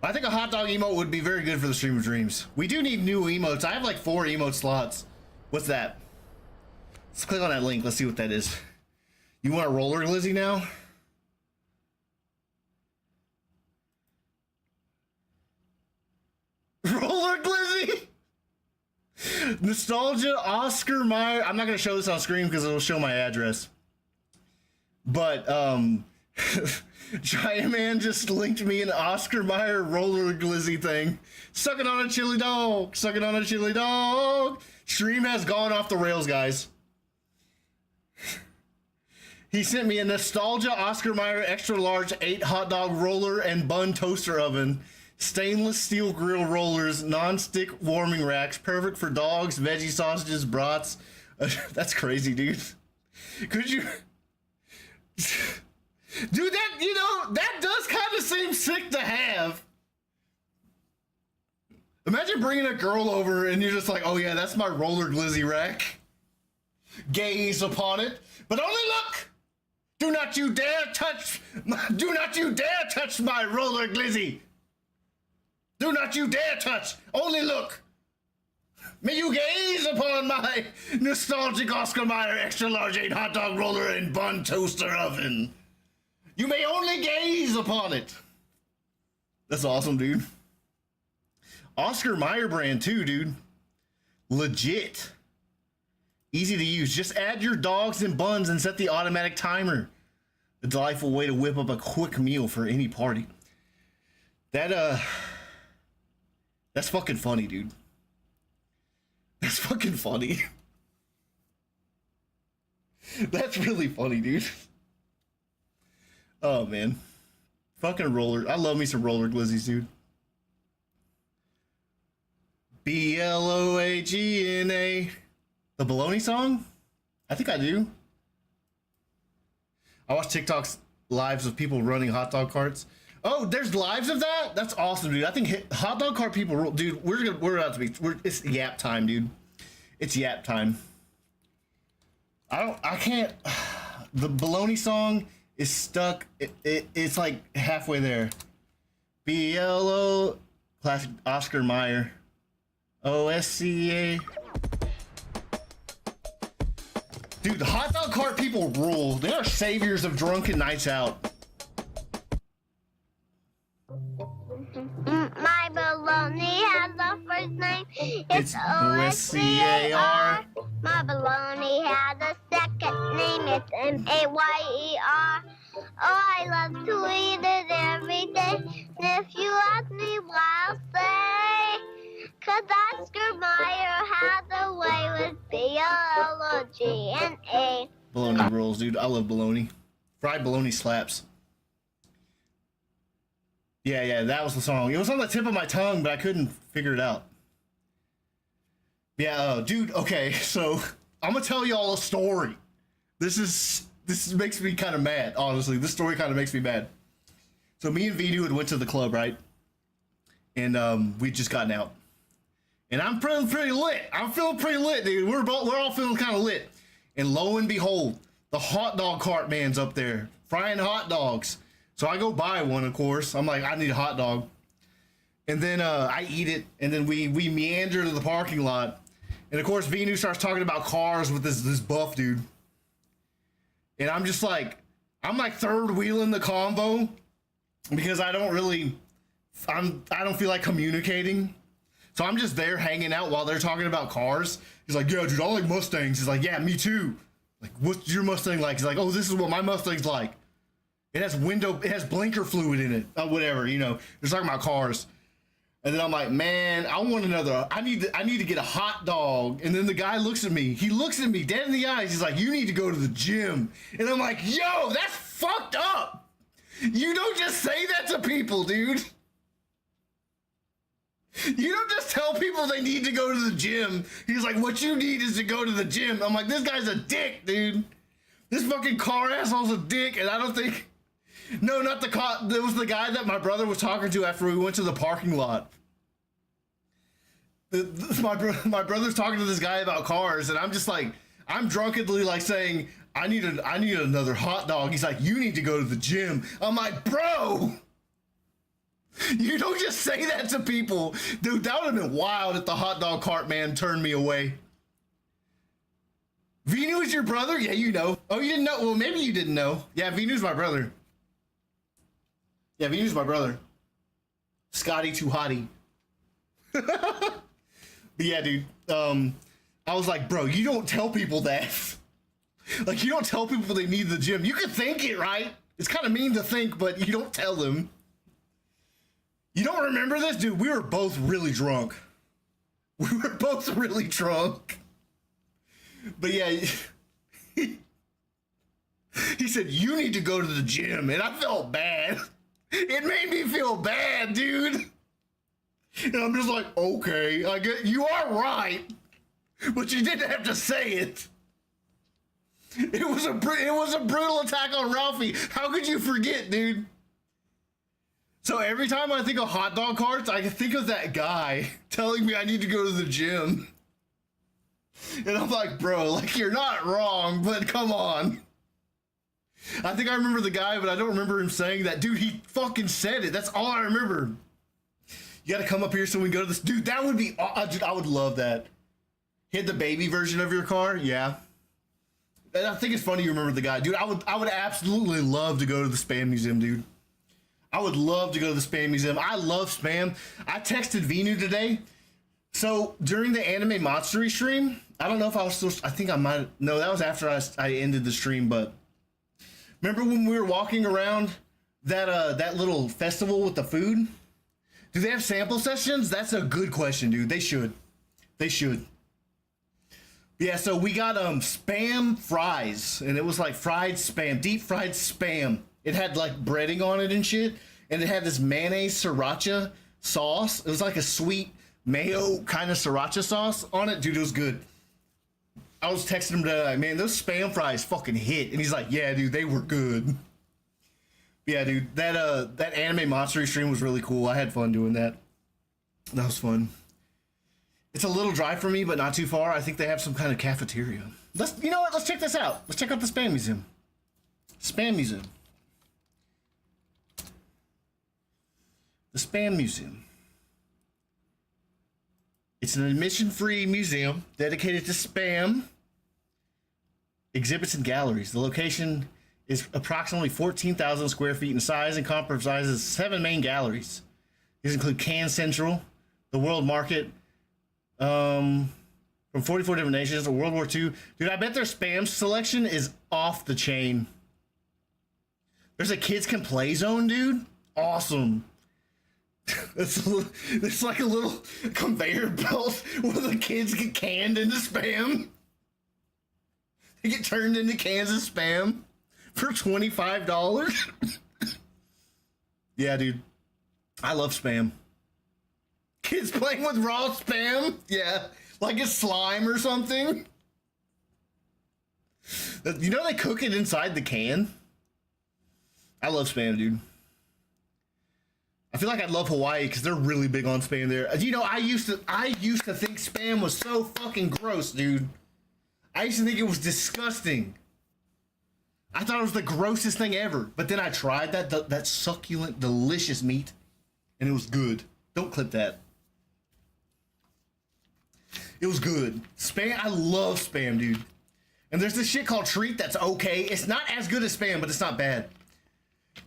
But I think a hot dog emote would be very good for the stream of dreams. We do need new emotes. I have like 4 emote slots. What's that? Let's click on that link. Let's see what that is. You want a roller glizzy now? Roller glizzy? Nostalgia Oscar Mayer. I'm not going to show this on screen because it'll show my address. But, Giant Man just linked me an Oscar Mayer roller glizzy thing. Sucking on a chili dog. Sucking on a chili dog. Stream has gone off the rails, guys. He sent me a Nostalgia Oscar Mayer extra large 8 hot dog roller and bun toaster oven. Stainless steel grill rollers, non-stick warming racks, perfect for dogs, veggie sausages, brats. That's crazy, dude. Could you... Dude, that, you know, that does kind of seem sick to have. Imagine bringing a girl over and you're just like, oh yeah, that's my roller glizzy rack. Gaze upon it, but only look. Do not you dare touch my roller glizzy. Do not you dare touch, only look. May you gaze upon my nostalgic Oscar Mayer extra large 8 hot dog roller and bun toaster oven. You may only gaze upon it. That's awesome, dude. Oscar Mayer brand too, dude. Legit. Easy to use. Just add your dogs and buns and set the automatic timer. A delightful way to whip up a quick meal for any party. That's fucking funny, dude. That's fucking funny. That's really funny, dude. Oh, man. Fucking roller. I love me some roller glizzies, dude. B-L-O-A-G-N-A. The Baloney song? I think I do. I watch TikToks lives of people running hot dog carts. Oh, there's lives of that? That's awesome, dude. I think hot dog cart people, dude, we're about to be, it's yap time, dude. It's yap time. I can't. The baloney song is stuck. It's like halfway there. BLO, classic Oscar Mayer. OSCA. Dude, the hot dog cart people rule. They are saviors of drunken nights out. My baloney has a first name. It's OSCAR. My baloney has a second name. It's MAYER. Oh, I love to eat it every day. And if you ask me why, I'll say, 'cause Oscar Mayer had a way with BLOGNA. Bologna rolls, dude. I love bologna. Fried bologna slaps. Yeah, that was the song. It was on the tip of my tongue, but I couldn't figure it out. Yeah, dude, okay, so I'm gonna tell y'all a story. This makes me kind of mad, honestly. This story kind of makes me mad. So me and Vinu had went to the club, right? And we'd just gotten out. And I'm feeling pretty lit. I'm feeling pretty lit, dude. We're all feeling kind of lit. And lo and behold, the hot dog cart man's up there frying hot dogs. So I go buy one, of course. I'm like, I need a hot dog. And then I eat it, and then we meander to the parking lot. And of course, Vinu starts talking about cars with this buff dude. And I'm just like, I'm like third wheeling the convo because I don't feel like communicating. So I'm just there hanging out while they're talking about cars. He's like, yeah, dude, I like Mustangs. He's like, yeah, me too. Like, what's your Mustang like? He's like, oh, this is what my Mustang's like. It has blinker fluid in it, whatever, you know. They're talking about cars. And then I'm like, man, I need to get a hot dog. And then the guy looks at me. He looks at me dead in the eyes. He's like, you need to go to the gym. And I'm like, yo, that's fucked up. You don't just say that to people, dude. You don't just tell people they need to go to the gym. He's like, what you need is to go to the gym. I'm like, this guy's a dick, dude. This fucking car asshole's a dick. And I don't think... No, not the cop. It was the guy that my brother was talking to after we went to the parking lot. My brother's talking to this guy about cars, and I'm just like, I'm drunkenly like saying, I need another hot dog. He's like, you need to go to the gym. I'm like, bro, you don't just say that to people. Dude, that would have been wild if the hot dog cart man turned me away. Vinu is your brother? Yeah, you know. Oh, you didn't know? Well, maybe you didn't know. Yeah, Vinu's my brother. Yeah, Vinu's my brother. Scotty too hottie. But yeah, dude. I was like, bro, you don't tell people that. Like, you don't tell people they need the gym. You can think it, right? It's kind of mean to think, but you don't tell them. You don't remember this? Dude, we were both really drunk. We were both really drunk. But yeah, he said, you need to go to the gym. And I felt bad. It made me feel bad, dude. And I'm just like, okay, I get, you are right. But you didn't have to say it. It was a brutal attack on Ralphie. How could you forget, dude? So every time I think of hot dog carts, I can think of that guy telling me I need to go to the gym. And I'm like, bro, like, you're not wrong, but come on. I think I remember the guy, but I don't remember him saying that. Dude, he fucking said it. That's all I remember. You gotta come up here so we can go to this. Dude, that would be, dude, I would love that. Hit the baby version of your car? Yeah. And I think it's funny you remember the guy. Dude, I would absolutely love to go to the Spam Museum, dude. I would love to go to the Spam Museum. I love Spam. I texted Vinu today. So during the Anime Monstery stream, I don't know if I was still, I think I might, no, that was after I ended the stream, but remember when we were walking around that little festival with the food? Do they have sample sessions? That's a good question, dude. They should. They should. Yeah, so we got Spam fries, and it was like fried Spam, deep fried Spam. It had like breading on it and shit, and it had this mayonnaise sriracha sauce. It was like a sweet mayo kind of sriracha sauce on it. Dude, it was good. I was texting him today, like, man, those Spam fries fucking hit. And he's like, yeah, dude, they were good. Yeah, dude, that Anime Monstery stream was really cool. I had fun doing that. That was fun. It's a little dry for me, but not too far. I think they have some kind of cafeteria. You know what? Let's check this out. Let's check out the Spam Museum. Spam Museum. The Spam Museum. It's an admission-free museum dedicated to spam exhibits and galleries. The location is approximately 14,000 square feet in size and comprises 7 main galleries. These include Can Central, the World Market, from 44 different nations, World War II. Dude, I bet their spam selection is off the chain. There's a kids can play zone, dude. Awesome. It's like a little conveyor belt where the kids get canned into spam. They get turned into cans of spam for $25. Yeah, dude. I love spam. Kids playing with raw spam? Yeah. Like it's slime or something. You know they cook it inside the can? I love spam, dude. I feel like I'd love Hawaii because they're really big on spam there. You know, I used to think spam was so fucking gross, dude. I used to think it was disgusting. I thought it was the grossest thing ever. But then I tried that succulent, delicious meat, and it was good. Don't clip that. It was good. Spam, I love spam, dude. And there's this shit called Treat that's okay. It's not as good as spam, but it's not bad.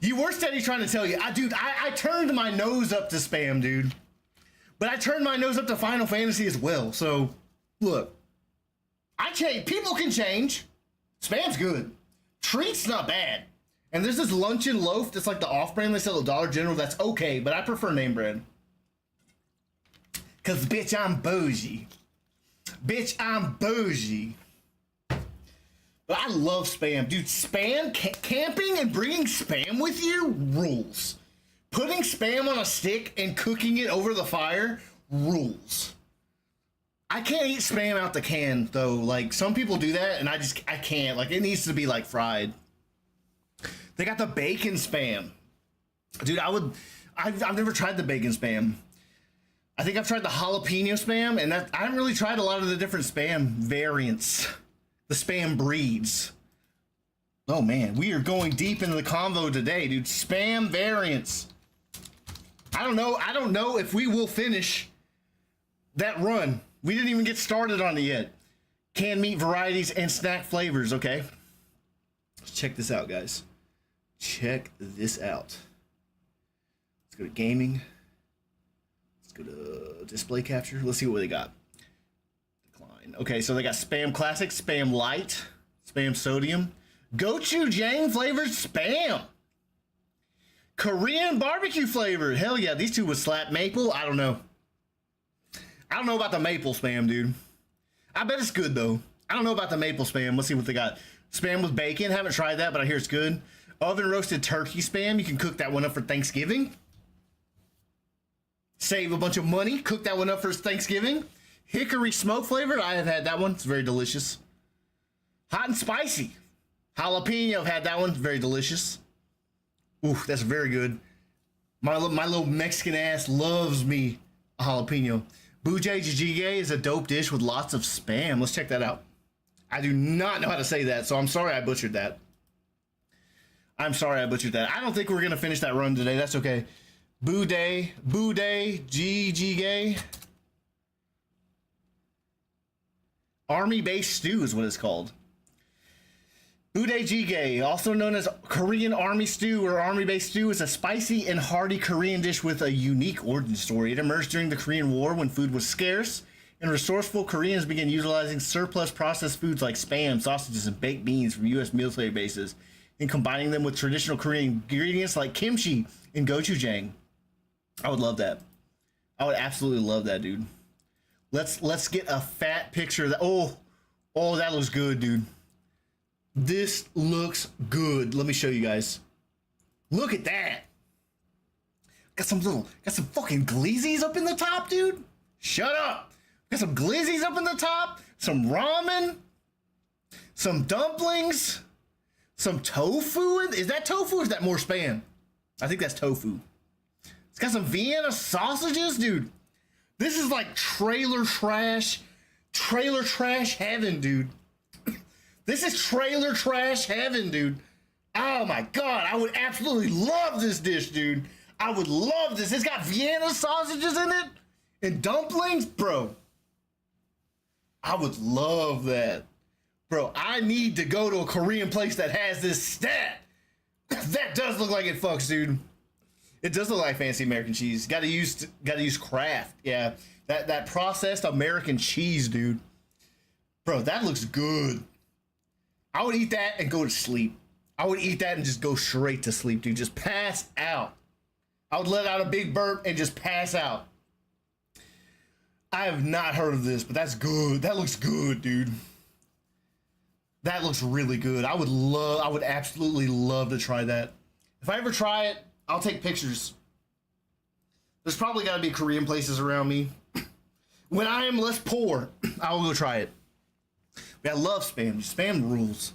You were steady trying to tell you. I turned my nose up to spam, dude. But I turned my nose up to Final Fantasy as well. So, look. I change. People can change. Spam's good. Treat's not bad. And there's this luncheon loaf that's like the off-brand they sell at Dollar General. That's okay, but I prefer name brand. Because, bitch, I'm bougie. Bitch, I'm bougie. But I love spam. Dude, spam, camping and bringing spam with you rules. Putting spam on a stick and cooking it over the fire rules. I can't eat spam out the can, though. Like, some people do that, and I can't. Like, it needs to be, like, fried. They got the bacon spam. Dude, I've never tried the bacon spam. I think I've tried the jalapeno spam, and I haven't really tried a lot of the different spam variants. The spam breeds. Oh man, we are going deep into the convo today, dude. Spam variants. I don't know if we will finish that run. We didn't even get started on it yet. Canned meat varieties and snack flavors, okay? Check this out, guys. Check this out. Let's go to gaming. Let's go to display capture. Let's see what they got. Okay, so they got Spam Classic, Spam Light, Spam Sodium, gochujang flavored Spam, Korean barbecue flavored. Hell yeah, these two would slap. Maple, I don't know. I don't know about the maple Spam, dude. I bet it's good though. I don't know about the maple Spam. Let's see what they got. Spam with bacon, haven't tried that, but I hear it's good. Oven roasted turkey Spam, you can cook that one up for Thanksgiving. Save a bunch of money, cook that one up for Thanksgiving. Hickory smoke flavored, I have had that one. It's very delicious. Hot and spicy. Jalapeno, I've had that one. Very delicious. Ooh, that's very good. My little Mexican ass loves me a jalapeno. Bujay jjigae is a dope dish with lots of spam. Let's check that out. I do not know how to say that, so I'm sorry I butchered that. I don't think we're going to finish that run today. That's okay. Bujay jjigae. Army-based stew is what it's called. Budae jjigae, also known as Korean army stew or army-based stew, is a spicy and hearty Korean dish with a unique origin story. It emerged during the Korean War when food was scarce, and resourceful Koreans began utilizing surplus processed foods like spam, sausages, and baked beans from U.S. military bases, and combining them with traditional Korean ingredients like kimchi and gochujang. I would love that. I would absolutely love that, dude. Let's get a fat picture of that. Oh, that looks good, dude. This looks good. Let me show you guys. Look at that. Got some fucking glizzies up in the top, dude. Shut up. Got some glizzies up in the top, some ramen, some dumplings, some tofu. Is that tofu or is that more spam? I think that's tofu. It's got some Vienna sausages, dude. This is like trailer trash heaven, dude. This is trailer trash heaven, dude. Oh my God, I would absolutely love this dish, dude. I would love this. It's got Vienna sausages in it and dumplings, bro. I would love that. Bro, I need to go to a Korean place that has this stat. That does look like it fucks, dude. It does look like fancy American cheese. Gotta use Kraft. Yeah, that processed American cheese, dude. Bro, that looks good. I would eat that and go to sleep. I would eat that and just go straight to sleep, dude. Just pass out. I would let out a big burp and just pass out. I have not heard of this, but that's good. That looks good, dude. That looks really good. I would absolutely love to try that. If I ever try it, I'll take pictures. There's probably got to be Korean places around me. When I am less poor, I will go try it. But I love Spam. Spam rules.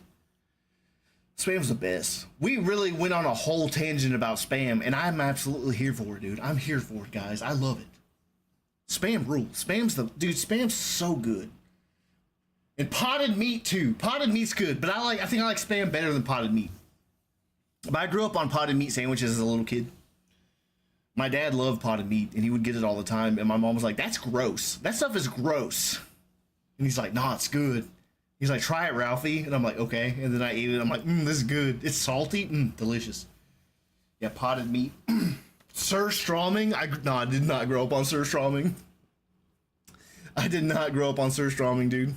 Spam's the best. We really went on a whole tangent about Spam, and I'm absolutely here for it, dude. I'm here for it, guys. I love it. Spam rules. Spam's so good. And potted meat too. Potted meat's good, but I think I like Spam better than potted meat. But I grew up on potted meat sandwiches as a little kid. My dad loved potted meat, and he would get it all the time. And my mom was like, "That's gross. That stuff is gross." And he's like, "Nah, it's good." He's like, "Try it, Ralphie." And I'm like, "Okay." And then I ate it. I'm like, "This is good. It's salty. Delicious." Yeah, potted meat. Surströmming. I did not grow up on surströmming. I did not grow up on surströmming, dude.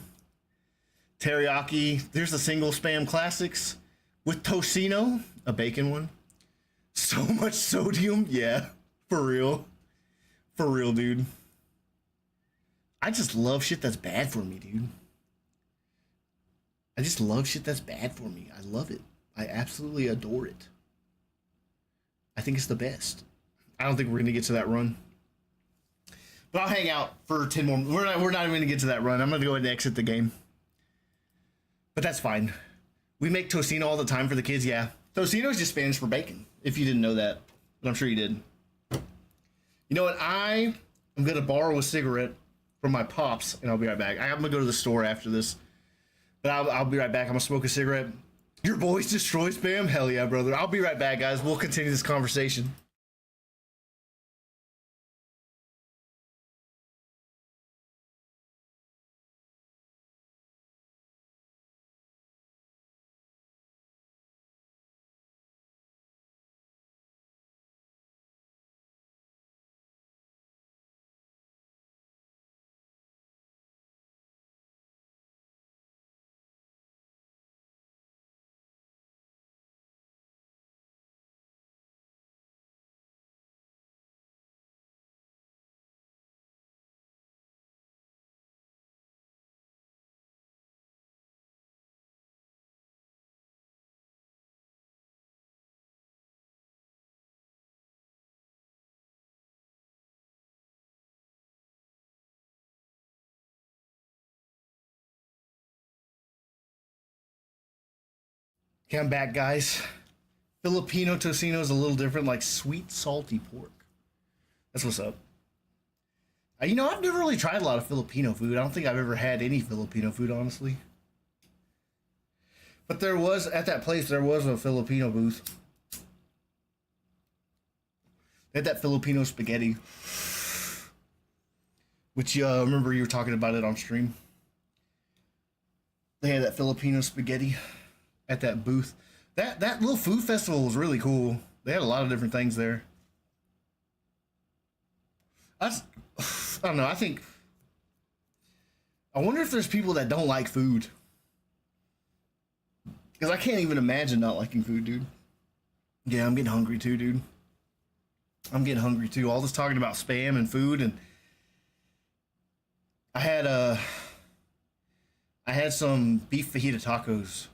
Teriyaki. There's a single Spam classics with tocino, a bacon one. So much sodium. Yeah, for real. For real, dude. I just love shit that's bad for me, dude. I just love shit that's bad for me. I love it. I absolutely adore it. I think it's the best. I don't think we're going to get to that run. But I'll hang out for 10 more. We're not even going to get to that run. I'm going to go ahead and exit the game. But that's fine. We make tocino all the time for the kids, yeah. Tocino is just Spanish for bacon, if you didn't know that. But I'm sure you did. You know what? I am going to borrow a cigarette from my pops, and I'll be right back. I'm going to go to the store after this. But I'll be right back. I'm going to smoke a cigarette. Your boys destroy Spam? Hell yeah, brother. I'll be right back, guys. We'll continue this conversation. Okay, I'm back, guys. Filipino tocino is a little different, like sweet, salty pork. That's what's up. You know, I've never really tried a lot of Filipino food. I don't think I've ever had any Filipino food, honestly. But there was, at that place, there was a Filipino booth. They had that Filipino spaghetti. Which, remember you were talking about it on stream. They had that Filipino spaghetti at that booth. That little food festival was really cool. They had a lot of different things there. I don't know. I wonder if there's people that don't like food. Because I can't even imagine not liking food, dude. Yeah, I'm getting hungry too, dude. I'm getting hungry too. All this talking about Spam and food, and I had some beef fajita tacos.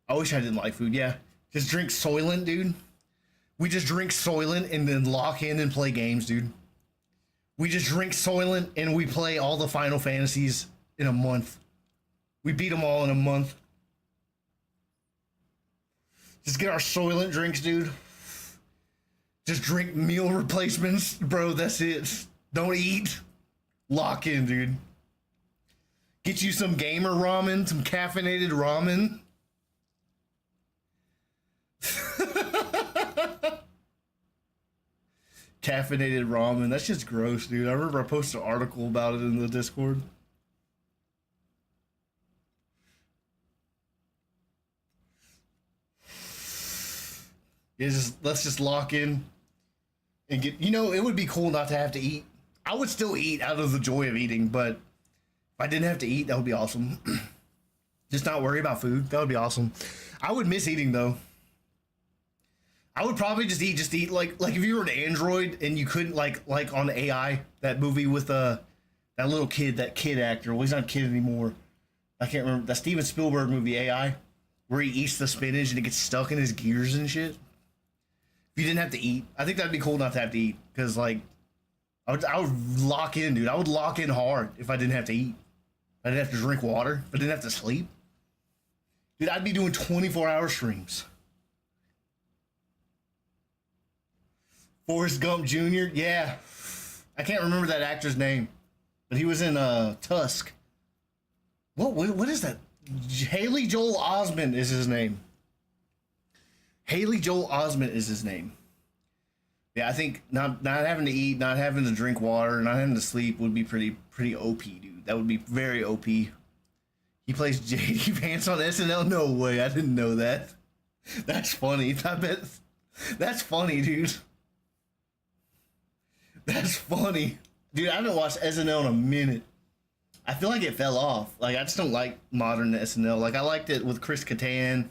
I wish I didn't like food. Yeah, just drink Soylent, dude. We just drink Soylent and then lock in and play games, dude. We just drink Soylent and we play all the Final Fantasies in a month. We beat them all in a month. Just get our Soylent drinks, dude. Just drink meal replacements, bro. That's it. Don't eat. Lock in, dude. Get you some gamer ramen, some caffeinated ramen. Caffeinated ramen. That's just gross, dude. I remember I posted an article about it in the Discord. Let's just lock in and get, it would be cool not to have to eat. I would still eat out of the joy of eating, but if I didn't have to eat, that would be awesome. Just not worry about food. That would be awesome. I would miss eating though. I would probably just eat like if you were an android and you couldn't like on AI, that movie with that little kid, that kid actor. Well, he's not a kid anymore. I can't remember that Steven Spielberg movie AI, where he eats the spinach and it gets stuck in his gears and shit. If you didn't have to eat, I think that'd be cool not to have to eat, because like I would lock in, dude. I would lock in hard if I didn't have to eat. I didn't have to drink water. I didn't have to sleep. Dude, I'd be doing 24-hour streams. Forrest Gump Jr. Yeah. I can't remember that actor's name, but he was in Tusk. What is that? Haley Joel Osment is his name. Haley Joel Osment is his name. Yeah, I think not having to eat, not having to drink water, not having to sleep would be pretty OP, dude. That would be very OP. He plays JD Vance on SNL? No way, I didn't know that. That's funny. I bet that's funny, dude. That's funny. Dude, I haven't watched SNL in a minute. I feel like it fell off. Like, I just don't like modern SNL. Like, I liked it with Chris Kattan,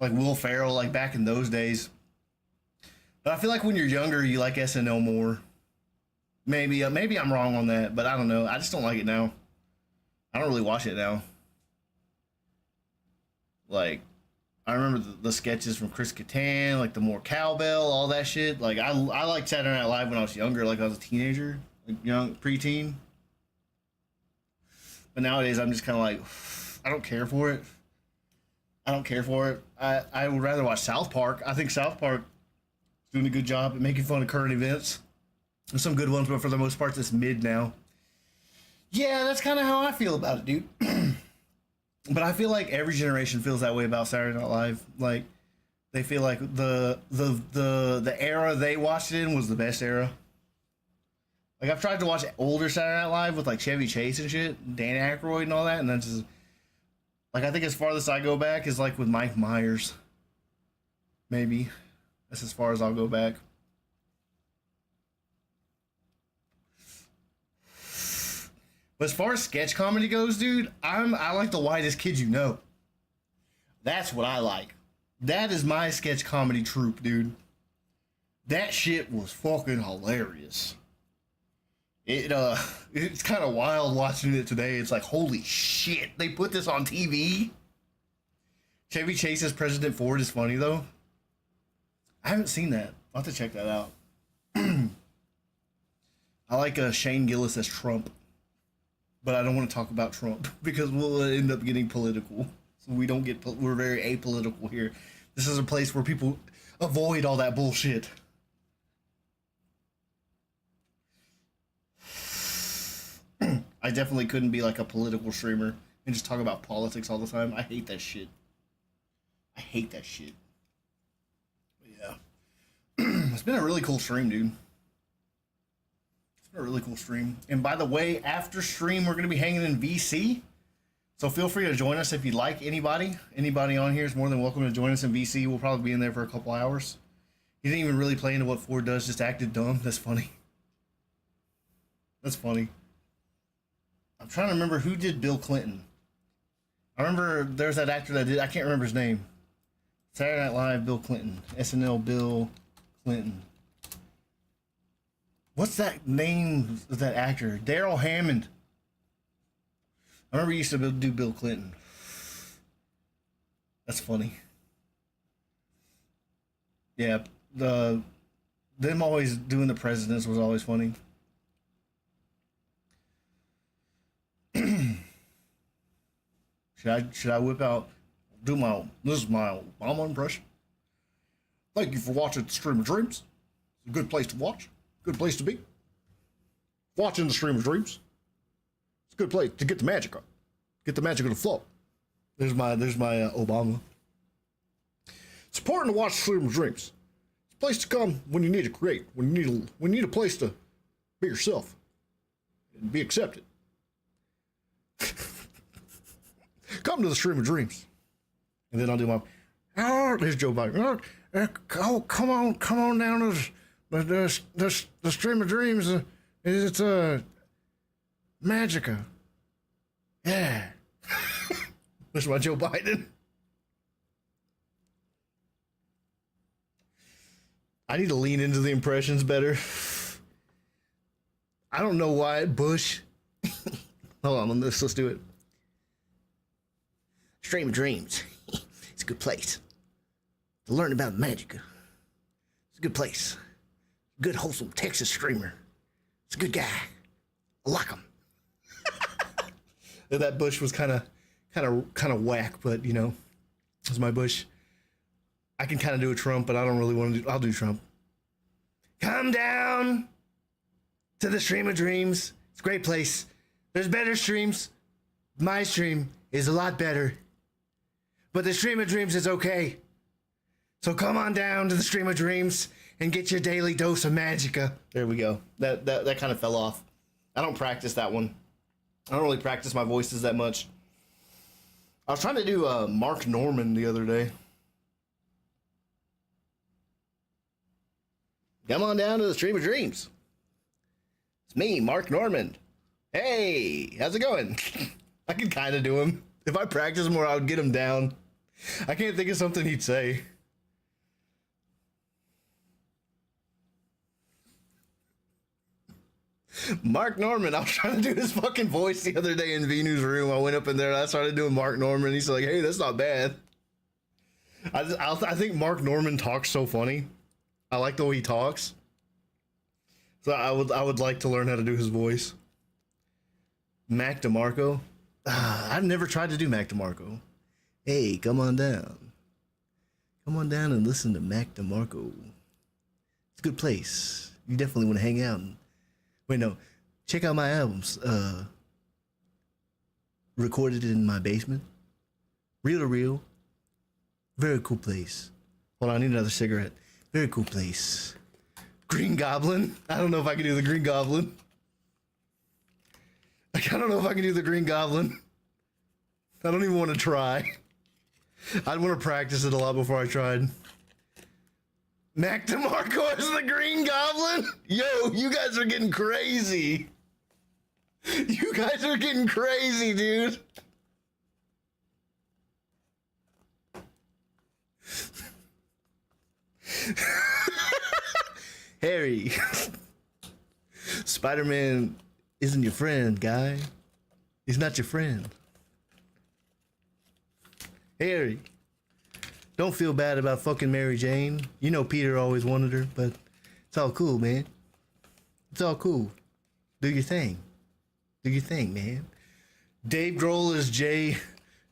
like Will Ferrell, like back in those days. But I feel like when you're younger, you like SNL more. Maybe I'm wrong on that, but I don't know. I just don't like it now. I don't really watch it now. Like, I remember the sketches from Chris Kattan, like the more cowbell, all that shit. Like, I liked Saturday Night Live when I was younger, like I was a teenager, like young, preteen. But nowadays, I'm just kind of like, I don't care for it. I don't care for it. I would rather watch South Park. I think South Park is doing a good job at making fun of current events. There's some good ones, but for the most part, it's mid now. Yeah, that's kind of how I feel about it, dude. But I feel like every generation feels that way about Saturday Night Live. Like, they feel like the era they watched it in was the best era. Like, I've tried to watch older Saturday Night Live with like Chevy Chase and shit, Dan Aykroyd and all that, and that's just like, I think as farthest I go back is like with Mike Myers. Maybe that's as far as I'll go back. But as far as sketch comedy goes, dude, I like the Whitest Kid You Know. That's what I like. That is my sketch comedy troupe, dude. That shit was fucking hilarious. It's kind of wild watching it today. It's like, holy shit, they put this on TV? Chevy Chase's President Ford is funny, though. I haven't seen that. I'll have to check that out. I like Shane Gillis as Trump. But I don't want to talk about Trump because we'll end up getting political. So we don't get, we're very apolitical here. This is a place where people avoid all that bullshit. I definitely couldn't be like a political streamer and just talk about politics all the time. I hate that shit. I hate that shit. But yeah. It's been a really cool stream, dude. A really cool stream. And by the way, after stream we're going to be hanging in VC, so feel free to join us if you'd like. Anybody on here is more than welcome to join us in VC. We'll probably be in there for a couple hours. He didn't even really play into what Ford does, just acted dumb. That's funny. That's funny. I'm trying to remember who did Bill Clinton. I remember there's that actor that did, I can't remember his name. Saturday Night Live, Bill Clinton. SNL, Bill Clinton. What's that name of that actor? Daryl Hammond. I remember he used to do Bill Clinton. That's funny. Yeah, them always doing the presidents was always funny. Should I whip out, this is my Obama impression. Thank you for watching Stream of Dreams. It's a good place to watch. Good place to be. watching the stream of dreams. It's a good place to get the magic on. Get the magic of the flow. There's my Obama. It's important to watch the stream of dreams. It's a place to come when you need to create, when you need a place to be yourself and be accepted. Come to the stream of dreams. And then I'll do my, oh, there's Joe Biden. Oh, come on down to the stream of dreams. It's Magica. Yeah. There's my Joe Biden. I need to lean into the impressions better. I don't know why. Bush. Hold on, let's do it. Stream of Dreams. It's a good place to learn about magic. It's a good place. Good, wholesome Texas streamer. It's a good guy. I like him. That Bush was kind of whack, but you know, it's my Bush. I can kind of do a Trump, but I don't really want to do. I'll do Trump. Come down to the stream of dreams. It's a great place. There's better streams. My stream is a lot better. But the stream of dreams is okay. So come on down to the stream of dreams and get your daily dose of magica. There we go. That kind of fell off. I don't practice that one. I don't really practice my voices that much. I was trying to do Mark Norman the other day. Come on down to the stream of dreams. It's me, Mark Norman. Hey, how's it going? I can kind of do him. If I practice more, I would get him down. I can't think of something he'd say. Mark Norman. I was trying to do his fucking voice the other day in Venu's room. I went up in there and I started doing Mark Norman. He's like, hey, that's not bad. I think Mark Norman talks so funny. I like the way he talks. So I would like to learn how to do his voice. Mac DeMarco. I've never tried to do Mac DeMarco. Hey, come on down. Come on down and listen to Mac DeMarco. It's a good place. You definitely want to hang out. Wait, no. Check out my albums. Recorded in my basement. Reel to reel. Very cool place. Hold on, I need another cigarette. Very cool place. Green Goblin. I don't know if I can do the Green Goblin. I don't know if I can do the Green Goblin. I don't even want to try. I'd want to practice it a lot before I tried. Mac DeMarco is the Green Goblin? Yo, you guys are getting crazy. You guys are getting crazy, dude. Harry. Spider-Man isn't your friend, guy. He's not your friend. Harry. Don't feel bad about fucking Mary Jane. You know Peter always wanted her, but it's all cool, man. It's all cool. Do your thing. Do your thing, man. Dave Grohl is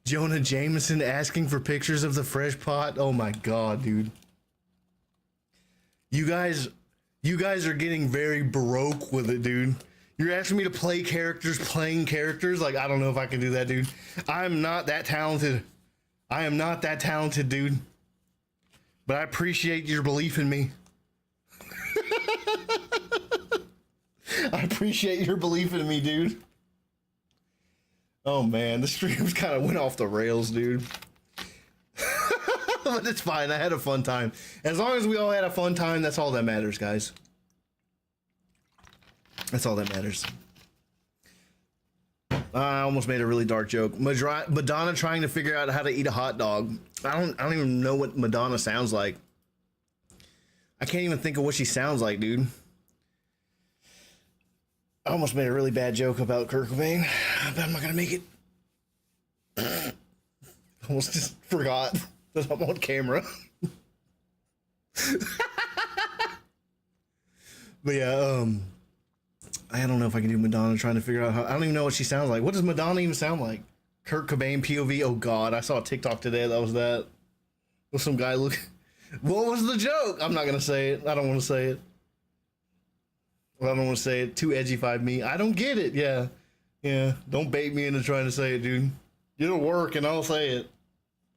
Jonah Jameson asking for pictures of the fresh pot. Oh my god, dude. You guys are getting very baroque with it, dude. You're asking me to play characters playing characters? Like, I don't know if I can do that, dude. I'm not that talented. I am not that talented, dude. But I appreciate your belief in me. I appreciate your belief in me, dude. Oh man, the streams kind of went off the rails, dude. But it's fine. I had a fun time. As long as we all had a fun time, that's all that matters, guys. That's all that matters. I almost made a really dark joke. Madonna trying to figure out how to eat a hot dog. I don't even know what Madonna sounds like. I can't even think of what she sounds like, dude. I almost made a really bad joke about Kurt Cobain. I bet I'm not gonna make it. Almost just forgot that I'm on camera. But yeah, I don't know if I can do Madonna trying to figure out how. I don't even know what she sounds like. What does Madonna even sound like? Kurt Cobain POV. Oh god, I saw a TikTok today that was that. With some guy look. What was the joke? I'm not gonna say it. I don't want to say it. Well, I don't want to say it. Too edgy-fied me. I don't get it. Yeah. Yeah. Don't bait me into trying to say it, dude. It'll work and I'll say it.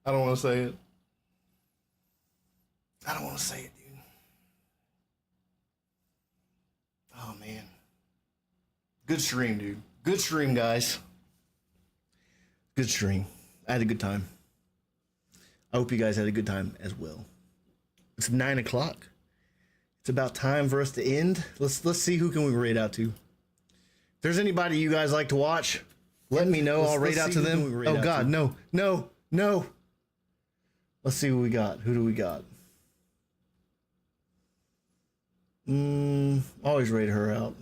I don't want to say it. I don't want to say it, dude. Oh, man. Good stream, dude. Good stream, guys. Good stream. I had a good time. I hope you guys had a good time as well. It's 9 o'clock. It's about time for us to end. Let's see who can we raid out to. If there's anybody you guys like to watch, let me know. I'll raid out to them. Oh God, no. Let's see what we got. Who do we got? Always raid her out.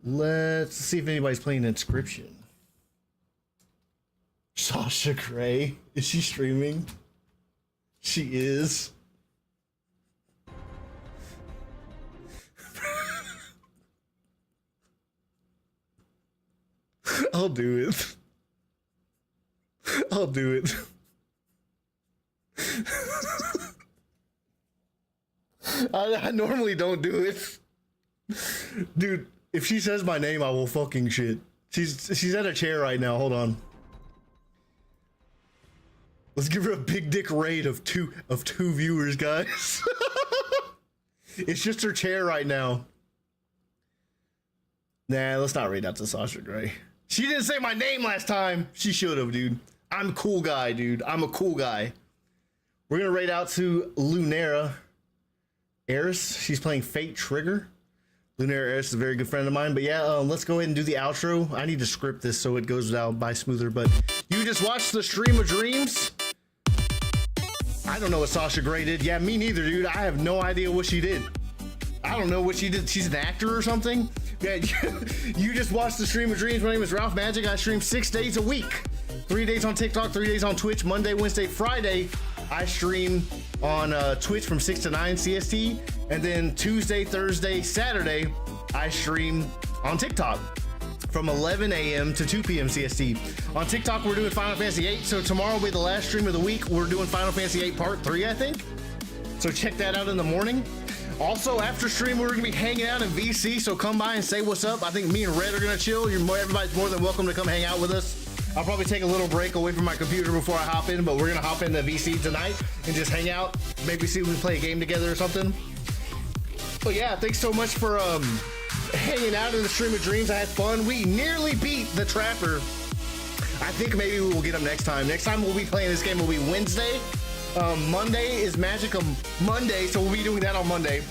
Let's see if anybody's playing Inscryption. Sasha Gray. Is she streaming? She is. I'll do it. I'll do it. I normally don't do it. Dude, if she says my name, I will fucking shit. She's at a chair right now. Hold on. Let's give her a big dick raid of two viewers, guys. It's just her chair right now. Nah, let's not raid out to Sasha Gray. She didn't say my name last time. She should have, dude. I'm a cool guy, dude. I'm a cool guy. We're gonna raid out to Lunera Eris. She's playing Fate Trigger. Lunera Eris is a very good friend of mine. But yeah, let's go ahead and do the outro. I need to script this so it goes out by smoother. But you just watched the stream of dreams. I don't know what Sasha Gray did. Yeah, me neither, dude. I have no idea what she did. I don't know what she did. She's an actor or something. Yeah, you just watched the stream of dreams. My name is Ralph Magic. I stream 6 days a week. 3 days on TikTok, 3 days on Twitch. Monday, Wednesday, Friday, I stream on Twitch from 6 to 9 CST. And then Tuesday, Thursday, Saturday, I stream on TikTok from 11 a.m. to 2 p.m. CST. On TikTok, we're doing Final Fantasy VIII. So tomorrow will be the last stream of the week. We're doing Final Fantasy VIII Part 3, I think. So check that out in the morning. Also, after stream, we're going to be hanging out in VC. So come by and say what's up. I think me and Red are going to chill. Everybody's more than welcome to come hang out with us. I'll probably take a little break away from my computer before I hop in, but we're going to hop into VC tonight and just hang out. Maybe see if we can play a game together or something. But yeah, thanks so much for hanging out in the stream of dreams. I had fun. We nearly beat the Trapper. I think maybe we will get him next time. Next time we'll be playing this game will be Wednesday. Monday is Magic Monday, so we'll be doing that on Monday.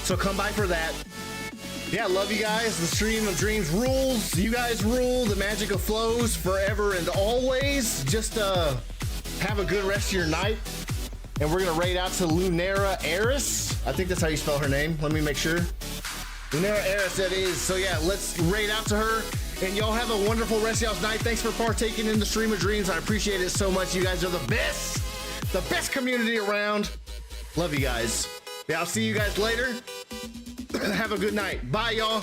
So come by for that. Yeah, love you guys. The stream of dreams rules. You guys rule. The magic of flows forever and always. Just have a good rest of your night. And we're gonna raid out to Lunera Eris. I think that's how you spell her name. Let me make sure. Lunera Eris, that is. So yeah, let's raid out to her. And y'all have a wonderful rest of y'all's night. Thanks for partaking in the stream of dreams. I appreciate it so much. You guys are the best. The best community around. Love you guys. Yeah, I'll see you guys later. Have a good night. Bye, y'all.